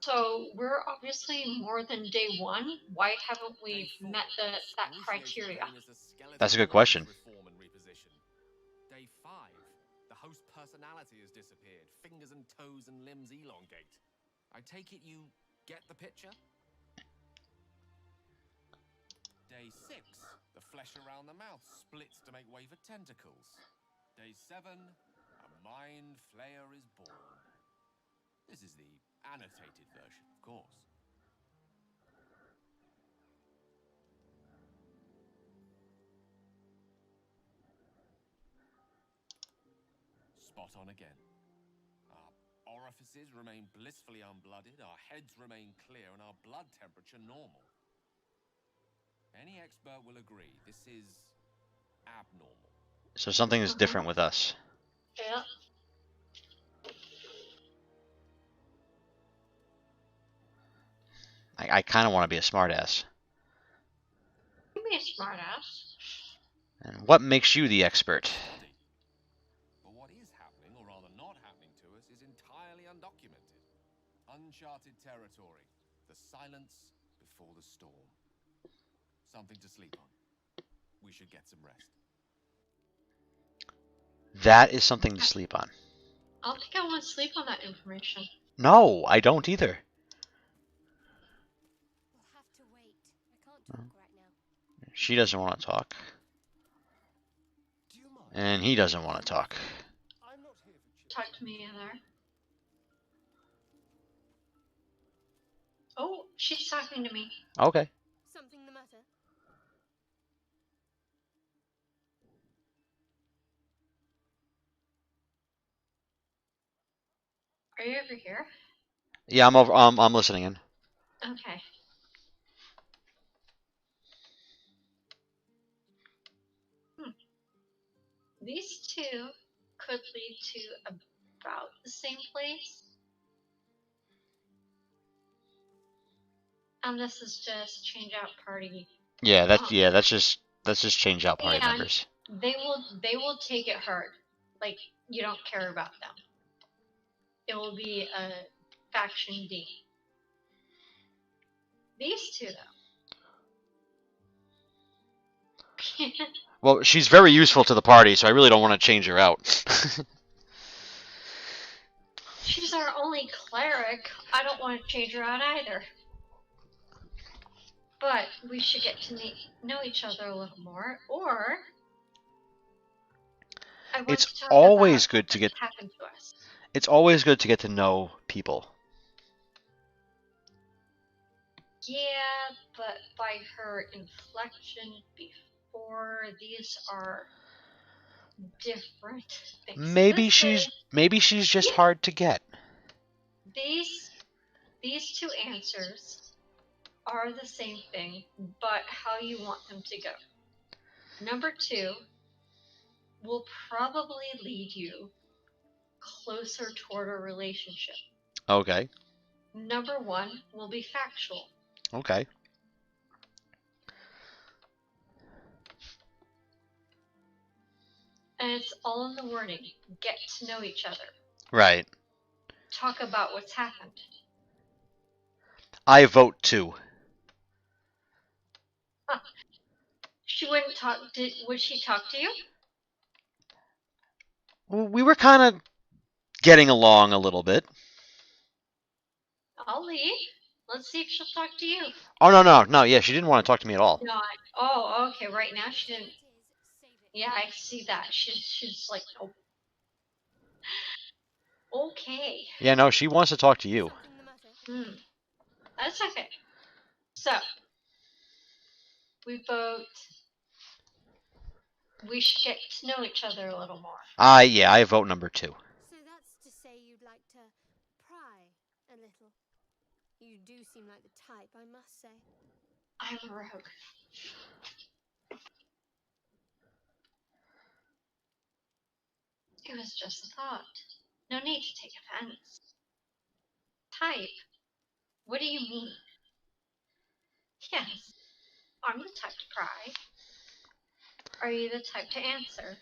So we're obviously more than day 1. Why haven't we Day 4, met that excruciating criteria? pain as the skeleton That's a good organs question. reform and reposition. Day 5, the host personality has disappeared. Fingers and toes and limbs elongate. I take it you get the picture? Day 6, the flesh around the mouth splits to make way for tentacles. Day 7, a mind flayer is born. This is the annotated version, of course. Spot on again. Our orifices remain blissfully unblooded, our heads remain clear, and our blood temperature normal. Any expert will agree this is abnormal. So something is different with us. Yeah. I kind of want to be a smartass. You be a smartass. And what makes you the expert? Study. But what is happening, or rather not happening to us, is entirely undocumented. Uncharted territory. The silence before the storm. Something to sleep on. We should get some rest. That is something to sleep on. I don't think I want to sleep on that information. No, I don't either. We'll have to wait. I can't talk right now. She doesn't want to talk. Do you mind? And he doesn't want to talk. I'm not here for Talk to me either. Oh, she's talking to me. Okay. Something the matter? Are you over here? Yeah, I'm over. I'm listening in. Okay. These two could lead to about the same place. And this is just change out party. Yeah, that's just change out party And members. they will take it hard. Like you don't care about them. It will be a faction D. These two though. Well, she's very useful to the party, so I really don't want to change her out. She's our only cleric. I don't want to change her out either. But we should get to know each other a little more, or I want It's to talk always about good to what's get. happened to us. It's always good to get to know people. Yeah, but by her inflection before, these are different things. Maybe she's just hard to get. These two answers are the same thing, but how you want them to go. Number 2 will probably lead you closer toward a relationship. Okay. Number 1 will be factual. Okay. And it's all in the wording. Get to know each other. Right. Talk about what's happened. I vote 2. She wouldn't talk. Would she talk to you? Well, we were kind of getting along a little bit. I'll leave. Let's see if she'll talk to you. Oh no. Yeah, she didn't want to talk to me at all. No. Oh, okay. Right now she didn't. Yeah, I see that. She's like, oh. Okay. Yeah, no, she wants to talk to you. Something the matter? That's okay. So we vote. We should get to know each other a little more. Yeah, I vote number 2. So that's to say you'd like to pry a little. You do seem like the type, I must say. I'm a rogue. It was just a thought. No need to take offense. Type? What do you mean? Yes, I'm the type to cry. Are you the type to answer?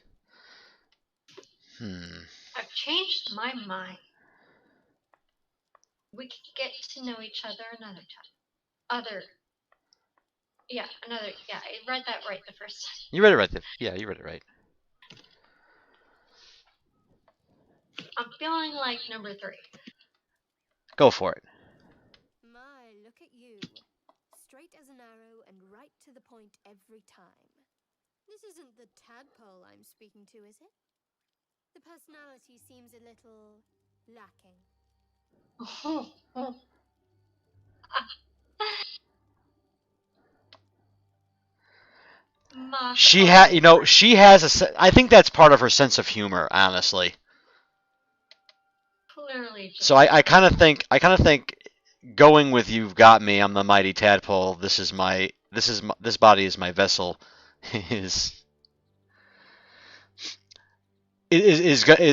I've changed my mind. We can get to know each other another time. Yeah, I read that right the first time. You read it right. Yeah, you read it right. I'm feeling like number 3. Go for it. My, look at you. Straight as an arrow and right to the point every time. This isn't the tadpole I'm speaking to, is it? The personality seems a little lacking. She has I think that's part of her sense of humor, honestly. Clearly. So I kind of think going with "You've got me, I'm the mighty tadpole. This body is my vessel," is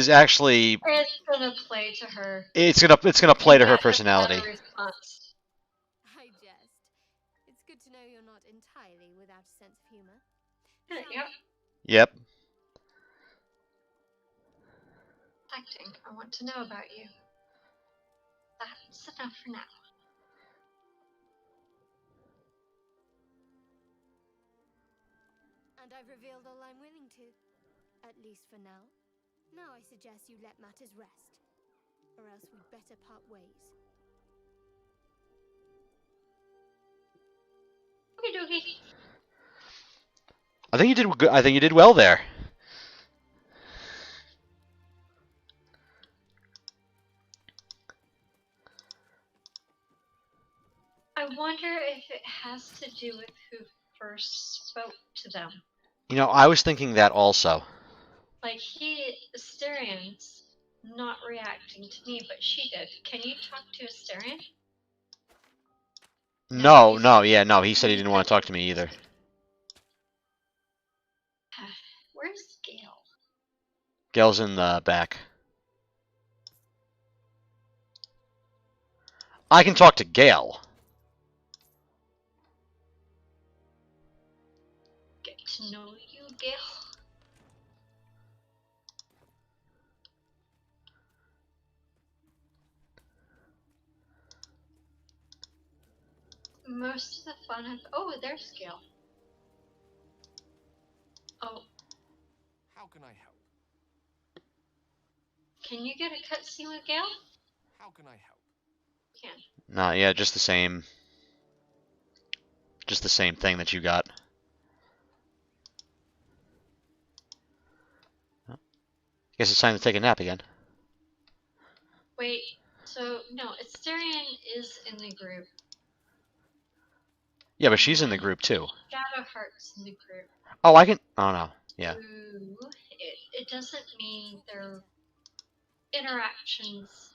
actually It's gonna play to her. It's gonna play to her personality. Response. I jest. It's good to know you're not entirely without a sense of humor. Yep. Yep. Acting. I want to know about you. That's enough for now. And I've revealed all I'm willing to. At least for now. Now I suggest you let matters rest. Or else we'd better part ways. Okie dokie. I think you did good. I think you did well there. I wonder if it has to do with who first spoke to them. You know, I was thinking that also. Like Asterian's not reacting to me, but she did. Can you talk to Asterian? No, he said he didn't want to talk to me either. Where's Gale? Gale's in the back. I can talk to Gale. Get to know you, Gale. Most of the fun oh, there's Gale. Oh. How can I help? Can you get a cutscene with Gale? How can I help? Can. No, yeah, just the same thing that you got. Guess it's time to take a nap again. Wait, so no, Asterian is in the group. Yeah, but she's in the group too. Shadowheart's in the group. Oh, I can. Oh no, yeah. Ooh, it doesn't mean their interactions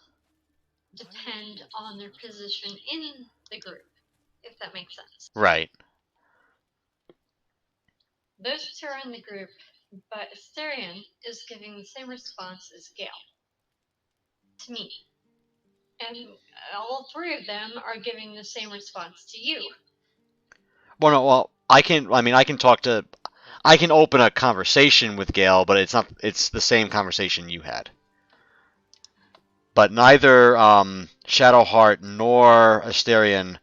depend on their position in the group, if that makes sense. Right. Those two are in the group, but Asterian is giving the same response as Gale to me. And all 3 of them are giving the same response to you. Well, no, well, I can open a conversation with Gale, but it's the same conversation you had. But neither Shadowheart nor Asterian.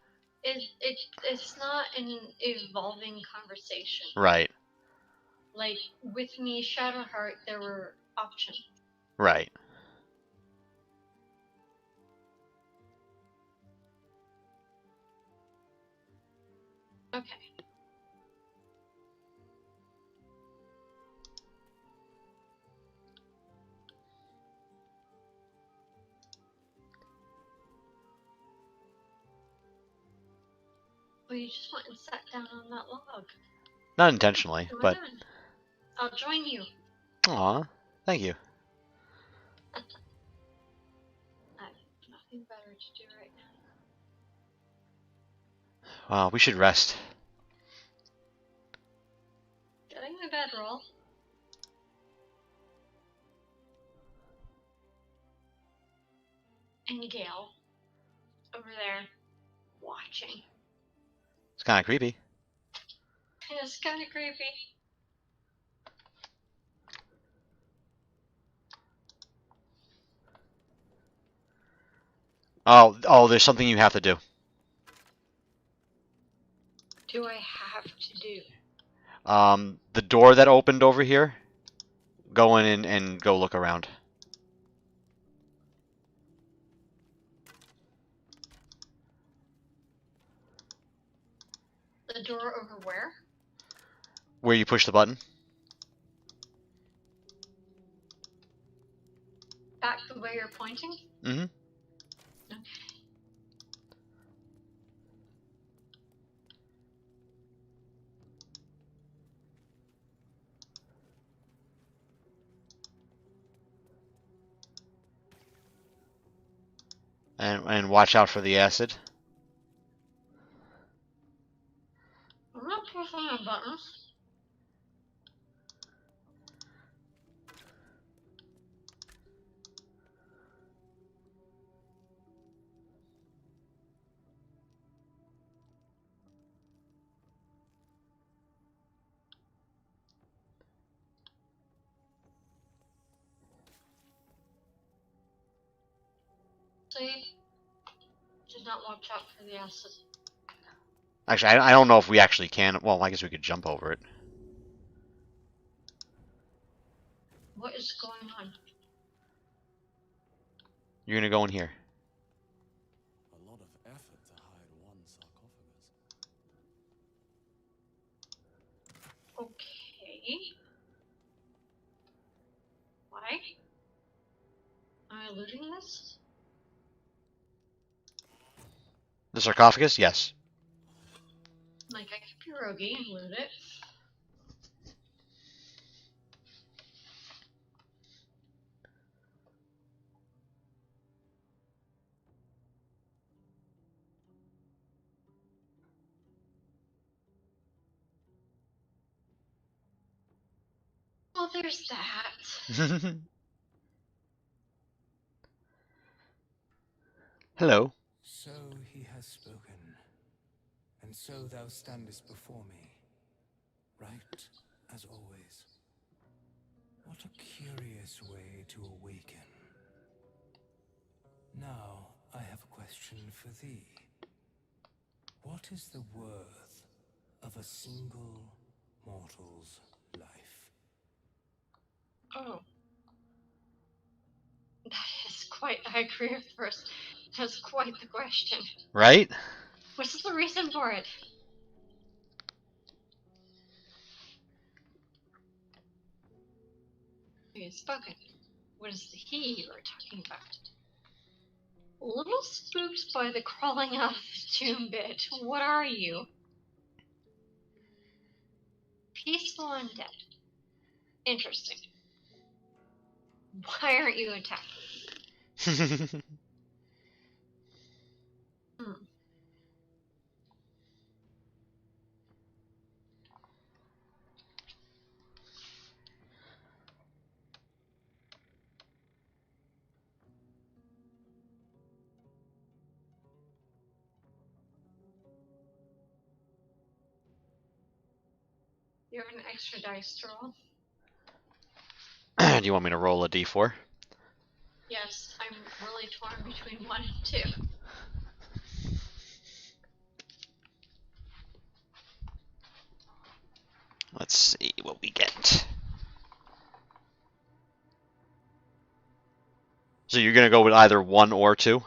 It's not an evolving conversation. Right. Like, with me, Shadowheart, there were options. Right. Okay. Well, you just went and sat down on that log. Not intentionally, but. I'll join you. Aw, thank you. I have nothing better to do right now. Well, we should rest. Getting my bedroll. and Gale over there watching. It's kind of creepy. It's kind of creepy. Oh, there's something you have to do. Do I have to do? The door that opened over here, go in and go look around. The door over where? Where you push the button. Back the way you're pointing? Mm-hmm. Okay. And watch out for the acid. I'm not pushing the buttons. See? Did not watch out for the acid. Actually, I don't know if we actually can. Well, I guess we could jump over it. What is going on? You're gonna go in here. A lot of effort to hide one sarcophagus. Okay. Why? Am I eluding this? The sarcophagus? Yes. Like, I could be roguey and loot it. Well, there's that. Hello. So he has spoken, and so thou standest before me, right as always. What a curious way to awaken. Now I have a question for thee. What is the worth of a single mortal's life? Oh. That is quite, I agree with first. That's quite the question. Right? What's the reason for it? He has spoken. What is the he you are talking about? A little spooked by the crawling out of the tomb bit. What are you? Peaceful undead. Interesting. Why aren't you attacking? Hmm. You have an extra dice to roll? Do you want me to roll a d4? Yes, I'm really torn between 1 and 2. Let's see what we get. So you're gonna go with either 1 or 2?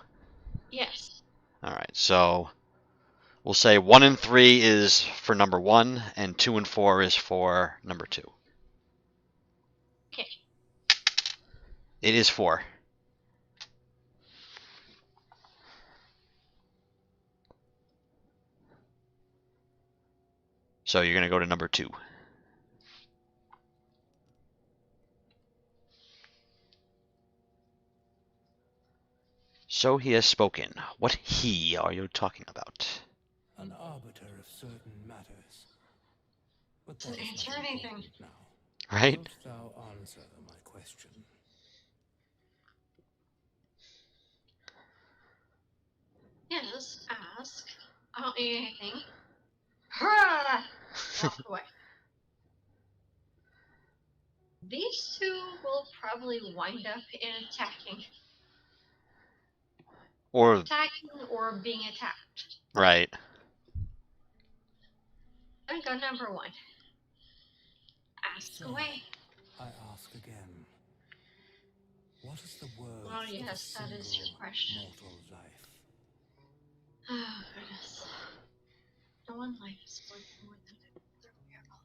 Yes. Alright, so we'll say 1 and 3 is for number 1, and 2 and 4 is for number 2. Okay. It is 4. So you're gonna go to number 2. So he has spoken. What he are you talking about? An arbiter of certain matters. But Doesn't that is answer not anything. important now. Right? Wilt thou answer my question? is ask, I don't need anything. Hurrah! Walk away. These two will probably wind up in attacking. Or Attacking or being attacked. right. I'm go number one. Ask So, away. I ask again. What is the worth Oh of a yes, that is your single question. mortal life? Oh goodness. No one life is worth more than another barrel.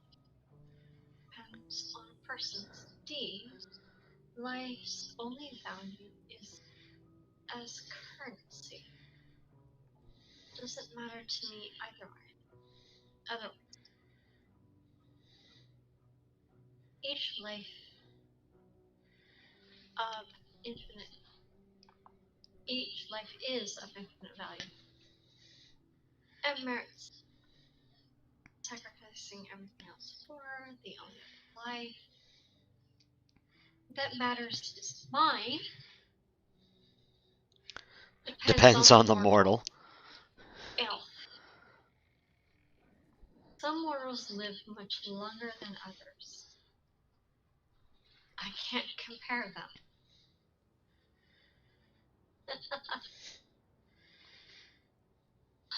Depends on a person's deeds. Life's only value is as currency. Doesn't matter to me either way. Otherwise, each life of infinite. Each life is of infinite value and merits sacrificing everything else for. The only life that matters is mine. Depends on the mortal. Elf. Some mortals live much longer than others. I can't compare them.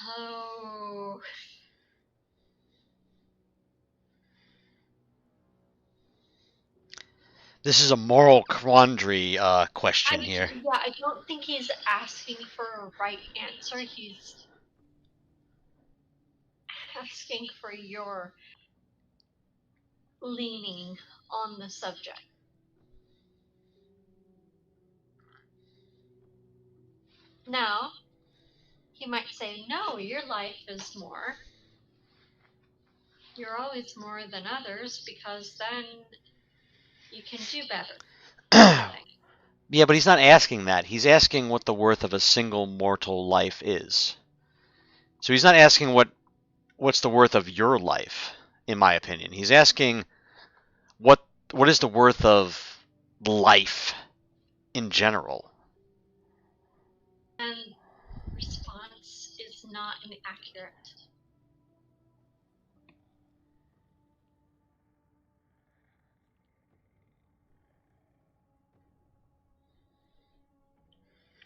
Oh. This is a moral quandary question here. Yeah, I don't think he's asking for a right answer. He's asking for your leaning on the subject. Now, he might say, no, your life is more. You're always more than others because then you can do better. Yeah, but he's not asking that. He's asking what the worth of a single mortal life is. So he's not asking what's the worth of your life, in my opinion. He's asking what is the worth of life in general. And response is not inaccurate.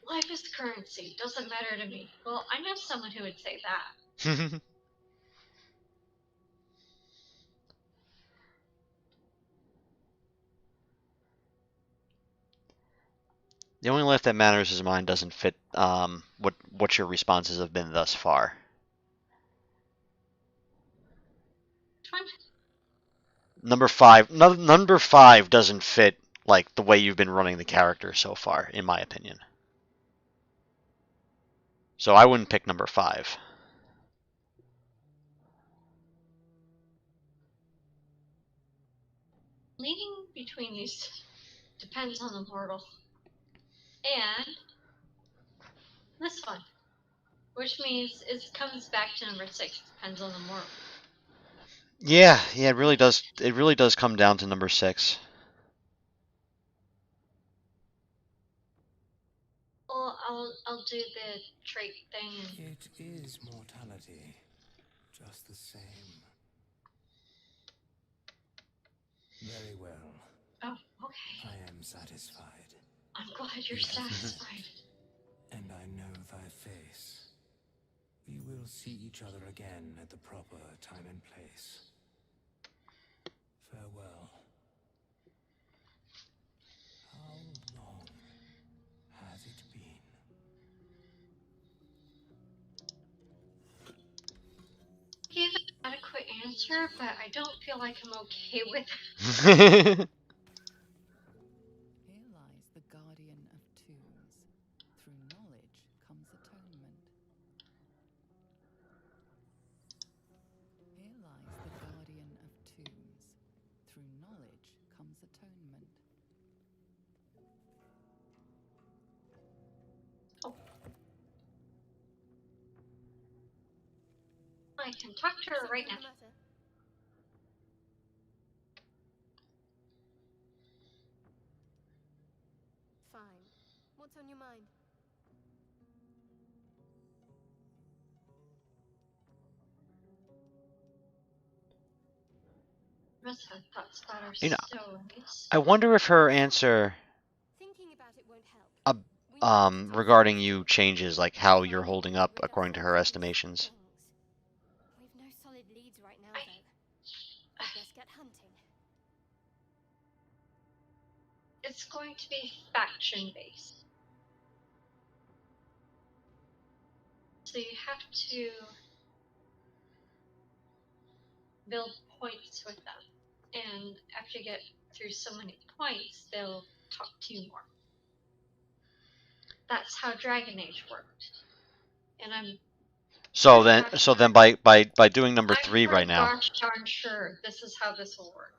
Life is currency. Doesn't matter to me. Well, I know someone who would say that. The only life that matters is mine doesn't fit what your responses have been thus far. Number five doesn't fit like the way you've been running the character so far, in my opinion. So I wouldn't pick number 5. Leaning between these depends on the mortal. And this one. Which means it comes back to number 6. Depends on the mortal. Yeah, it really does. It really does come down to number 6. Well, I'll do the trait thing. It is mortality, just the same. Very well. Oh, okay. I am satisfied. I'm glad you're satisfied. And I know thy face. We will see each other again at the proper time and place. Farewell. How long has it been? Gave an adequate answer, but I don't feel like I'm okay with Here lies the guardian of tombs. Through knowledge comes atonement. Here lies the guardian of tombs. Through knowledge comes atonement. I can talk to her right now. Fine. What's on your mind? must have thoughts about our You know, stories. I wonder if her answer Thinking about it won't help. We need to do regarding something. you changes, like how you're Finding holding out up would according to affect her these estimations. things. We've no solid leads right now, I- though. I'd best get hunting. It's going to be faction based. So you have to build points with them. And after you get through so many points, they'll talk to you more. That's how Dragon Age worked. And I'm So pretty then, gosh so then darn- by doing number I'm 3 right pretty now, gosh darn sure this is how this will work.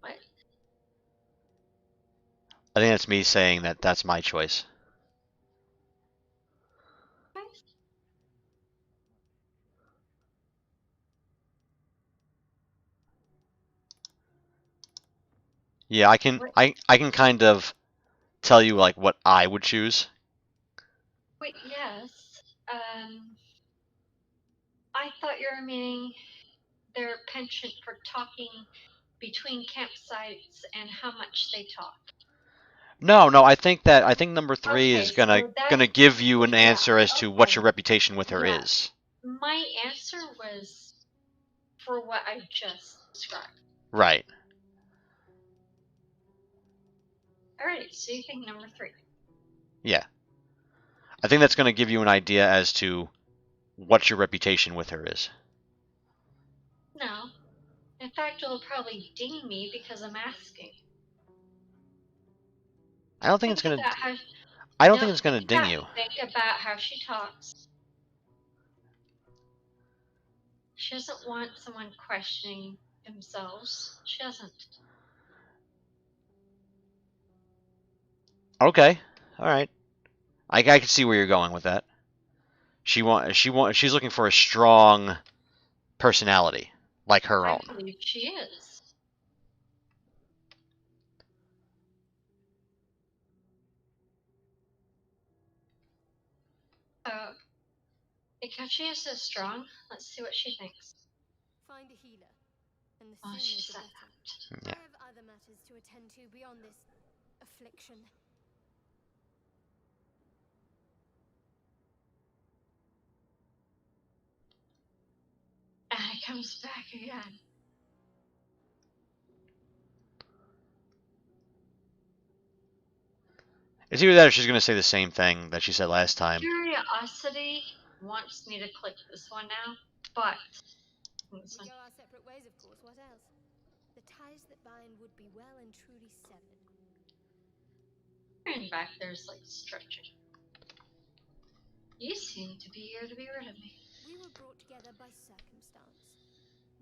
What? I think that's me saying that that's my choice. Yeah, What? I can kind of tell you like what I would choose. Wait, yes. I thought you were meaning their penchant for talking between campsites and how much they talk. No, I think number 3 Okay, is so gonna give you an yeah, answer as to what okay. your reputation with her Yeah. is. My answer was for what I just described. Right. Alright, so you think number 3. Yeah. I think that's gonna give you an idea as to what your reputation with her is. No. In fact, it'll probably ding me because I'm asking. I don't think it's Think gonna. about how I don't think it's gonna think ding about, you. think about how she talks. She doesn't want someone questioning themselves. She doesn't. Okay. All right. I can see where you're going with that. She's looking for a strong personality like her I own. believe she is. So, because she is so strong, let's see what she thinks. Find a healer, and the Oh, sooner she the said better. Yeah. I have other matters to attend to beyond this affliction. And it comes back again. It's either that or she's gonna say the same thing that she said last time. Curiosity wants me to click this one now, but We go our separate ways, of course. What else? The ties that bind would be well and truly severed. and back there's like stretching. You seem to be here to be rid of me. We were brought together by circumstance.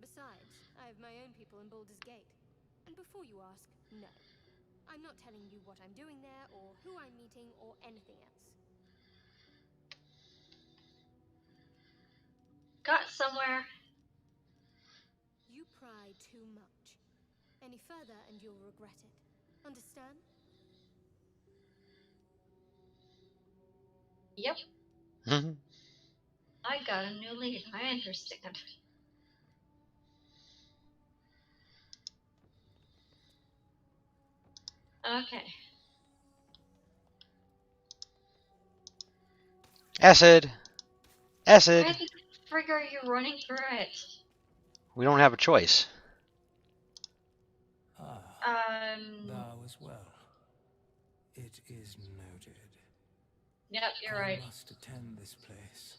Besides, I have my own people in Baldur's Gate. And before you ask, no. I'm not telling you what I'm doing there, or who I'm meeting, or anything else. Got somewhere. You pry too much. Any further and you'll regret it. Understand? Yep, Mhm. I got a new lead. I understand. Okay. Acid. Acid. Why the frig are you running through it? We don't have a choice. Thou as well. It is noted. Yep, you're right. I must attend this place.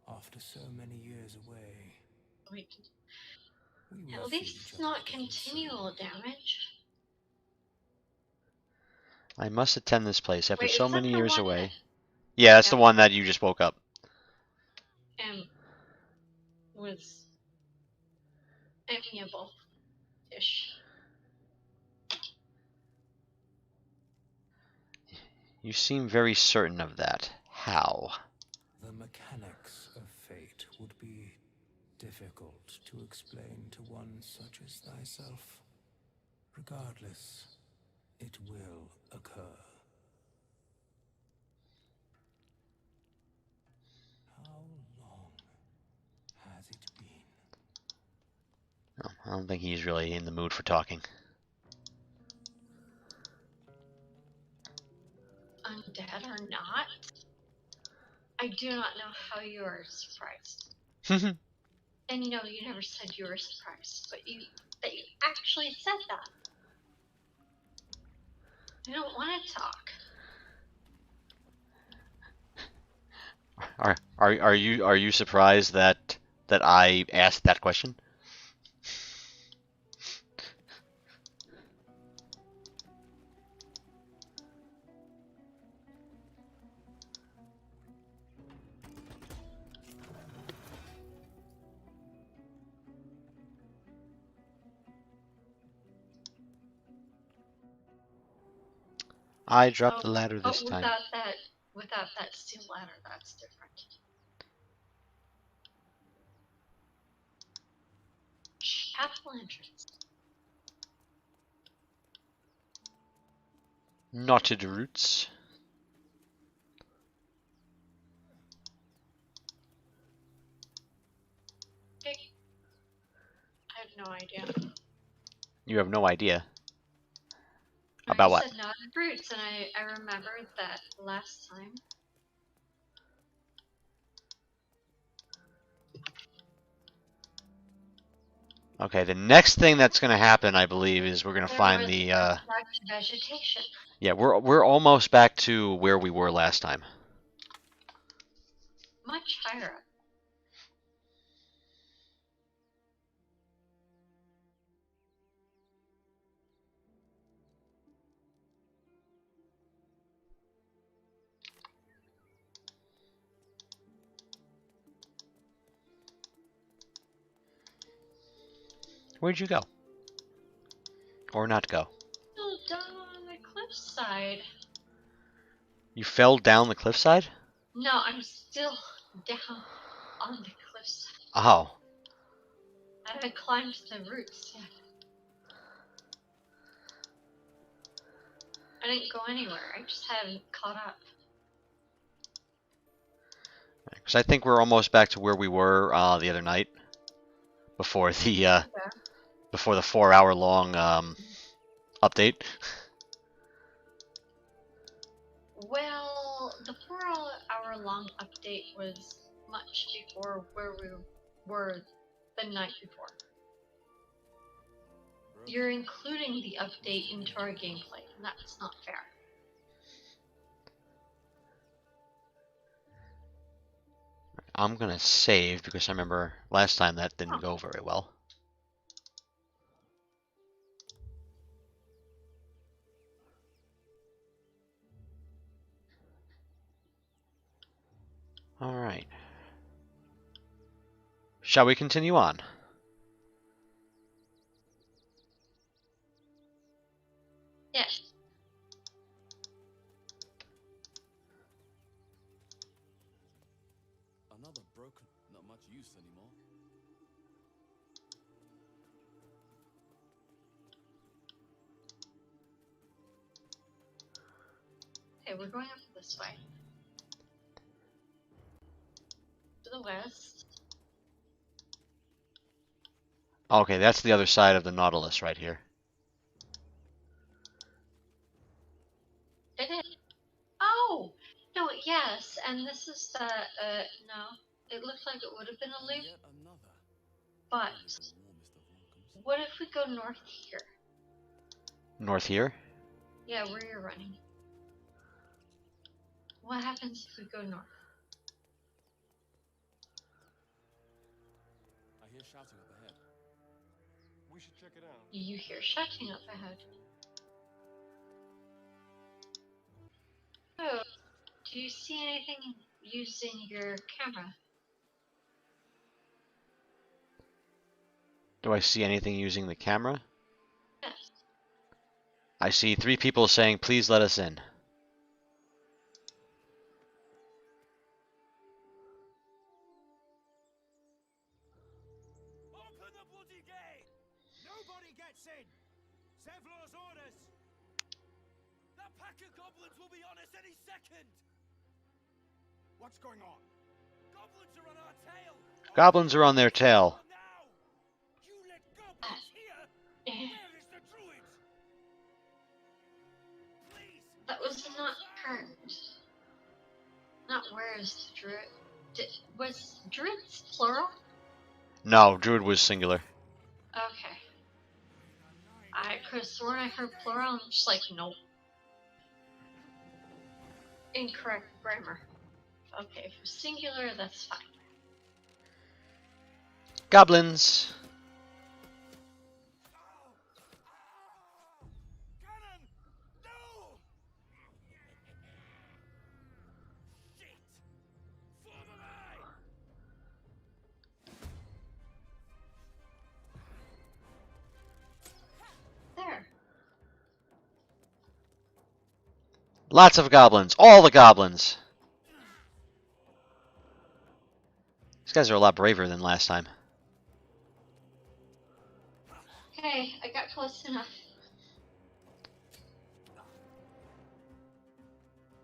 After so many years away, Wait, we at will see least each it's other not again continual soon. damage. I must attend this place after Wait, so is that many the years one away. that Yeah, that's the Yep. one that you just woke up. Was amiable-ish? You seem very certain of that. How? The mechanics of fate would be difficult to explain to one such as thyself. Regardless, it will occur. How long has it been? I don't think he's really in the mood for talking. Undead or not, I do not know how you are surprised. And you know, you never said you were surprised, but you actually said that. I don't want to talk. Are you surprised that I asked that question? I dropped the ladder this But time. without that steel ladder, that's different. Chapel entrance. Knotted roots. Okay. I have no idea. You have no idea. You About what? said knotted roots, and I remembered that last time. Okay, the next thing that's going to happen, I believe, is we're going to There find was the vegetation. yeah, we're almost back to where we were last time. Much higher up. Where'd you go? Or not go? Still down on the cliffside. You fell down the cliffside? No, I'm still down on the cliffside. Oh. I haven't climbed the roots yet. I didn't go anywhere. I just haven't caught up. Because I think we're almost back to where we were the other night. Before the before the 4-hour long update. Well, the 4-hour long update was much before where we were the night before. You're including the update into our gameplay, and that's not fair. I'm gonna save because I remember last time that didn't go very well. Alright. Shall we continue on? Yes. Another broken, not much use anymore. Okay, we're going up this way. To the west. Okay, that's the other side of the Nautilus right here. It is. Oh! No, yes, and this is the, no. It looked like it would have been a loop. Yet another. But The warmest of welcomes. what if we go north here? North here? Yeah, where you're running. What happens if we go north? I hear shouting up ahead. We should check it out. You hear shouting up ahead. Oh, do you see anything using your camera? Do I see anything using the camera? Yes. I see 3 people saying, please let us in. Open the bloody gate! Nobody gets in! Zevlor's orders! That pack of goblins will be on us any second! What's going on? Goblins are on our tail! Goblins are on their tail. Now! You let goblins Where is the druid? Was druids plural? No, druid was singular. Okay. I could have sworn I heard plural. I'm just like, nope. Incorrect grammar. Okay, if it's singular, that's fine. Goblins. Cannon! No! Shit! Follow me! There. Lots of goblins. All the goblins. These guys are a lot braver than last time. Okay, I got close enough.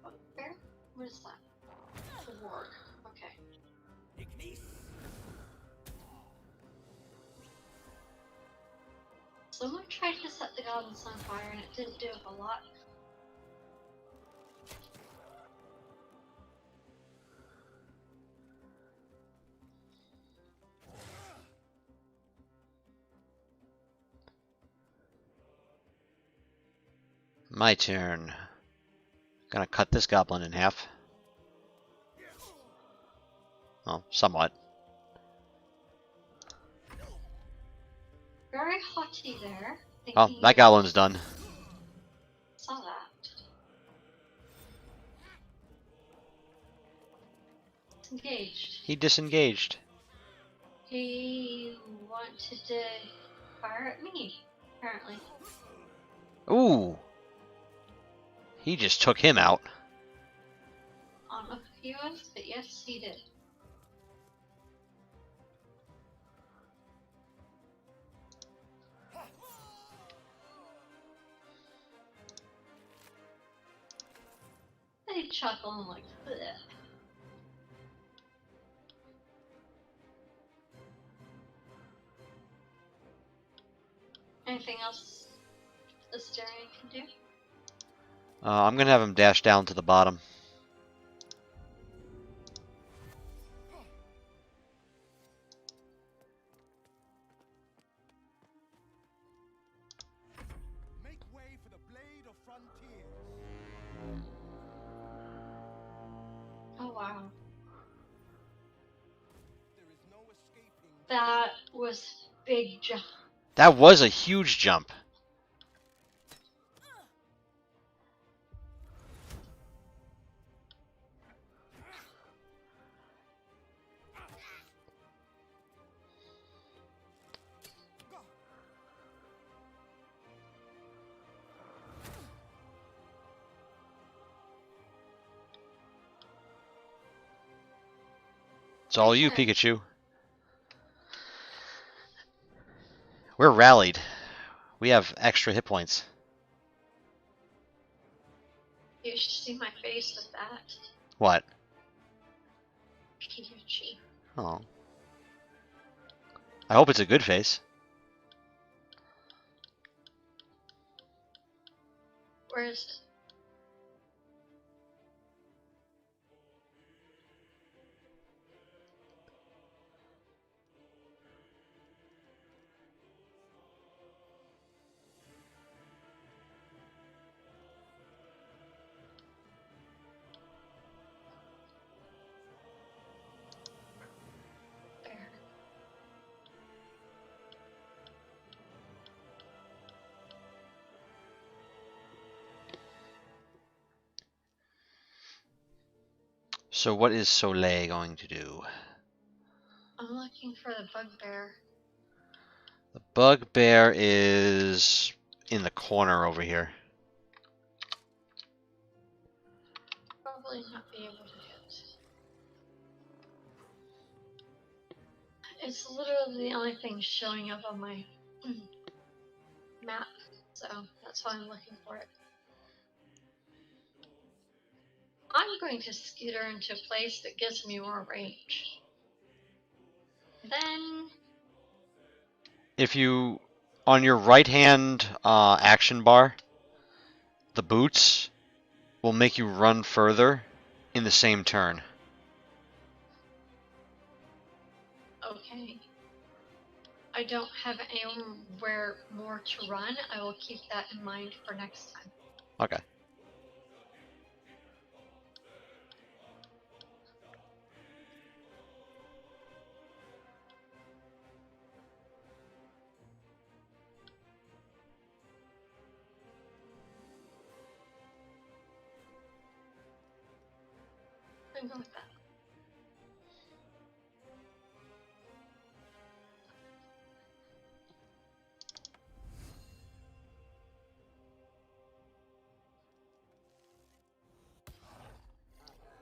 Oh, where? What is that? The warg. Okay. Ignis! Someone tried to set the goblins on fire and it didn't do a lot. My turn. Gonna cut this goblin in half. Well, somewhat. Very haughty there. Oh, Thinking that you goblin's done. saw that. Disengaged. He disengaged. He wanted to fire at me, apparently. Ooh. He just took him out. I don't know if he was, but yes, he did. They chuckle and like, bleh. Anything else Asterion can do? I'm gonna have him dash down to the bottom. Make way for the blade of frontier. Oh wow. There is no escaping. That was big jump. That was a huge jump. It's all you, Pikachu. We're rallied. We have extra hit points. You should see my face with that. What? Pikachu. Oh. I hope it's a good face. Where is it? There. So what is Soleil going to do? I'm looking for the bugbear. The bugbear is in the corner over here. Probably not be able to hit. It's literally the only thing showing up on my map, so that's why I'm looking for it. I'm going to skitter into a place that gives me more range. Then, If you, on your right hand action bar, the boots will make you run further in the same turn. Okay. I don't have anywhere more to run. I will keep that in mind for next time. Okay. I'm going with that.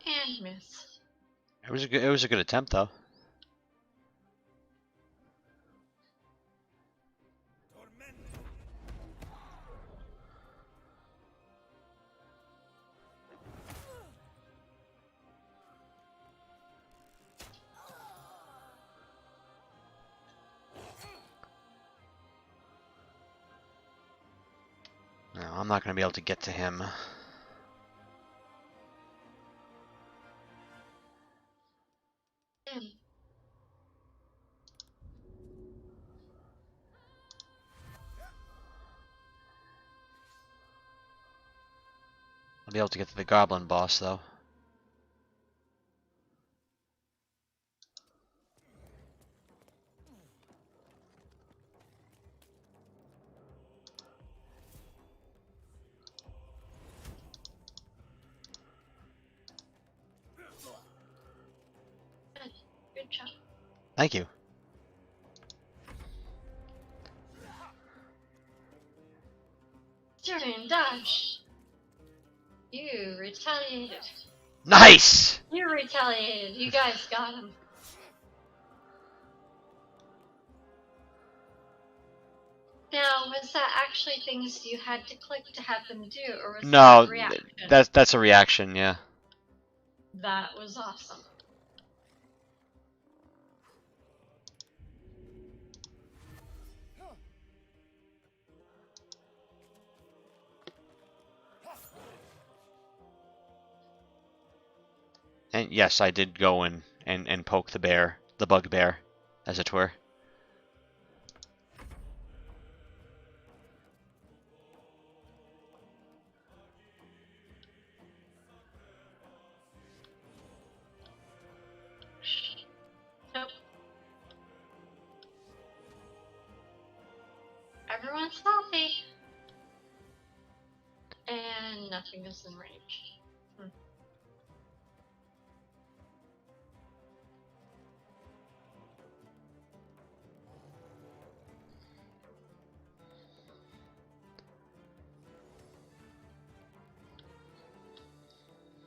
And miss. It was a good attempt though. No, I'm not going to be able to get to him. Damn. I'll be able to get to the goblin boss though. Good job. Thank you. During dodge. You retaliated. Nice! You retaliated. You guys got him. Now, was that actually things you had to click to have them do, or was No, that a reaction? that's a reaction, yeah. That was awesome. And yes, I did go and poke the bear, the bugbear, as it were. Nope. Everyone's healthy. And nothing is in range.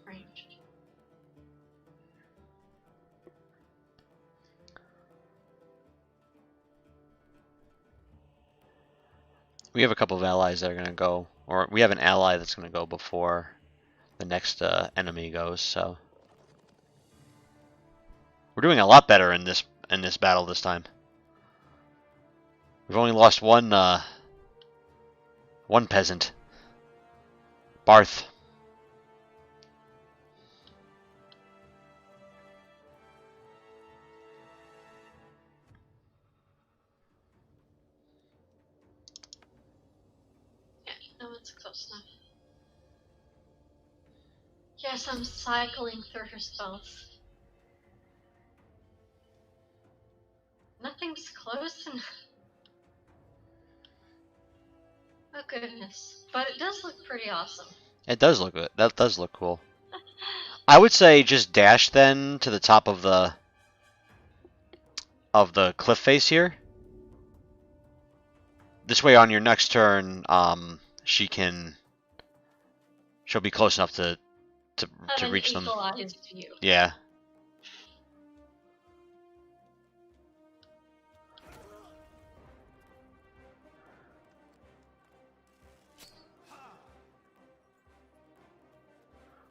Range. We have a couple of allies that are going to go, or we have an ally that's going to go before the next enemy goes, so. We're doing a lot better in this battle this time. We've only lost one peasant. Barth. Yeah, no one's close enough. Yes, I'm cycling through her spells. Nothing's close enough. Oh goodness. But it does look pretty awesome. It does look good. That does look cool. I would say just dash then to the top of the cliff face here. This way on your next turn, she'll be close enough to reach them. Equalized view. Yeah.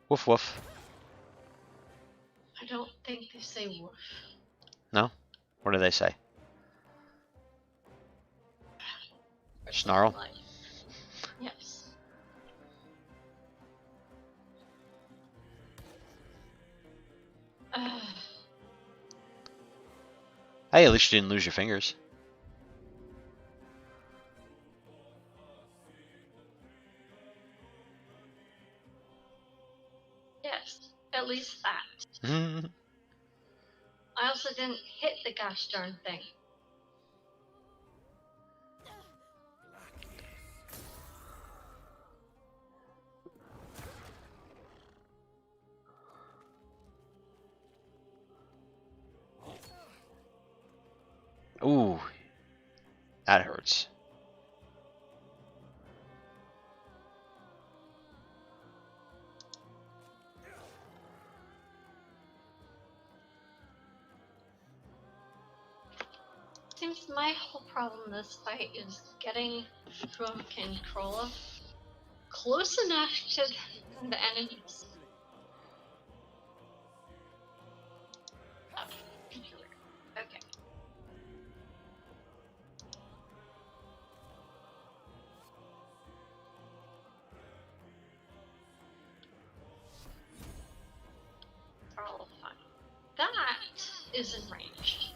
Woof woof. I don't think they say woof. No? What do they say? Or Snarl? something like. Yes. Hey, at least you didn't lose your fingers. Yes, at least that. I also didn't hit the gosh darn thing. Ooh, that hurts. Seems my whole problem in this fight is getting from control close enough to the enemies. Oh, okay. Are all fine. That is in range.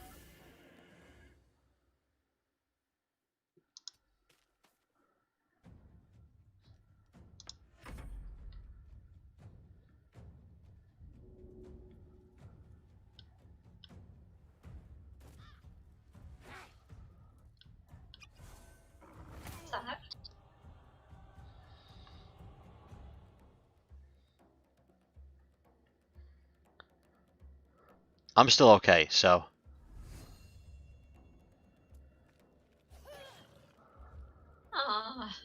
That. I'm still okay, so. Ah.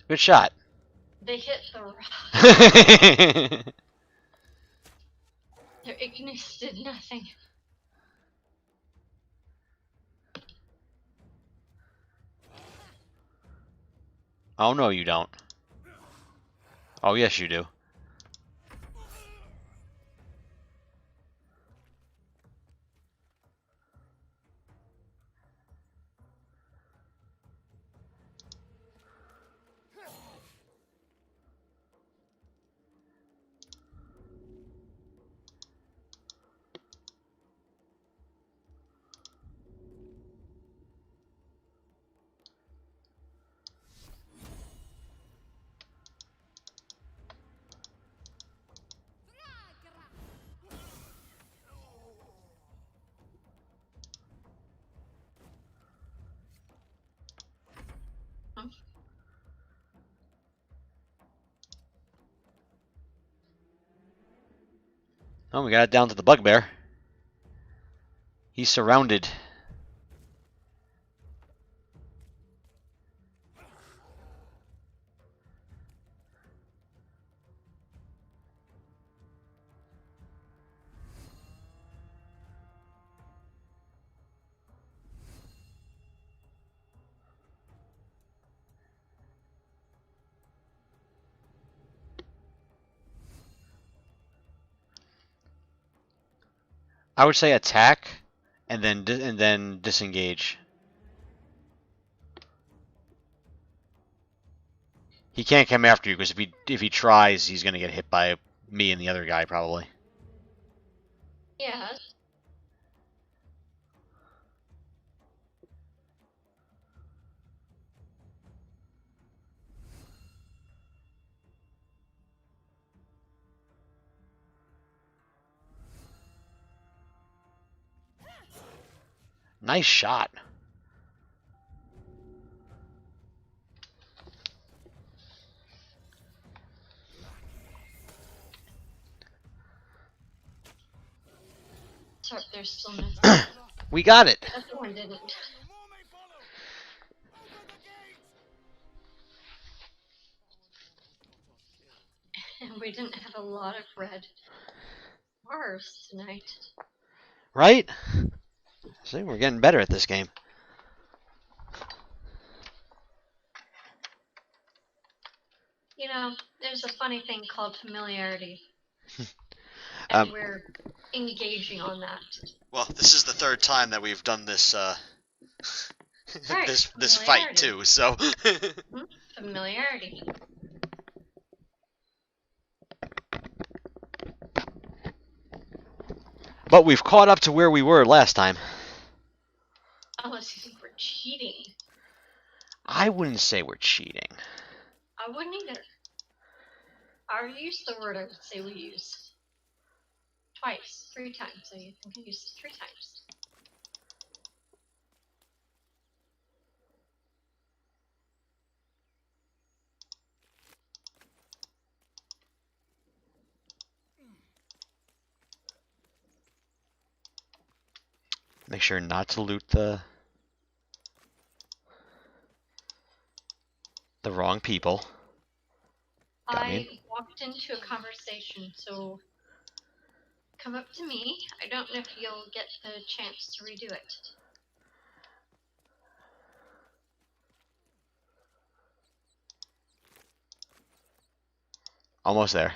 Good shot. They hit the rock. Their Ignis did nothing. Oh, no, you don't. Oh, yes, you do. Oh, we got it down to the bugbear. He's surrounded. I would say attack, and then disengage. He can't come after you because if he tries, he's gonna get hit by me and the other guy probably. Yeah. Nice shot. Sorry, there's still nothing. We got it. The other one didn't. And we didn't have a lot of red bars tonight. Right? See, we're getting better at this game. You know, there's a funny thing called familiarity. And we're engaging on that. Well, this is the third time that we've done this Right, this fight too, so familiarity. But we've caught up to where we were last time. Unless you think we're cheating. I wouldn't say we're cheating. I wouldn't either. I already used the word I would say we use. Twice. 3 times. I think I used it 3 times. Make sure not to loot the wrong people. Got I me. walked into a conversation, so come up to me. I don't know if you'll get the chance to redo it. Almost there.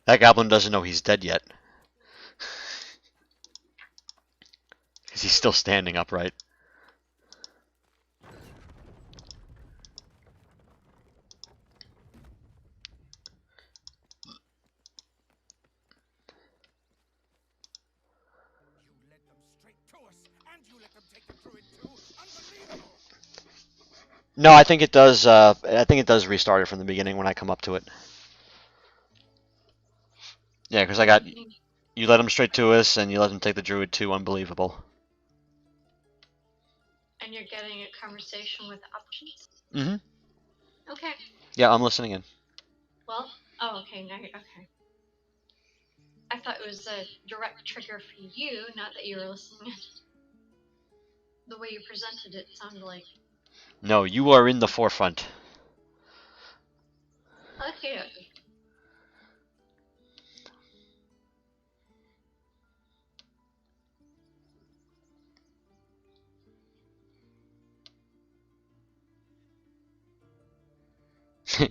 That goblin doesn't know he's dead yet. Because he's still standing upright. You led them straight to us, and you let them take the druid too. Unbelievable! No, I think it does. I think it does restart it from the beginning when I come up to it. Yeah, because I got you led him straight to us, and you let him take the druid too. Unbelievable. And you're getting a conversation with options? Mm-hmm. Okay. Yeah, I'm listening in. Well, oh, okay, now you're, okay. I thought it was a direct trigger for you, not that you were listening. The way you presented it sounded like... No, you are in the forefront. Okay, okay.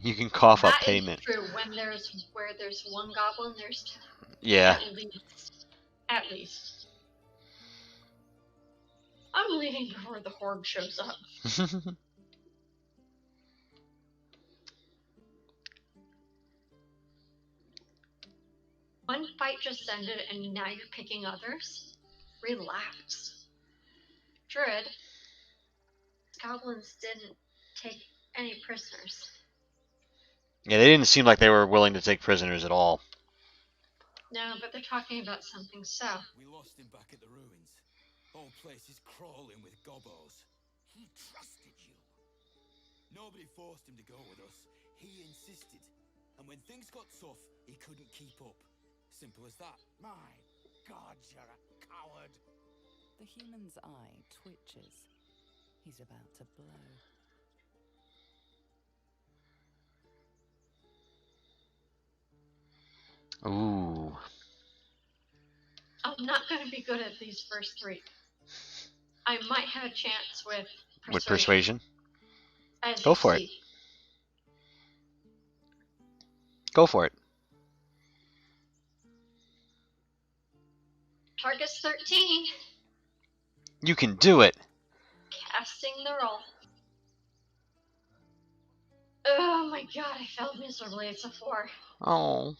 You can cough up That is payment. true. Where there's one goblin, there's 2. Yeah. At least. At least. I'm leaving before the horde shows up. One fight just ended and now you're picking others? Relax. Druid, goblins didn't take any prisoners. Yeah, they didn't seem like they were willing to take prisoners at all. No, but they're talking about something, so... We lost him back at the ruins. Whole place is crawling with gobbos. He trusted you. Nobody forced him to go with us. He insisted. And when things got tough, he couldn't keep up. Simple as that. My God, you're a coward. The human's eye twitches. He's about to blow. Ooh. I'm not going to be good at these first 3. I might have a chance with persuasion. With persuasion? As Go you for it. see. Go for it. Target's 13. You can do it. Casting the roll. Oh my god, I failed miserably. It's a 4. Oh.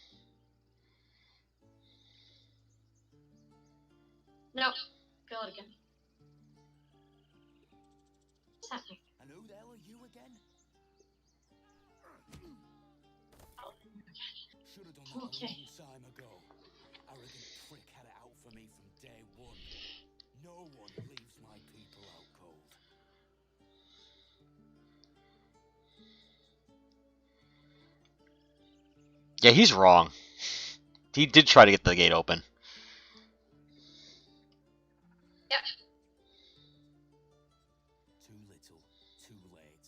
Nope. Fail it again. What's happening? And who the hell are you again? Oh, Should have done that okay. a long time ago. Arrogant prick had it out for me from day 1. No one leaves my people out cold. Yeah, he's wrong. He did try to get the gate open. Yep. Too little, too late.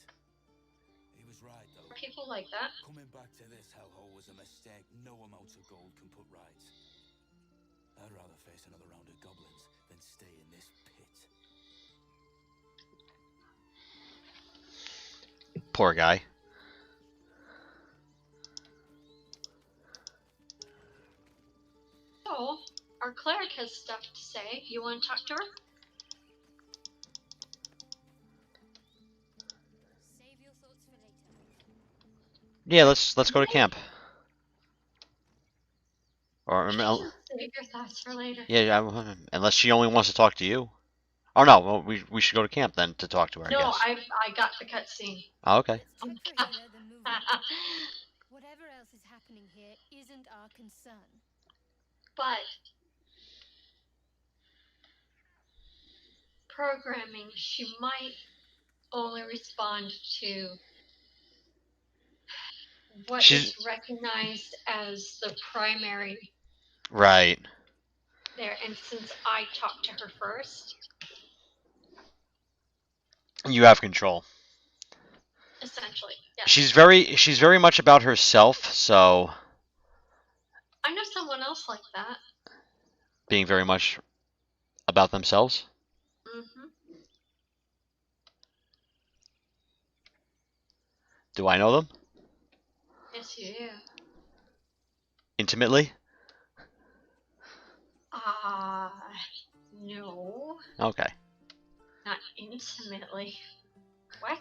He was right though. People like that. Coming back to this hellhole was a mistake no amount of gold can put right. I'd rather face another round of goblins than stay in this pit. Poor guy. So, our cleric has stuff to say. You want to talk to her? Save your thoughts for later. Yeah, let's go to camp. Or Save your thoughts for later. yeah, unless she only wants to talk to you. Oh no, well, we should go to camp then to talk to her. I No, guess. I got the cutscene. Oh, okay. It's trickier here than moving. Whatever else is happening here isn't our concern. But programming, she might only respond to what is recognized as the primary Right. there. And since I talked to her first, You have control. essentially, yes. She's very much about herself, so I know someone else like that. being very much about themselves. Mm-hmm. Do I know them Yes, you do. intimately? No, Okay. not intimately. What?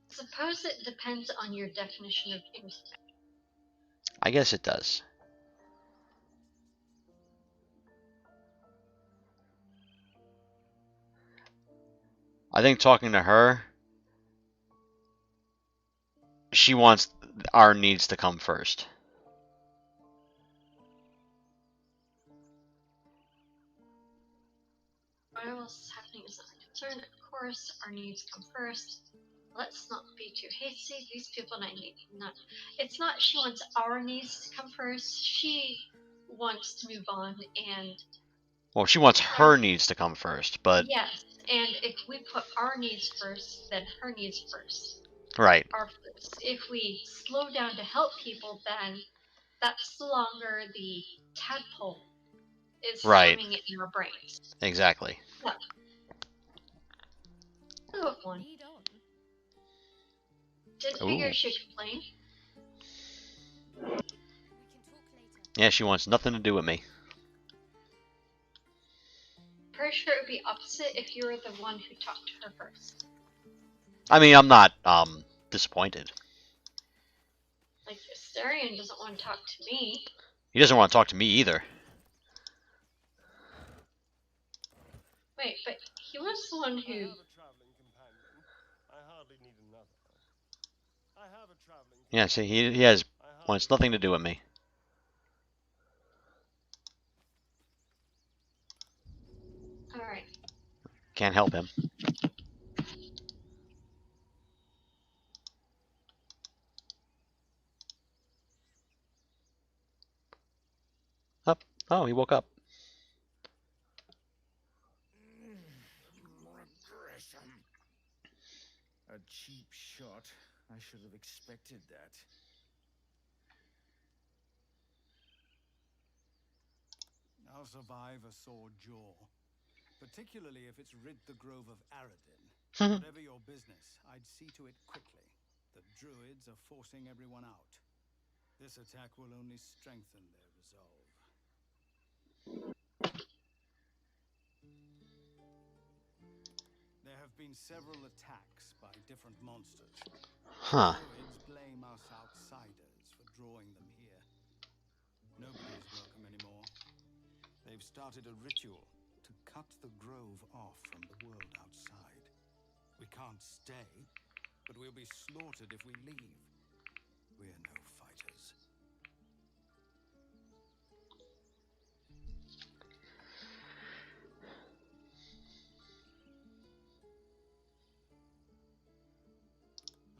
Suppose it depends on your definition of intimate. I guess it does. I think talking to her, she wants our needs to come first. What else is happening is not our concern. Of course, our needs come first. Let's not be too hasty. These people need not. It's not she wants our needs to come first. She wants to move on, and Well, she wants her needs to come first, but yes, and if we put our needs first, then her needs first. right. Are first. If we slow down to help people, then that's the longer the tadpole is Right. swimming in our brains. Exactly. So, go with one. Lead on. Didn't Ooh. figure she'd complain. We can talk later. Yeah, she wants nothing to do with me. Pretty sure it would be opposite if you were the one who talked to her first. I mean, I'm not disappointed. Like, Astarion doesn't want to talk to me. He doesn't want to talk to me either. Wait, but he was the one I who... have a traveling companion. I hardly need another. I have a traveling Yeah, see, he wants nothing to do with me. Alright. Can't help him. Up. Oh, he woke up. Regression. A cheap shot. I should have expected that. I'll survive a sore jaw. Particularly if it's rid the grove of Aradin. Whatever your business, I'd see to it quickly. The druids are forcing everyone out. This attack will only strengthen their resolve. There have been several attacks by different monsters. Huh. Druids blame us outsiders for drawing them here. Nobody is welcome anymore. They've started a ritual to cut the grove off from the world outside. We can't stay, but we'll be slaughtered if we leave. We're no fighters.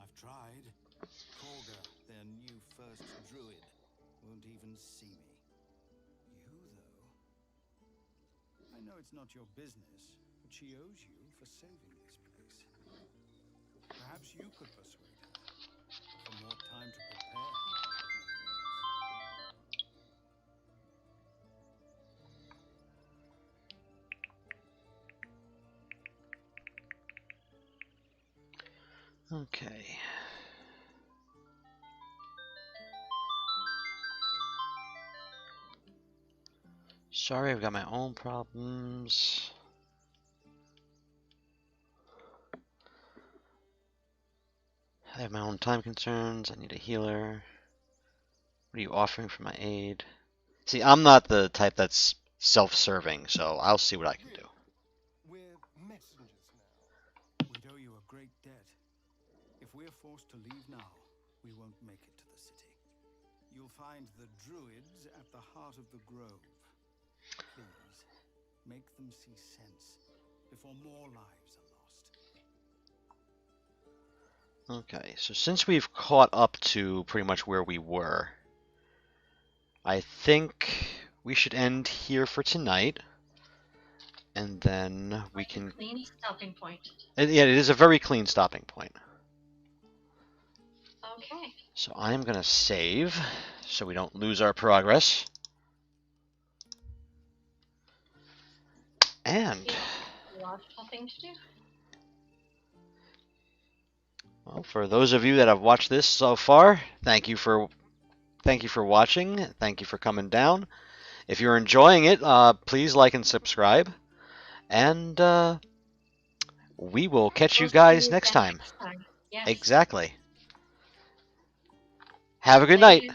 I've tried. Korga, their new first druid, won't even see me. You, though. I know it's not your business, but she owes you for saving this place. Perhaps you could persuade her. For more time to prepare, if nothing else. Okay. Sorry, I've got my own problems. I have my own time concerns. I need a healer. What are you offering for my aid? See, I'm not the type that's self-serving, so I'll see what I can do. We're messengers now. We'd owe you a great debt. If we're forced to leave now, we won't make it to the city. You'll find the druids at the heart of the grove. Please, make them see sense before more lives are lost. Okay, so since we've caught up to pretty much where we were, I think we should end here for tonight. And then we can... Clean stopping point. Yeah, it is a very clean stopping point. Okay. So I'm going to save so we don't lose our progress. And... logical thing to do. Well, for those of you that have watched this so far, thank you for watching. Thank you for coming down. If you're enjoying it, please like and subscribe. And we will catch you guys next time. Yes. Exactly. Have a good night.